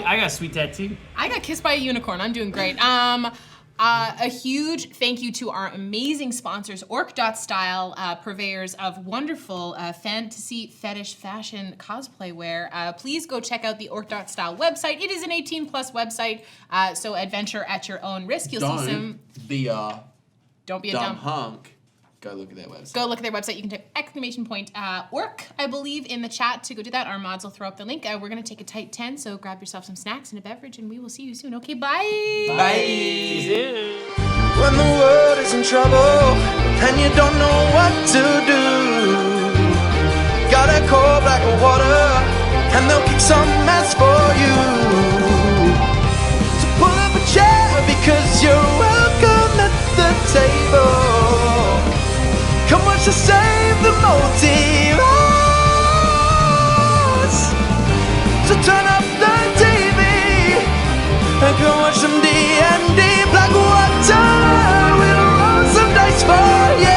I got a sweet tattoo. I got kissed by a unicorn. I'm doing great. A huge thank you to our amazing sponsors, Orc.Style, purveyors of wonderful fantasy fetish fashion cosplay wear. Please go check out the Orc.Style website. It is an 18+ website, so adventure at your own risk. You'll see some. Don't be a Don't be a dumb dumb. hunk. Go look at their website. Go look at their website. You can type exclamation point orc, I believe, in the chat to go do that. Our mods will throw up the link. We're going to take a tight 10, so grab yourself some snacks and a beverage, and we will see you soon. Okay, bye. When the world is in trouble and you don't know what to do, gotta call Blackwater and they'll kick some ass for you. So pull up a chair because you're welcome at the table. Come watch us save the multiverse. So turn up the TV and come watch some D&D. Blackwater, we'll roll some dice for you.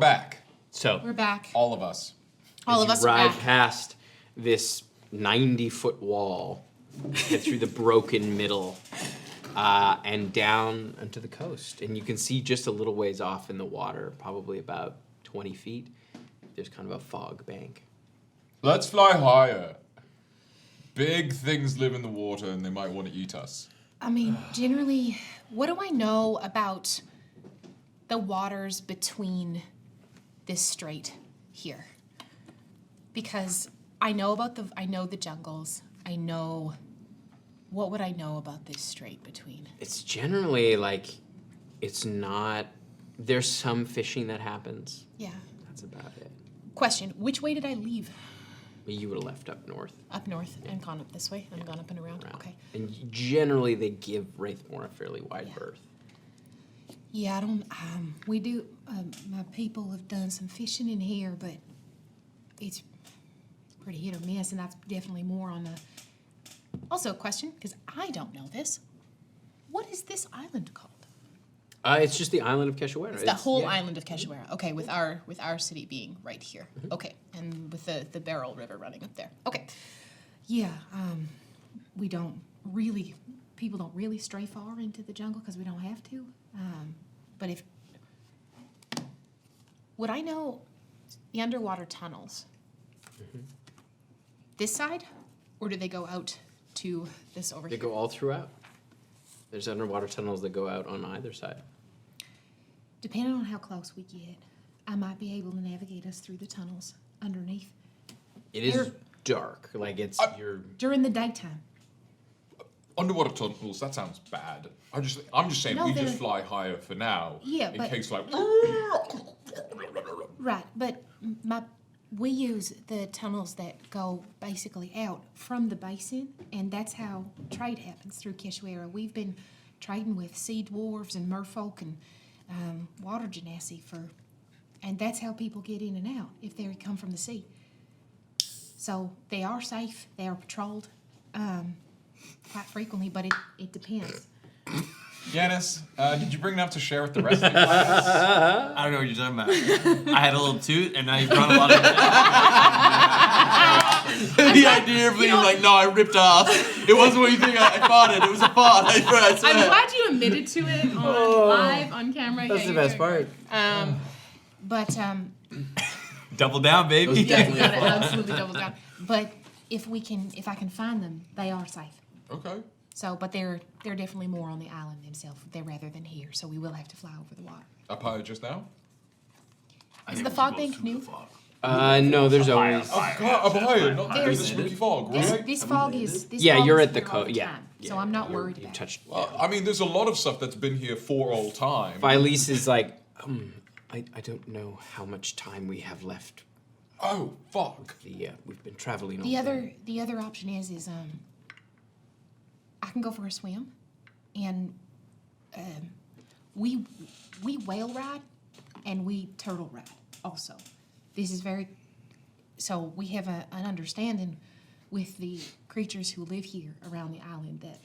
back. So We're back. All of us. All of you us are ride back. past this 90-foot wall, head through the broken middle, and down onto the coast. And you can see just a little ways off in the water, probably about 20 feet, there's kind of a fog bank. Let's fly higher. Big things live in the water and they might want to eat us. I mean, generally, what do I know about the waters between this strait here? Because I know the jungles. What would I know about this strait between? It's generally like, it's not, there's some fishing that happens. Yeah. That's about it. Question, which way did I leave? You would have left up north. Up north and gone up this way and gone up and around? Okay. And generally they give Wraitmoor a fairly wide Yeah. berth. Yeah, I don't, we do, my people have done some fishing in here, but it's pretty hit or miss, and that's definitely more on the... Also, a question, because I don't know this. What is this island called? It's just the island of Keshoera. It's the whole island of Keshoera. Okay, with our city being right here. Okay, and with the Beryl River running up there. Okay. Yeah, we don't really, people don't really stray far into the jungle because we don't have to. But if, would I know the underwater tunnels? This side, or do they go out to this over They here? go all throughout. There's underwater tunnels that go out on either side. Depending on how close we get, I might be able to navigate us through the tunnels underneath It is They're- dark. Like it's you're during the daytime. Underwater tunnels, that sounds bad. I'm just saying No, we they're- just fly higher for now. Yeah, in but- case like Right, but we use the tunnels that go basically out from the basin, and that's how trade happens through Keshoera. We've been trading with sea dwarves and merfolk and water genasi and that's how people get in and out if they come from the sea. So they are safe, they are patrolled quite frequently, but it depends. Yanis, did you bring enough to share with the rest of your class? I don't know what you're talking about. I had a little toot, and now you've brought a lot of. The idea of being like, no, I ripped off. It wasn't what you think. I farted. It was a fart. I swear. I'm glad you admitted to it on live on camera. that's Yeah, the you're best doing part. great. But Double down, baby. definitely absolutely doubles down. But if I can find them, they are safe. Okay. So, but they're definitely more on the island themselves, rather than here. So we will have to fly over the water. Up higher just now? Is the fog bank new? No, there's always. Oh God, up higher, not through the There's- spooky fog, right? This fog is. This Yeah, fog you're is at the here all coast. Yeah, time, so I'm not worried You about it. touched. I mean, there's a lot of stuff that's been here for all time. Phyllis is like, I don't know how much time we have left. Oh, fuck. We've been traveling. The all day. other option is I can go for a swim, and we whale ride and we turtle ride also. This is very, so we have an understanding with the creatures who live here around the island that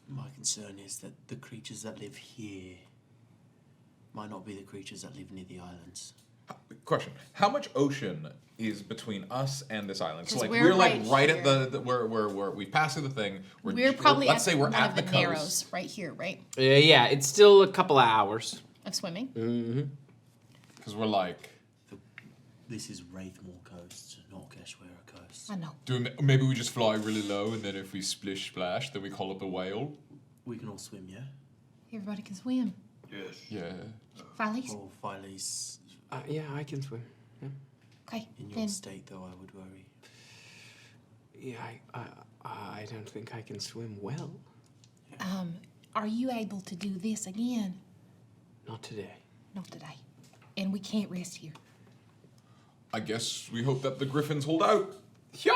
My concern is that the creatures that live here might not be the creatures that live near the islands. Question: how much ocean is between us and this island? So 'Cause like we're like right right at here. the where we passed through the thing. we're probably let's at say we're one at of the the coast. narrows right here, right, Yeah, it's still a couple of hours. of swimming. Mm-hmm. Because we're like, This is Wraithmoor Coast, not Keshoera Coast. I know. maybe we just fly really low and then if we splish splash, then we call it the whale. We can all swim, yeah? Everybody can swim. Yes. Yeah. Phyllis? Oh, Phyllis. Yeah, I can swim. Yeah, Okay, In your then state, though, I would worry. yeah I don't think I can swim well. are you able to do this again? Not today. Not today. And we can't rest here. I guess we hope that the griffins hold out. Yeah.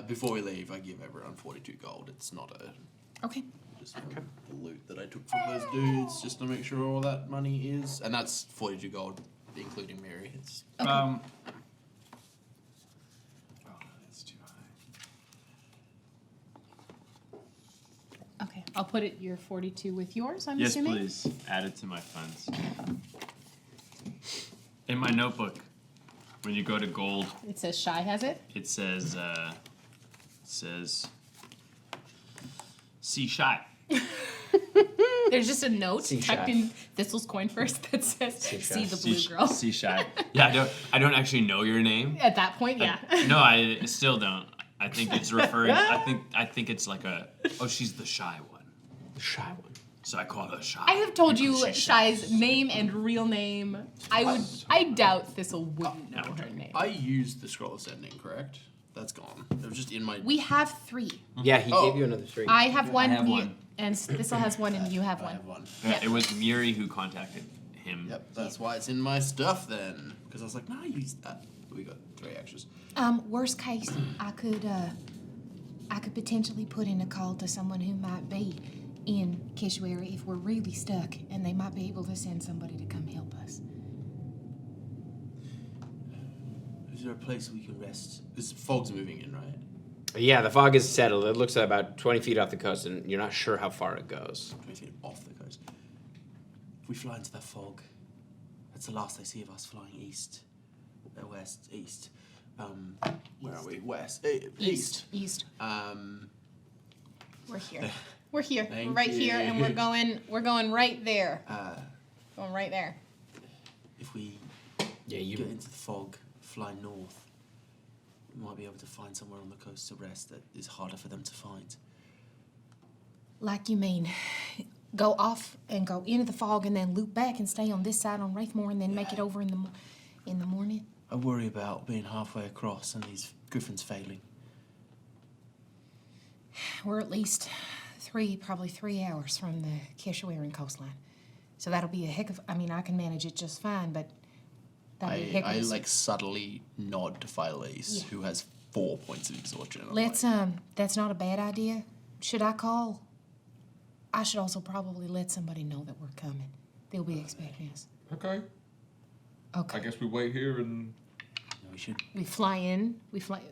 Before we leave, I give everyone 42 gold. It's not a Okay. just the loot that I took from those dudes, just to make sure all that money is, and that's 42 gold, including Mary. It's Oh, that's too high. Okay. I'll put it your 42 with yours, I'm Yes, assuming? please. Add it to my funds. In my notebook, when you go to gold, It says Shy has it. it says see shy. There's just a note See tucked Shy. in Thistle's coin first that says "See the blue girl." See shy. Yeah, I don't actually know your name. At that point, yeah. No, I still don't. I think it's referring. I think it's like she's the shy one. The shy one. So I call her shy. I have told you She's shy. Shy's name and real name. I doubt Thistle wouldn't know her name. I used the scroll of sending, correct? That's gone. It was just in my. We have 3. Yeah, he Oh. gave you another 3. I have one, have you- one. and Thistle has one, and you have I one. have one. Yeah, it was Miri who contacted him. Yep, that's why it's in my stuff then. Because I was like, no, I used that. We got 3 extras. Worst case, I could potentially put in a call to someone who might be in Keshoera if we're really stuck, and they might be able to send somebody to come help us. Is there a place we can rest? This fog's moving in, right? Yeah, the fog is settled. It looks about 20 feet off the coast, and you're not sure how far it goes. 20 feet off the coast. If we fly into that fog, that's the last I see of us flying east. West, east. Where are we? West. East. East. We're here. We're here. We're Thank right here, and you. we're going right there. Going right there. If we Yeah, you. get into the fog, fly north, we might be able to find somewhere on the coast to rest that is harder for them to find. Like you mean, go off and go into the fog, and then loop back and stay on this side on Wraithmoor, and then make it over in the morning. I worry about being halfway across and these griffins failing. We're at least probably 3 hours from the Keshoeran coastline. So that'll be a heck of, I can manage it just fine, but that'll be a heck of I a- like subtly nod to Phyllis, Yeah. who has 4 points of exhaustion. I'm Let's, like, that's not a bad idea. Should I call? I should also probably let somebody know that we're coming. They'll be expecting us. Okay. Okay. I guess we wait here and. we should. We fly in.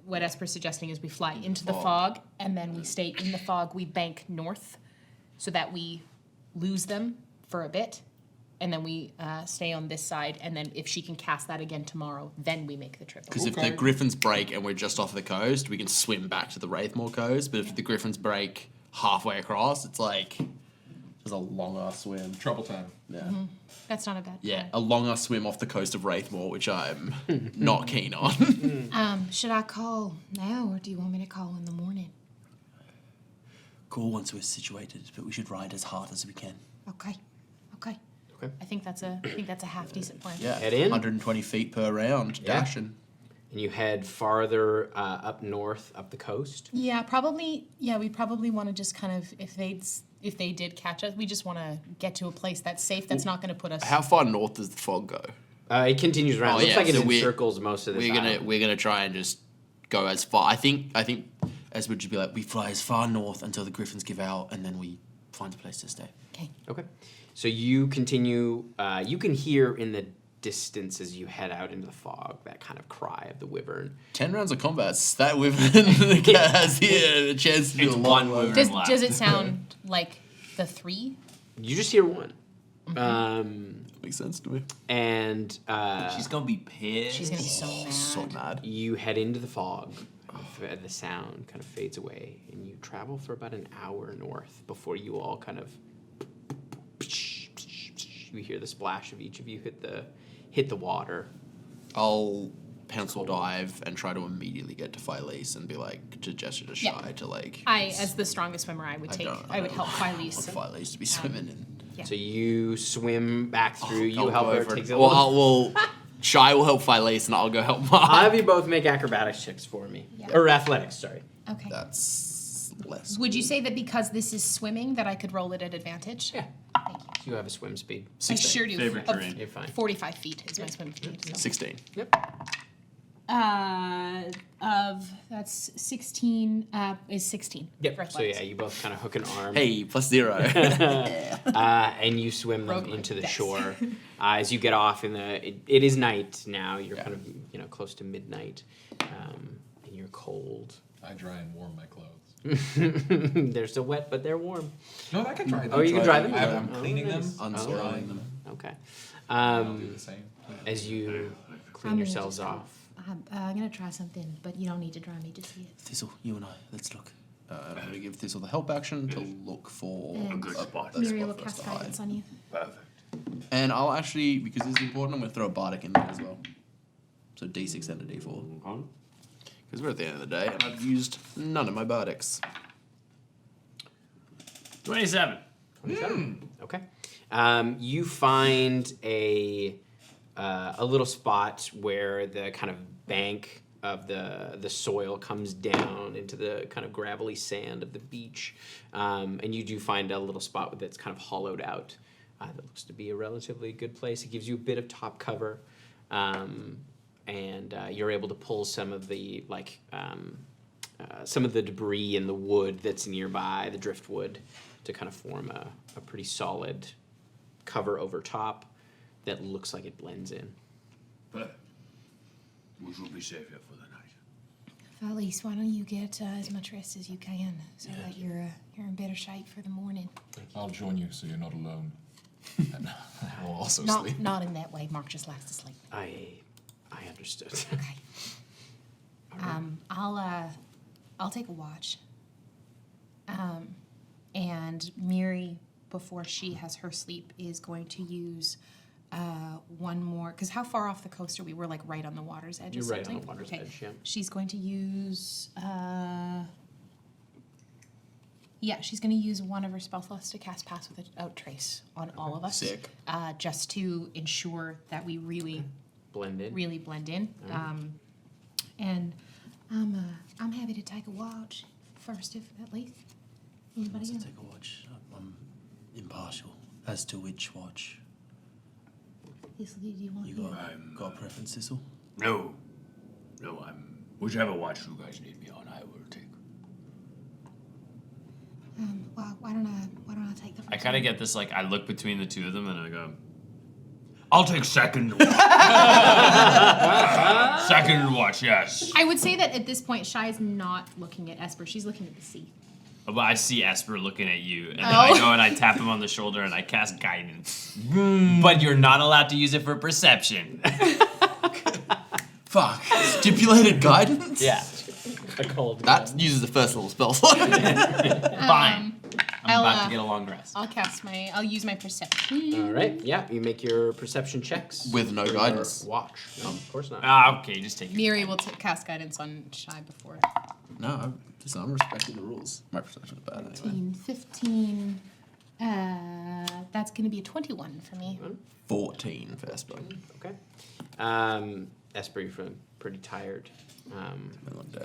What Esper's suggesting is we fly into the fog, and then we stay in the fog. We bank north, so that we lose them for a bit, and then we stay on this side. And then if she can cast that again tomorrow, then we make the trip. Because if Okay. the griffins break and we're just off the coast, we can swim back to the Wraithmoor coast. But if the griffins break halfway across, it's like there's a long ass swim. Trouble time. Yeah. That's not a bad. Yeah, plan. a long ass swim off the coast of Wraithmoor, which I'm not keen on. Should I call now, or do you want me to call in the morning? Cool once we're situated, but we should ride as hard as we can. Okay. Okay. I think that's a half decent plan. Yeah, Head in. 120 feet per round, Yeah. dashing. And you head farther up north, up the coast. Yeah, probably. Yeah, we probably want to just kind of, if they did catch us, we just want to get to a place that's safe. That's not going to put us. How far north does the fog go? It continues around. Oh, Looks yeah, like it so we're- encircles most of this island. We're gonna try and just go as far. I think as would just be like we fly as far north until the griffins give out, and then we find a place to stay. Okay. Okay. So you continue. You can hear in the distance as you head out into the fog that kind of cry of the wyvern. 10 rounds of combat. That wyvern has here a chance to do It's a lot one more. wyvern. Does it sound like the 3? You just hear one. Makes sense to me. And She's gonna be pissed. She's gonna be so mad. So mad. you head into the fog. The sound kind of fades away, and you travel for about an hour north before you all kind of. You hear the splash of each of you hit the water. I'll pencil dive and try to immediately get to Phyllis and be like to gesture to Shy Yeah. to like. As the strongest swimmer, I would help Phyllis. Want Phyllis to be swimming in. Yeah. So you swim back through. You I'll help go her. over Takes it. a Well, little. Shy will help Phyllis and I'll go help Mark. I'll have you both make acrobatics checks for me, Yeah. or athletics. Sorry. Okay. That's less. Would you say that because this is swimming that I could roll it at advantage? Yeah. Thank you. You have a swim speed. I 16. sure do. Favorite Of terrain. You're fine. 45 feet is my swim speed. So. 16. Yep. That's 16 is 16. for Yep. So athletics. yeah, you both kind of hook an arm. Hey, +0. And you swim them Roguelike into the dex. shore. As you get off it is night now. You're kind of close to midnight, and you're cold. I dry and warm my clothes. They're still wet, but they're warm. No, I can dry them. Oh, you can dry them? I'm Oh, cleaning nice. them, Unsoiling them. Okay. I'll do the same. As you clean I'm gonna yourselves just- off. I'm gonna try something, but you don't need to dry me to see it. Thistle, you and I, let's look. I'm going to give Thistle the help action to look for And a good spot. Mirielle will cast guidance on you. Perfect. And I'll actually, because this is important, I'm going to throw a bardic in there as well. So D6 and a D4. Because we're at the end of the day, and I've used none of my bardics. 27. 27. Okay. You find a little spot where the kind of bank of the soil comes down into the kind of gravelly sand of the beach, and you do find a little spot that's kind of hollowed out. That looks to be a relatively good place. It gives you a bit of top cover, and you're able to pull some of the debris and the wood that's nearby, the driftwood, to kind of form a pretty solid cover over top that looks like it blends in. Perfect. We should be safe here for the night. Felice, why don't you get as much rest as you can so that you're in better shape for the morning? I'll join you so you're not alone. And I'll also sleep. Not in that way. Mark just likes to sleep. I understood. Okay. I'll take a watch. And Miri, before she has her sleep, is going to use one more. Because how far off the coast are we? We're like right on the water's edge. You're or right on something? the water's Okay. edge, yeah. She's going to use. She's going to use one of her spell slots to cast Pass Without Trace on all of us. Sick. Just to ensure that we really Blend in. really blend in. And I'm happy to take a watch first, if at least anybody Let's else. take a watch. I'm impartial as to which watch. Thistle, do you want You to? got a preference, Thistle? No. No, whichever watch you guys need me on, I will take. Why don't I take the first I kind of one? get this, like, I look between the two of them and I go, I'll take second. Second watch, yes. I would say that at this point, Shy's not looking at Esper. She's looking at the sea. But I see Esper looking at you, and then Oh. I go and I tap him on the shoulder and I cast guidance. But you're not allowed to use it for perception. Fuck. Stipulated guidance? Yeah. That uses the first little spell slot. Fine. I'm I'll, about to get a long rest. I'll use my perception. All right. Yeah. You make your perception checks. With no guidance. Watch. No, of course not. Okay, just take it. Miri will cast guidance on Shy before. No, I'm respecting the rules. My perception is bad anyway. 15. That's going to be a 21 for me. 14 for Esper. Okay. Esper, you're feeling pretty tired. Kind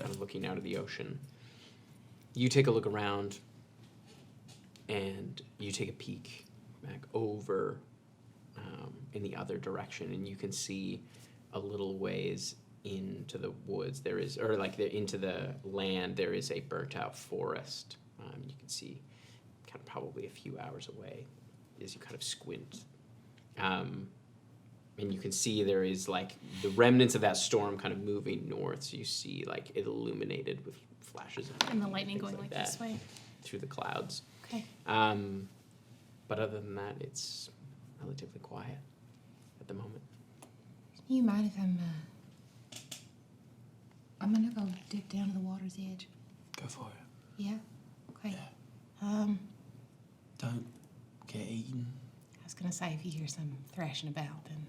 of looking out of the ocean. You take a look around, and you take a peek back over in the other direction, and you can see a little ways into the woods. Into the land. There is a burnt-out forest. You can see, kind of probably a few hours away, as you kind of squint. And you can see there is like the remnants of that storm kind of moving north. So you see like it illuminated with flashes of And the lightning things going like that this way. through the clouds. Okay. But other than that, it's relatively quiet at the moment. You mind if I'm gonna go dip down to the water's edge. Go for it. Yeah. Okay. Don't get eaten. I was gonna say if you hear some thrashing about, then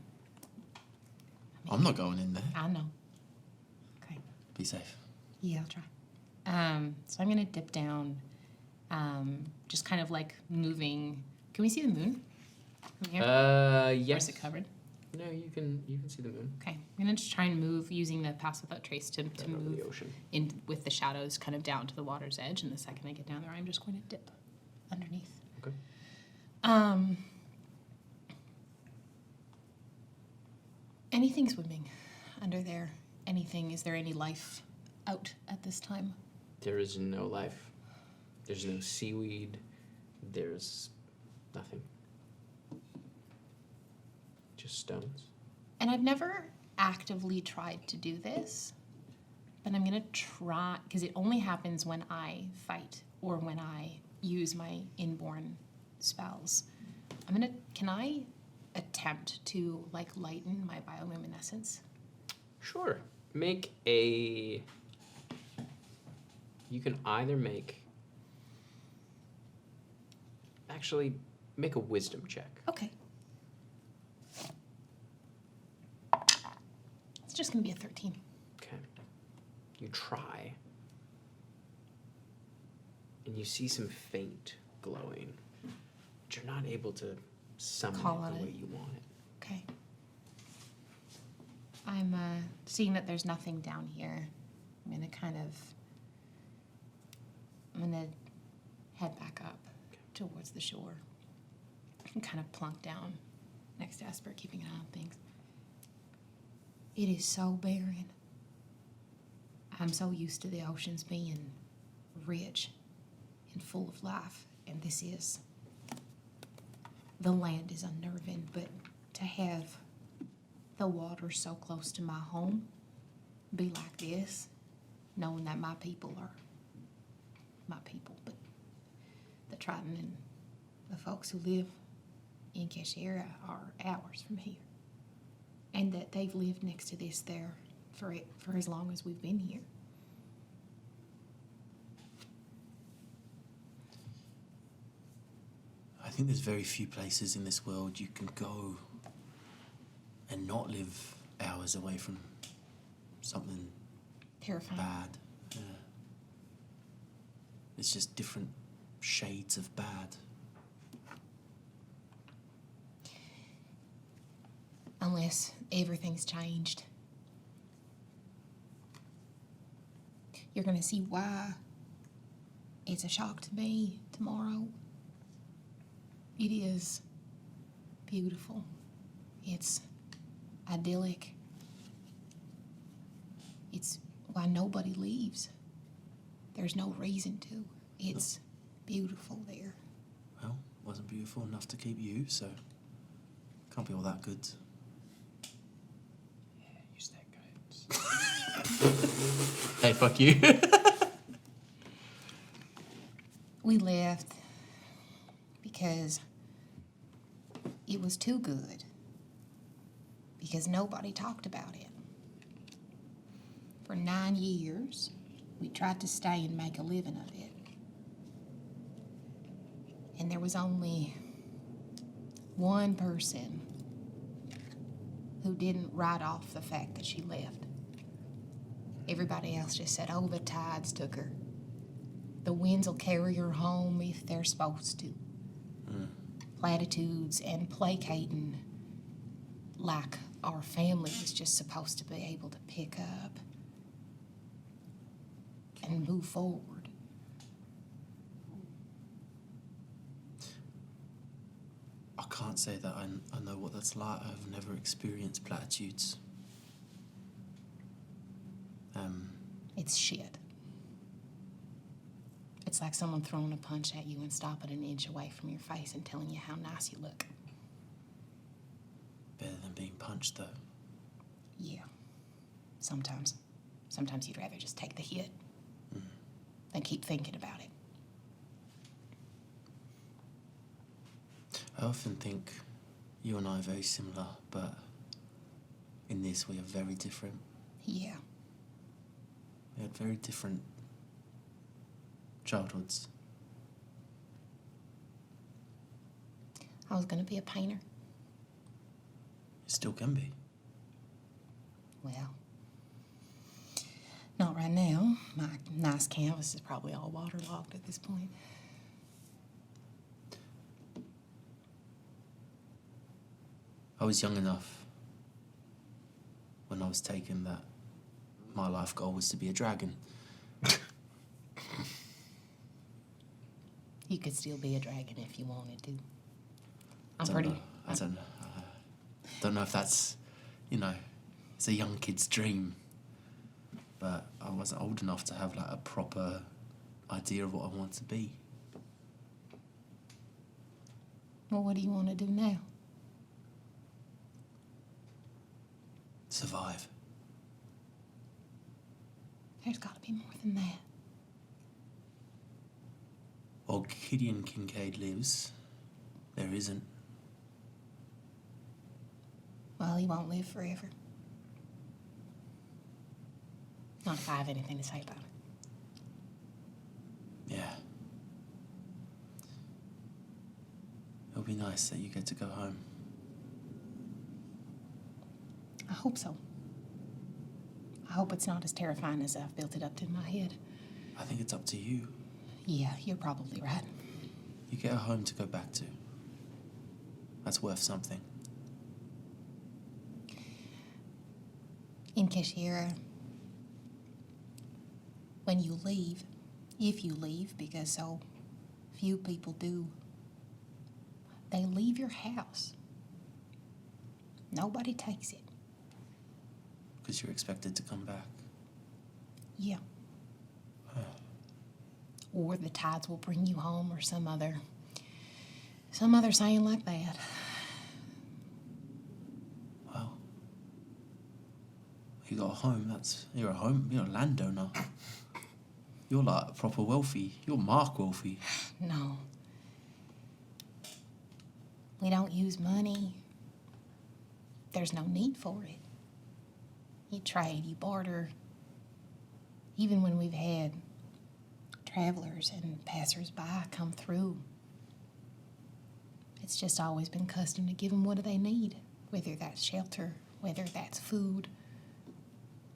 I'm not going in there. I know. Okay. Be safe. Yeah, I'll try. So I'm gonna dip down, just kind of like moving. Can we see the moon from here? Or Yes. is it covered? No, you can see the moon. Okay. I'm gonna just try and move using the Pass Without Trace to Over move the ocean. In with the shadows kind of down to the water's edge, and the second I get down there, I'm just going to dip underneath. Okay. Anything swimming under there? Anything? Is there any life out at this time? There is no life. There's no seaweed. There's nothing. Just stones. And I've never actively tried to do this, but I'm gonna try, because it only happens when I fight or when I use my inborn spells. Can I attempt to like lighten my bioluminescence. Sure. Make a. You can either make. Actually, make a wisdom check. Okay. It's just gonna be a 13. Okay. You try. And you see some faint glowing. But you're not able to summon Call it on the it. way you want it. Okay. I'm seeing that there's nothing down here. I'm gonna head back up towards the shore and kind of plunk down next to Esper, keeping an eye on things. It is so barren. I'm so used to the oceans being rich and full of life, and this is. The land is unnerving, but to have the water so close to my home be like this, knowing that my people are my people, but the Triton and the folks who live in Keshoera are hours from here, and that they've lived next to this there for as long as we've been here. I think there's very few places in this world you can go and not live hours away from something Terrifying. bad. Yeah. It's just different shades of bad. Unless everything's changed. You're gonna see why it's a shock to me tomorrow. It is beautiful. It's idyllic. It's why nobody leaves. There's no reason to. It's beautiful there. Well, wasn't beautiful enough to keep you, so can't be all that good. Yeah, use that guidance. Hey, fuck you. We left because it was too good. Because nobody talked about it. For 9 years, we tried to stay and make a living of it. And there was only one person who didn't write off the fact that she left. Everybody else just said, oh, the tides took her. The winds will carry her home if they're supposed to. Platitudes and placating like our family is just supposed to be able to pick up and move forward. I can't say that I know what that's like. I've never experienced platitudes. It's shit. It's like someone throwing a punch at you and stopping an inch away from your face and telling you how nice you look. Better than being punched, though. Yeah. Sometimes. Sometimes you'd rather just take the hit than keep thinking about it. I often think you and I are very similar, but in this we are very different. Yeah. We had very different childhoods. I was gonna be a painter. You still can be. Well, not right now. My nice canvas is probably all waterlogged at this point. I was young enough when I was taken that my life goal was to be a dragon. You could still be a dragon if you wanted to. I don't know. I don't know if that's, it's a young kid's dream. But I wasn't old enough to have like a proper idea of what I want to be. Well, what do you want to do now? Survive. There's got to be more than that. While Gideon Kincaid lives, there isn't. Well, he won't live forever. Not if I have anything to say about it. Yeah. It'll be nice that you get to go home. I hope so. I hope it's not as terrifying as I've built it up in my head. I think it's up to you. Yeah, you're probably right. You get a home to go back to. That's worth something. In Keshoera, when you leave, if you leave, because so few people do, they leave your house. Nobody takes it. Because you're expected to come back. Yeah. Or the tides will bring you home, or some other saying like that. Well, you got a home. You're a landowner. You're like proper wealthy. You're Mark wealthy. No. We don't use money. There's no need for it. You trade, you barter. Even when we've had travelers and passers-by come through, it's just always been custom to give them what do they need, whether that's shelter, whether that's food,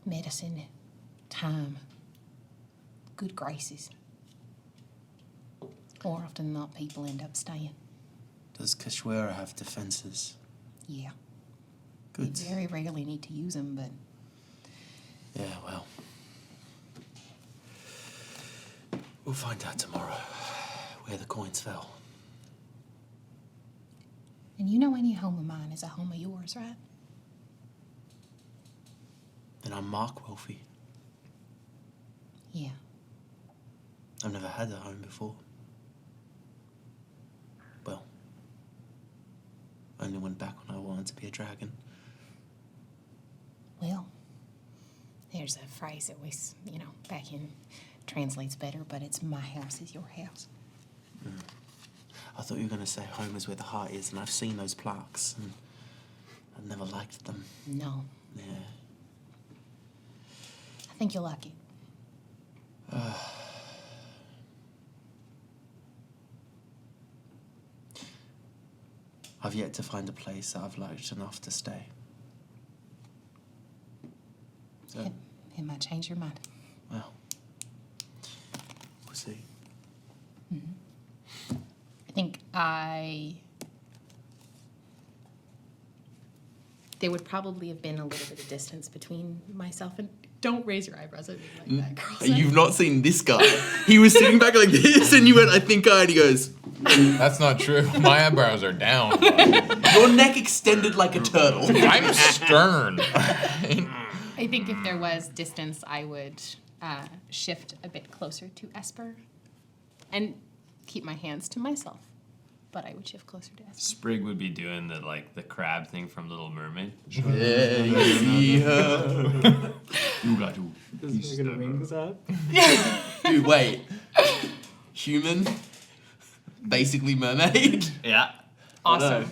medicine, time, good graces. More often than not, people end up staying. Does Keshoera have defenses? Yeah. Good. We very rarely need to use them, but Yeah, well. We'll find out tomorrow where the coins fell. and you know any home of mine is a home of yours, right? Then I'm Mark wealthy. Yeah. I've never had a home before. Well, I only went back when I wanted to be a dragon. Well, there's a phrase that we, back in translates better, but it's my house is your house. I thought you were going to say home is where the heart is, and I've seen those plaques, and I've never liked them. No, Yeah. I think you'll like it. I've yet to find a place that I've liked enough to stay. So, It might change your mind. well, we'll see. I think there would probably have been a little bit of distance between myself and. Don't raise your eyebrows at me like that, Carlson. You've not seen this guy. He was sitting back like this, and you went, I think I, and he goes, That's not true. My eyebrows are down. bud. your neck extended like a turtle. I'm stern. I think if there was distance, I would shift a bit closer to Esper and keep my hands to myself. But I would shift closer to Esper. Sprig would be doing the crab thing from Little Mermaid. Yeah, you see her. You got to. wings up. Dude, wait. Human? Basically mermaid? Yeah. Awesome.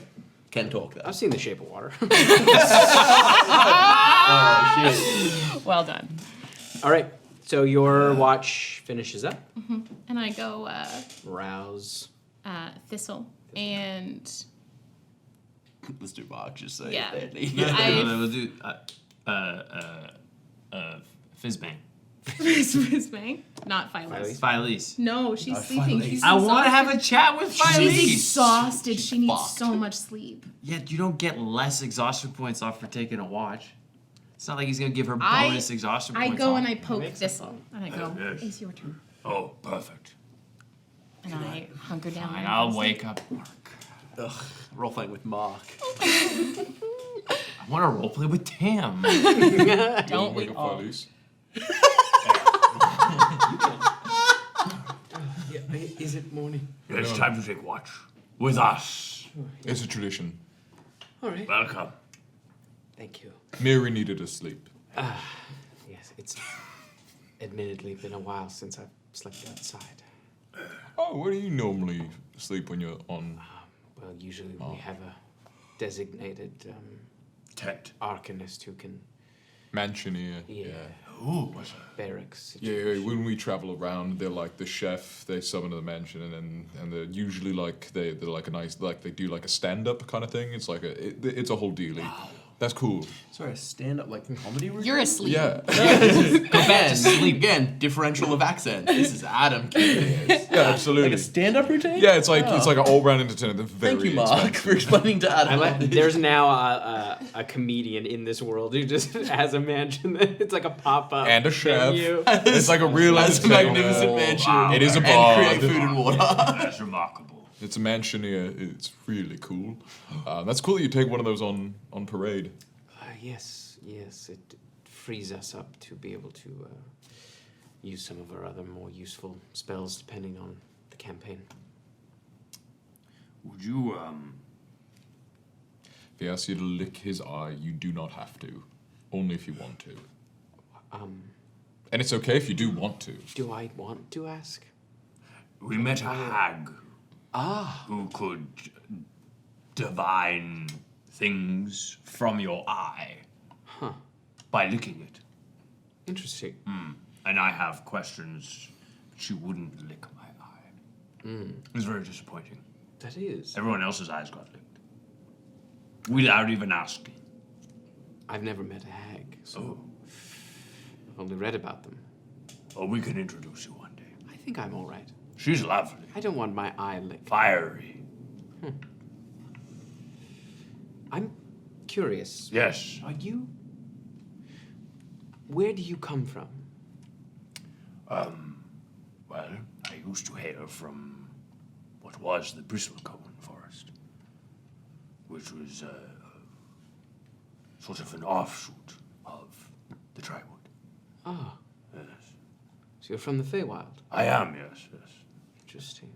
Can't talk though. I've seen The Shape of Water. Oh, shit. Well done. All right. So your watch finishes up. And I go Rouse. Thistle and Let's do Mark, just so Yeah. No, we'll do Fizzbang. Fizbang, not Phyllis. Phyllis. No, she's sleeping. She's I want to have a exhausted. chat with She's Phyllis. exhausted. She needs fucked. so much sleep. Yeah, you don't get less exhaustion points off for taking a watch. It's not like he's gonna give her I- bonus exhaustion I points. go off. and I poke Makes Thistle, and I go, Yes. "It's your turn." Oh, perfect. And I hunker down. Fine, and I'll sleep. wake up Mark. Ugh, role playing with Mark. I want to roleplay with Tam. Don't we all? Is it morning? It's time to take watch with us. It's a tradition. All right. Welcome. Thank you. Mary needed a sleep. Yes, it's admittedly been a while since I've slept outside. Oh, where do you normally sleep when you're on? Well, usually we have a designated Tent. arcanist who can. Mansioneer. Yeah. Ooh, what's Barracks. Yeah, when we travel around, they're like the chef. They summon to the mansion, and they're usually like they're like a nice they do like a stand up kind of thing. It's like it's a whole deal. That's cool. Sorry, a stand-up like comedy routine? You're asleep. Yeah, Again, differential of accent. This is Adam. yeah, absolutely. Like a stand-up routine? Yeah, it's like an all-round entertainment. That's very Thank you, Mark, expensive. for explaining to Adam. There's now a comedian in this world who just has a mansion. It's like a pop-up And a chef. venue. It's like a real That's a entertainment. magnificent mansion. wow. It is a And bar. create food and water. That's remarkable. It's a mansioneer. It's really cool. That's cool that you take one of those on parade. Yes, it frees us up to be able to use some of our other more useful spells depending on the campaign. Would you, If he asks you to lick his eye, you do not have to. Only if you want to. And it's okay if you do want to. Do I want to ask? we met a hag Ah, who could divine things from your eye by licking it. interesting. And I have questions. She wouldn't lick my eye. It was very disappointing. That is. Everyone else's eyes got licked. Without even asking. I've never met a hag, so I've only read about them. Oh, we can introduce you one day. I think I'm all right. She's lovely. I don't want my eye licked. Fiery. I'm curious. Yes. Are you? Where do you come from? Well, I used to hail from what was the Bristlecone Forest, which was sort of an offshoot of the Triwood. Ah, Yes. so you're from the Feywild. I am, yes. Interesting.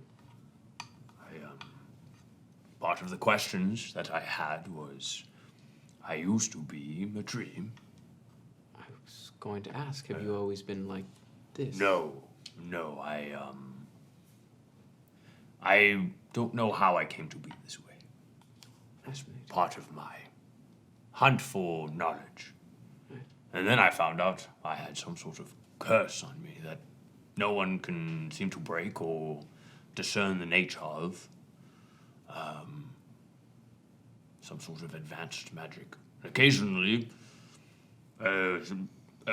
Part of the questions that I had was, I used to be a dream. I was going to ask, have you always been like this? No, I don't know how I came to be this way. Fascinating. Part of my hunt for knowledge. And then I found out I had some sort of curse on me that no one can seem to break or discern the nature of. Some sort of advanced magic. Occasionally, a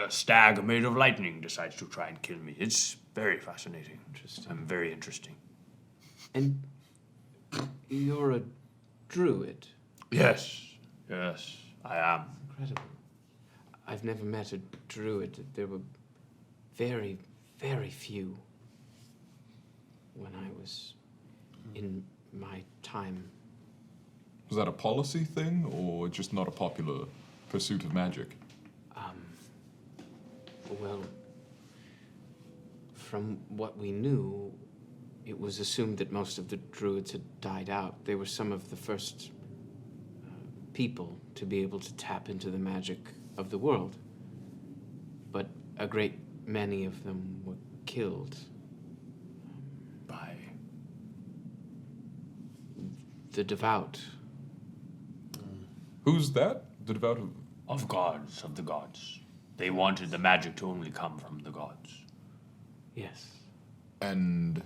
stag made of lightning decides to try and kill me. It's very fascinating. Interesting. Very interesting. And you're a druid. Yes, I am. Incredible. I've never met a druid. There were very, very few when I was in my time. Was that a policy thing, or just not a popular pursuit of magic? Well, from what we knew, it was assumed that most of the druids had died out. They were some of the first people to be able to tap into the magic of the world. But a great many of them were killed. By The devout. Who's that? The devout of... of the gods. They wanted the magic to only come from the gods. Yes. And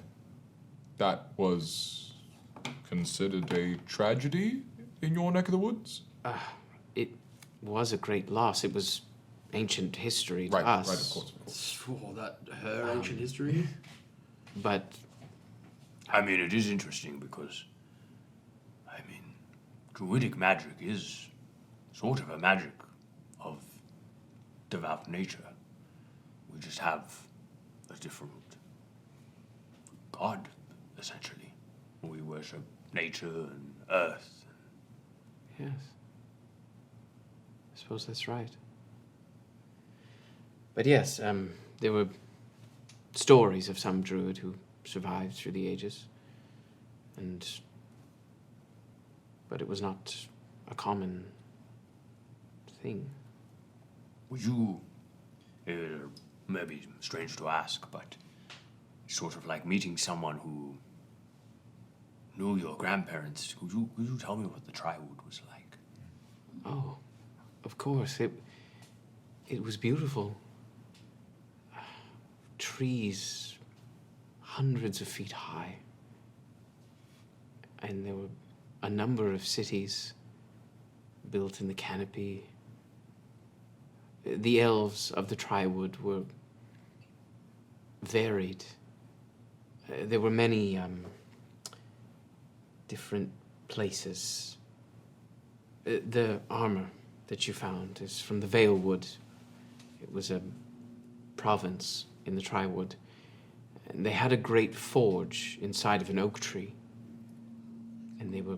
that was considered a tragedy in your neck of the woods? It was a great loss. It was ancient history to Right, us. right, of course. Oh, that her ancient history. But I mean, it is interesting because, druidic magic is sort of a magic of devout nature. We just have a different god, essentially. We worship nature and earth. yes. I suppose that's right. But yes, there were stories of some druid who survived through the ages. But it was not a common thing. Would you, maybe strange to ask, but sort of like meeting someone who knew your grandparents, could you tell me what the Triwood was like? Oh, Of course, it was beautiful. Trees hundreds of feet high. And there were a number of cities built in the canopy. The elves of the Triwood were varied. There were many different places. The armor that you found is from the Valewood. It was a province in the Triwood. And they had a great forge inside of an oak tree. And they were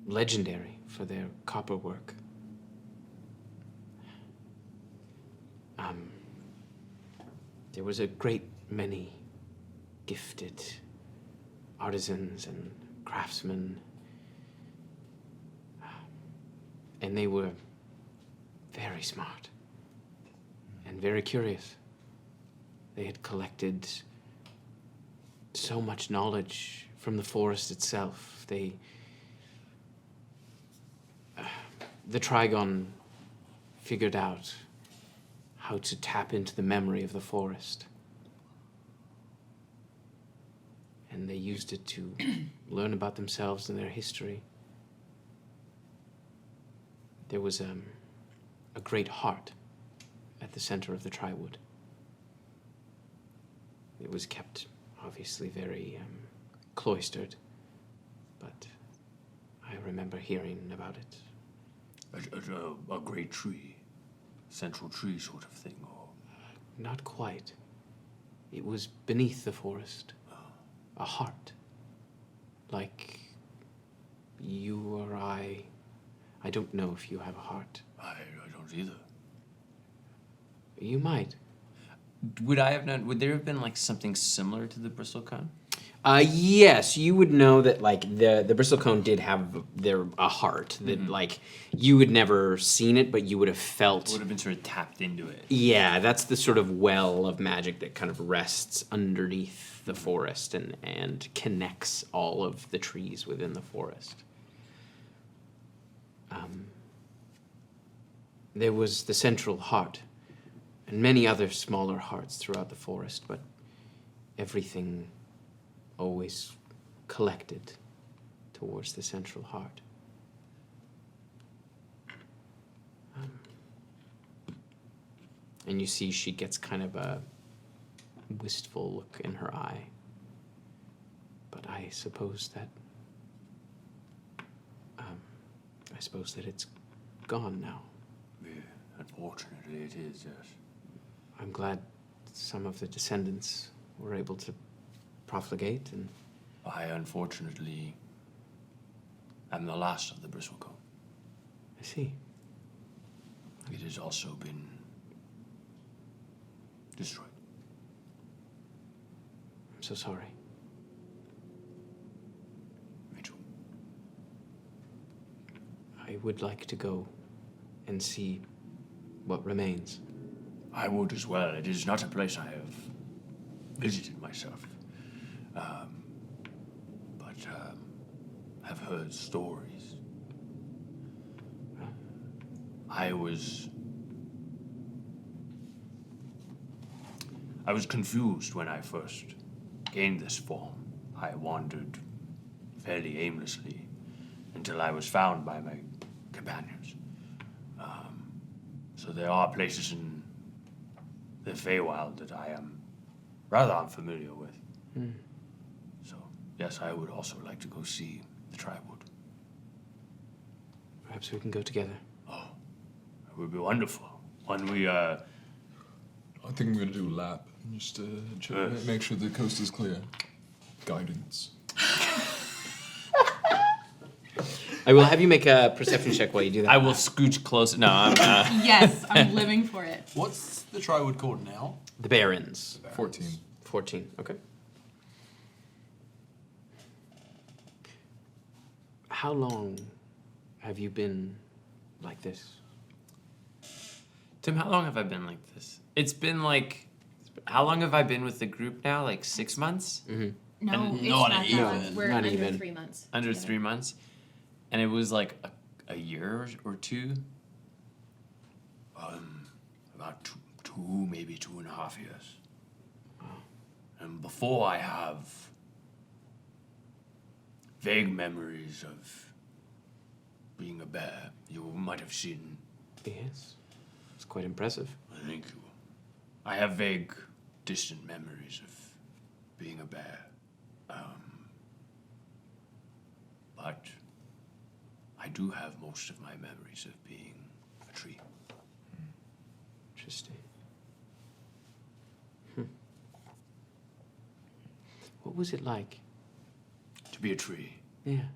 legendary for their copper work. There was a great many gifted artisans and craftsmen. And they were very smart and very curious. They had collected so much knowledge from the forest itself. The Trigon figured out how to tap into the memory of the forest. And they used it to learn about themselves and their history. There was a great heart at the center of the Triwood. It was kept, obviously, very cloistered, but I remember hearing about it. A great tree, central tree sort of thing, or? Not quite. It was beneath the forest. A heart. Like you or I. I don't know if you have a heart. I don't either. You might. Would I have known? Would there have been like something similar to the bristlecone? Yes, you would know that like the bristlecone did have a heart that like you had never seen it, but you would have felt. Would have been sort of tapped into it. Yeah, that's the sort of well of magic that kind of rests underneath the forest and connects all of the trees within the forest. There was the central heart and many other smaller hearts throughout the forest, but everything always collected towards the central heart. And you see she gets kind of a wistful look in her eye. But I suppose that it's gone now. Yeah, unfortunately it is, yes. I'm glad some of the descendants were able to profligate and... I, unfortunately, am the last of the bristlecone. I see. It has also been destroyed. I'm so sorry. Me too. I would like to go and see what remains. I would as well. It is not a place I have visited myself. But have heard stories. I was confused when I first gained this form. I wandered fairly aimlessly until I was found by my companions. So there are places in the Feywild that I am rather unfamiliar with. So, yes, I would also like to go see the Triwood. Perhaps we can go together. Oh, it would be wonderful. When we, I think I'm gonna do a lap. Just to Yes. make sure the coast is clear. Guidance. I will have you make a perception check while you do that. I will scooch closer. No, I'm, Yes, I'm living for it. What's the Triwood called now? The Barons. 14. 14, okay. How long have you been like this? Tim, how long have I been like this? It's been like, how long have I been with the group now? Like 6 months? No, And it's not not that even. long. We're Not under even. 3 months. Under together. 3 months? And it was like a year or two? About two, maybe 2.5 years. And before I have vague memories of being a bear, you might have seen. Yes. It's quite impressive. Thank you. I have vague, distant memories of being a bear. But I do have most of my memories of being a tree. Interesting. What was it like? To be a tree. Yeah.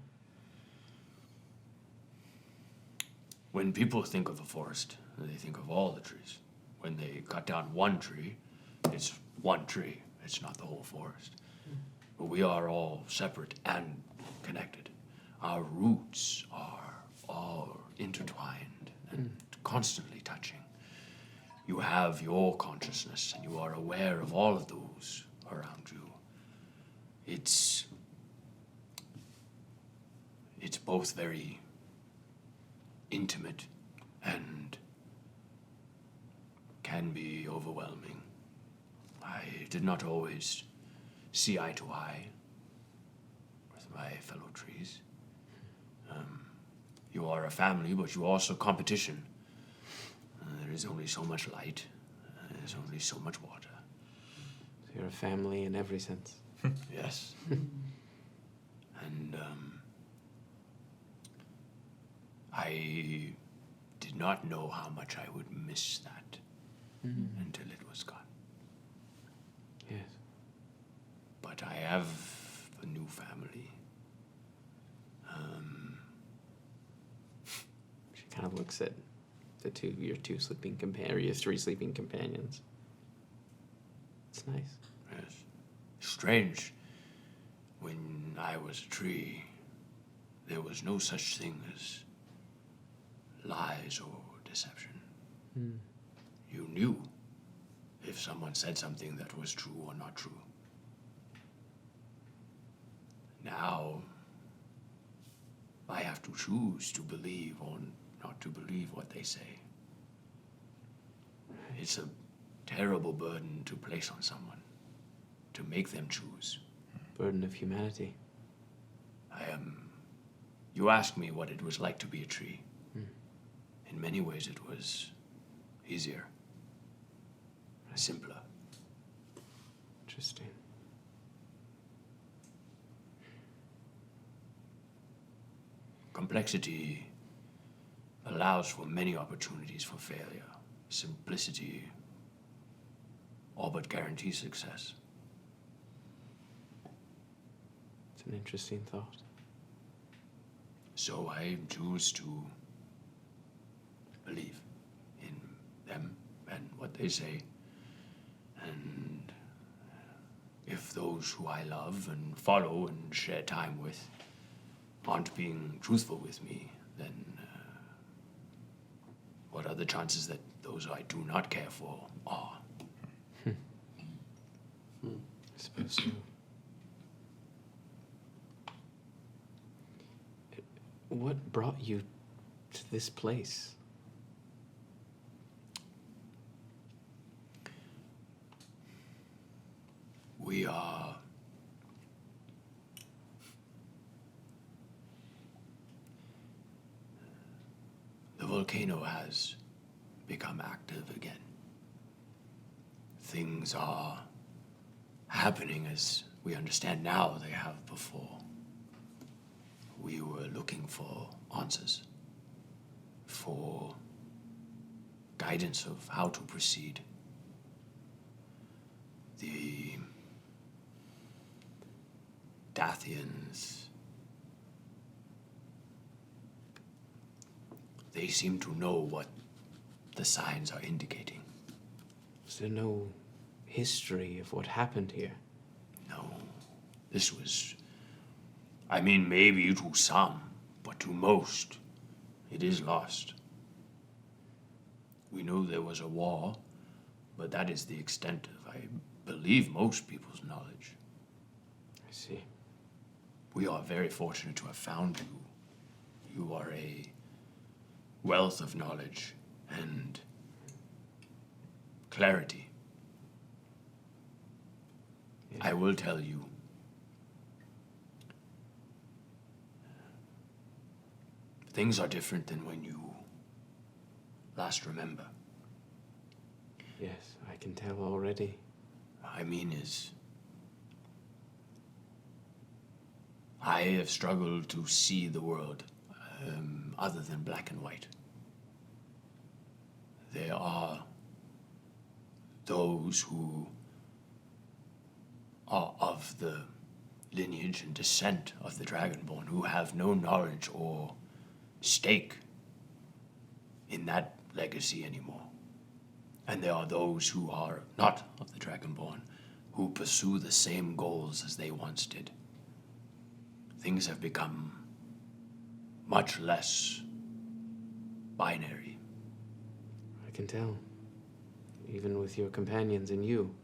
When people think of the forest, they think of all the trees. When they cut down one tree, it's one tree. It's not the whole forest. But we are all separate and connected. Our roots are all intertwined and constantly touching. You have your consciousness, and you are aware of all of those around you. It's both very intimate and can be overwhelming. I did not always see eye to eye with my fellow trees. You are a family, but you are also competition. There is only so much light. There is only so much water. So you're a family in every sense. Yes. And I did not know how much I would miss that until it was gone. Yes. But I have a new family. She kind of looks at your three sleeping companions. It's nice. Yes. Strange. When I was a tree, there was no such thing as lies or deception. You knew if someone said something that was true or not true. Now, I have to choose to believe or not to believe what they say. It's a terrible burden to place on someone, to make them choose. Burden of humanity. You asked me what it was like to be a tree. In many ways it was easier, simpler. Interesting. Complexity allows for many opportunities for failure. Simplicity all but guarantees success. It's an interesting thought. So I choose to believe in them and what they say. And if those who I love and follow and share time with aren't being truthful with me, then what are the chances that those I do not care for are? I suppose so. What brought you to this place? We are the volcano has become active again. Things are happening as we understand now they have before. We were looking for answers, for guidance of how to proceed. The Dathians, they seem to know what the signs are indicating. Is there no history of what happened here? No, this was, I mean, maybe to some, but to most, it is lost. We know there was a war, but that is the extent of, I believe, most people's knowledge. I see. We are very fortunate to have found you. You are a wealth of knowledge, and clarity. I will tell you. Things are different than when you last remember. Yes, I can tell already. I mean is, I have struggled to see the world other than black and white. There are those who are of the lineage and descent of the Dragonborn who have no knowledge or stake in that legacy anymore. And there are those who are not of the Dragonborn who pursue the same goals as they once did. Things have become much less binary. I can tell. Even with your companions and you.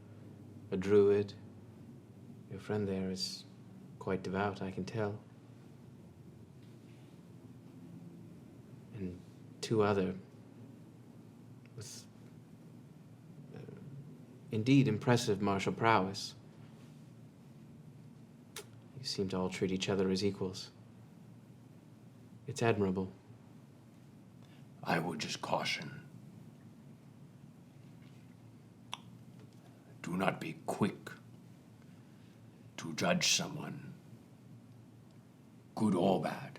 A druid. Your friend there is quite devout, I can tell. And 2 other with indeed impressive martial prowess. You seem to all treat each other as equals. It's admirable. I would just caution. Do not be quick to judge someone, good or bad.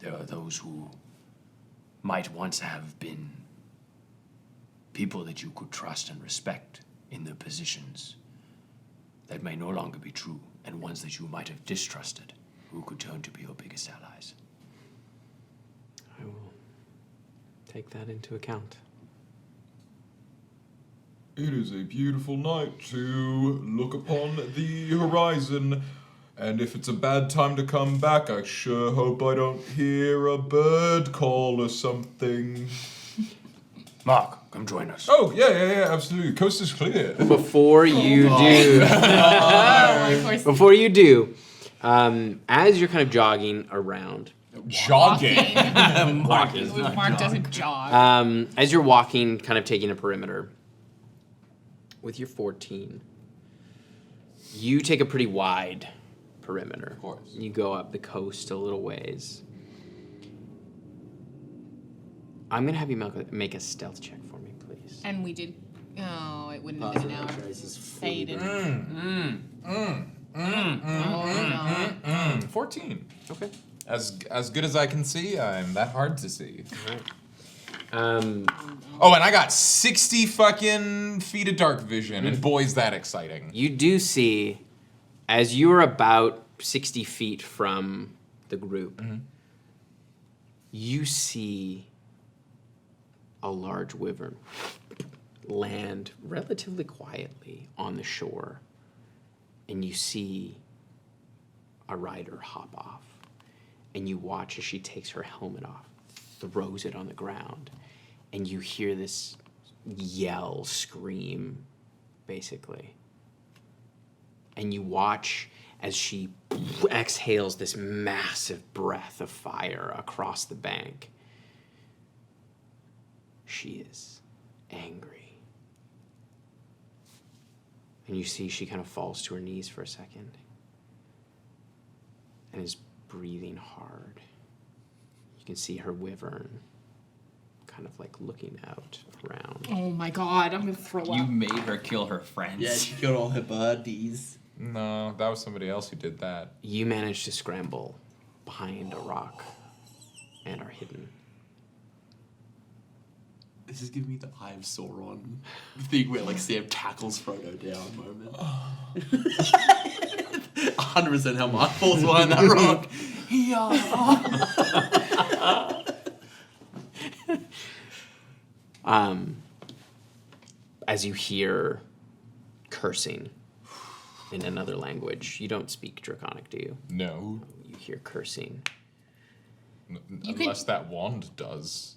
There are those who might once have been people that you could trust and respect in their positions that may no longer be true, and ones that you might have distrusted who could turn to be your biggest allies. I will take that into account. It is a beautiful night to look upon the horizon, and if it's a bad time to come back, I sure hope I don't hear a bird call or something. Mark, come join us. Oh, yeah, absolutely. Coast is clear. Before you do, before you do, as you're kind of jogging around, Jogging. Mark doesn't jog. as you're walking, kind of taking a perimeter, with your 14, you take a pretty wide perimeter. Of course. You go up the coast a little ways. I'm gonna have you make a stealth check for me, please. And we did. Oh, it wouldn't have been an hour. Faded. 14. Okay. As good as I can see, I'm that hard to see. All right. Oh, and I got 60 fucking feet of dark vision, and boy, is that exciting. You do see, as you are about 60 feet from the group, you see a large wyvern land relatively quietly on the shore, and you see a rider hop off, and you watch as she takes her helmet off, throws it on the ground, and you hear this yell, scream, basically. And you watch as she exhales this massive breath of fire across the bank. She is angry. And you see she kind of falls to her knees for a second and is breathing hard. You can see her wyvern kind of like looking out around. Oh my god, I'm gonna throw You up. made her kill her friends. Yeah, she killed all her buddies. No, that was somebody else who did that. You manage to scramble behind a rock and are hidden. This is giving me the Eye of Sauron thing where like Sam tackles Frodo down moment. 100% how Mark falls behind that rock. As you hear cursing in another language, you don't speak Draconic, do you? No. You hear cursing. Unless that wand does.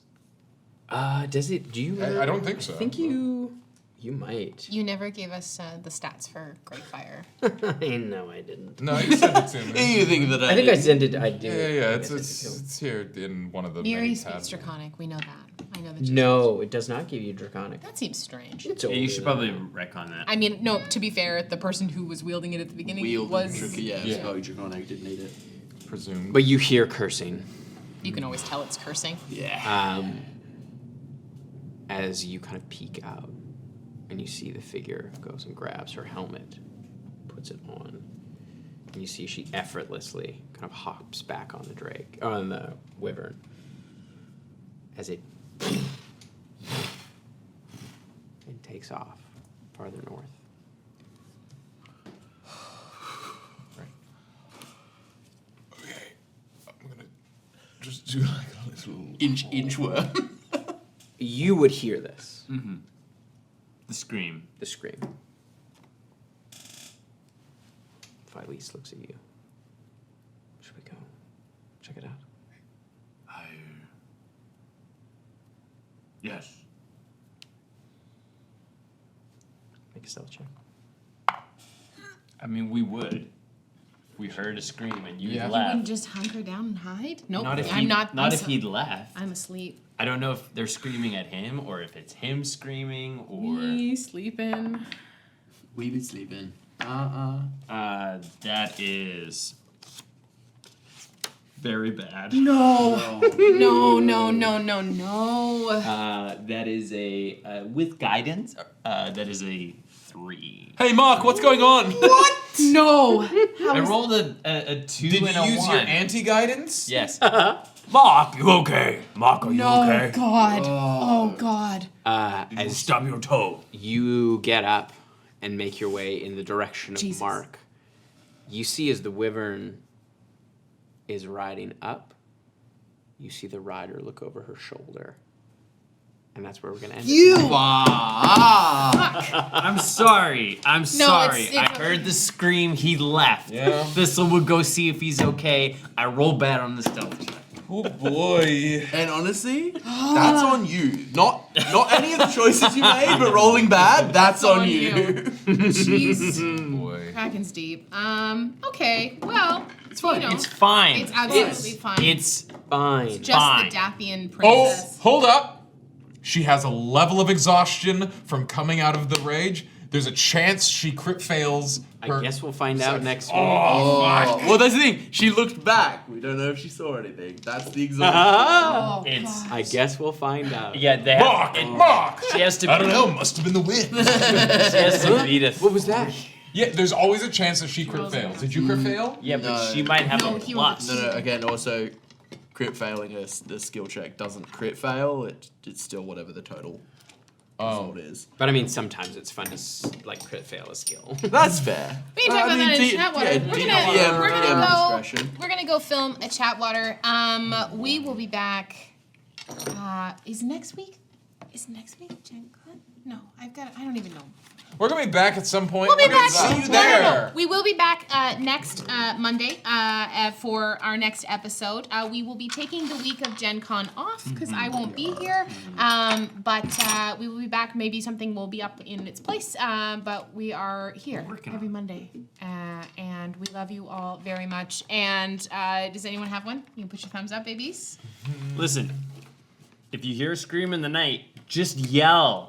Does it? Do you? I don't think so. I think you You might. You never gave us the stats for Great Fire. No, I didn't. No, you sent it to me. You think that I think I sent it. I did. Yeah. I think I It's sent it to him. it's here in one of the Miri many speaks tabs. Draconic. We know that. I know that. you No, it does not give you Draconic. That seems strange. It's Yeah, you older should than probably that. retcon that. I mean, no. To be fair, the person who was wielding it at the beginning was. Yeah, Yeah. Spell Draconic didn't need it. Presumed. But you hear cursing. You can always tell it's cursing. Yeah. As you kind of peek out and you see the figure goes and grabs her helmet, puts it on, and you see she effortlessly kind of hops back on the drake, on the wyvern, as it and takes off farther north. Okay. I'm gonna just do like a little Inchworm. You would hear this, The scream. the scream. Phyllis looks at you. Should we go check it out? Yes. Make a stealth check. I mean, we would. If we heard a scream and you Yeah. You left. wouldn't just hunker down and hide? Nope. Not if I'm he, not. Not I'm if so- he'd left. I'm asleep. I don't know if they're screaming at him or if it's him screaming or. Me sleeping. We be sleeping. That is very bad. No. No. That is a with guidance. That is a 3. Hey, Mark, what's going on? No. I rolled a 2 Did and you a use 1. your anti-guidance? Yes. Mark, you okay? Mark, are you No, okay? God. Oh, God. Did you As stub your toe? you get up and make your way in the direction of Jesus. Mark, you see as the wyvern is riding up, you see the rider look over her shoulder. And that's where we're going to end it. I'm sorry. I'm sorry. it's I heard the scream. He left. Yeah. Thistle would go see if he's okay. I roll bad on the stealth check. Oh boy. And honestly, that's on you. Not any of the choices you made, but rolling bad, that's on you. Jeez. Boy. Kraken's deep. Okay. Well, it's fine. You know, It's fine. It's absolutely fine. It's Fine. just fine. the Dathian Oh, princess. hold up. She has a level of exhaustion from coming out of the rage. There's a chance she crit fails. Her... I guess we'll find out next week. Oh, Oh, well, that's the thing. She looked back. We don't know if she saw anything. That's the exhaustion. Oh, It's God. I guess we'll find out. yeah. They have, Mark! She has to. I don't know, must have been the wind. She has to beat a. What was that? Yeah, there's always a chance that she crit fails. Did you crit fail? Yeah, but No. she might have No, a he plus. No, again, also, crit failing the skill check doesn't crit fail. It's still whatever the total result is. But I mean, sometimes it's fun to crit fail a skill. That's fair. We can talk about that in chat water. We're gonna go film a chat water. We will be back. Is next week Gen Con? No, I don't even know. We're gonna be back at some point. We'll be We're gonna back. See you No, there. no. We will be back next Monday for our next episode. We will be taking the week of Gen Con off because I won't be here. But we will be back. Maybe something will be up in its place. But we are here every Monday. And we love you all very much. And does anyone have one? You can put your thumbs up, babies. Listen, if you hear a scream in the night, just yell.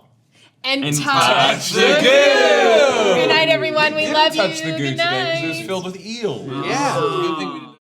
And And touch the goo! Good night, everyone. We love you. Touch the goo Good today because it night. was filled with eels. Yeah. Good thing we didn't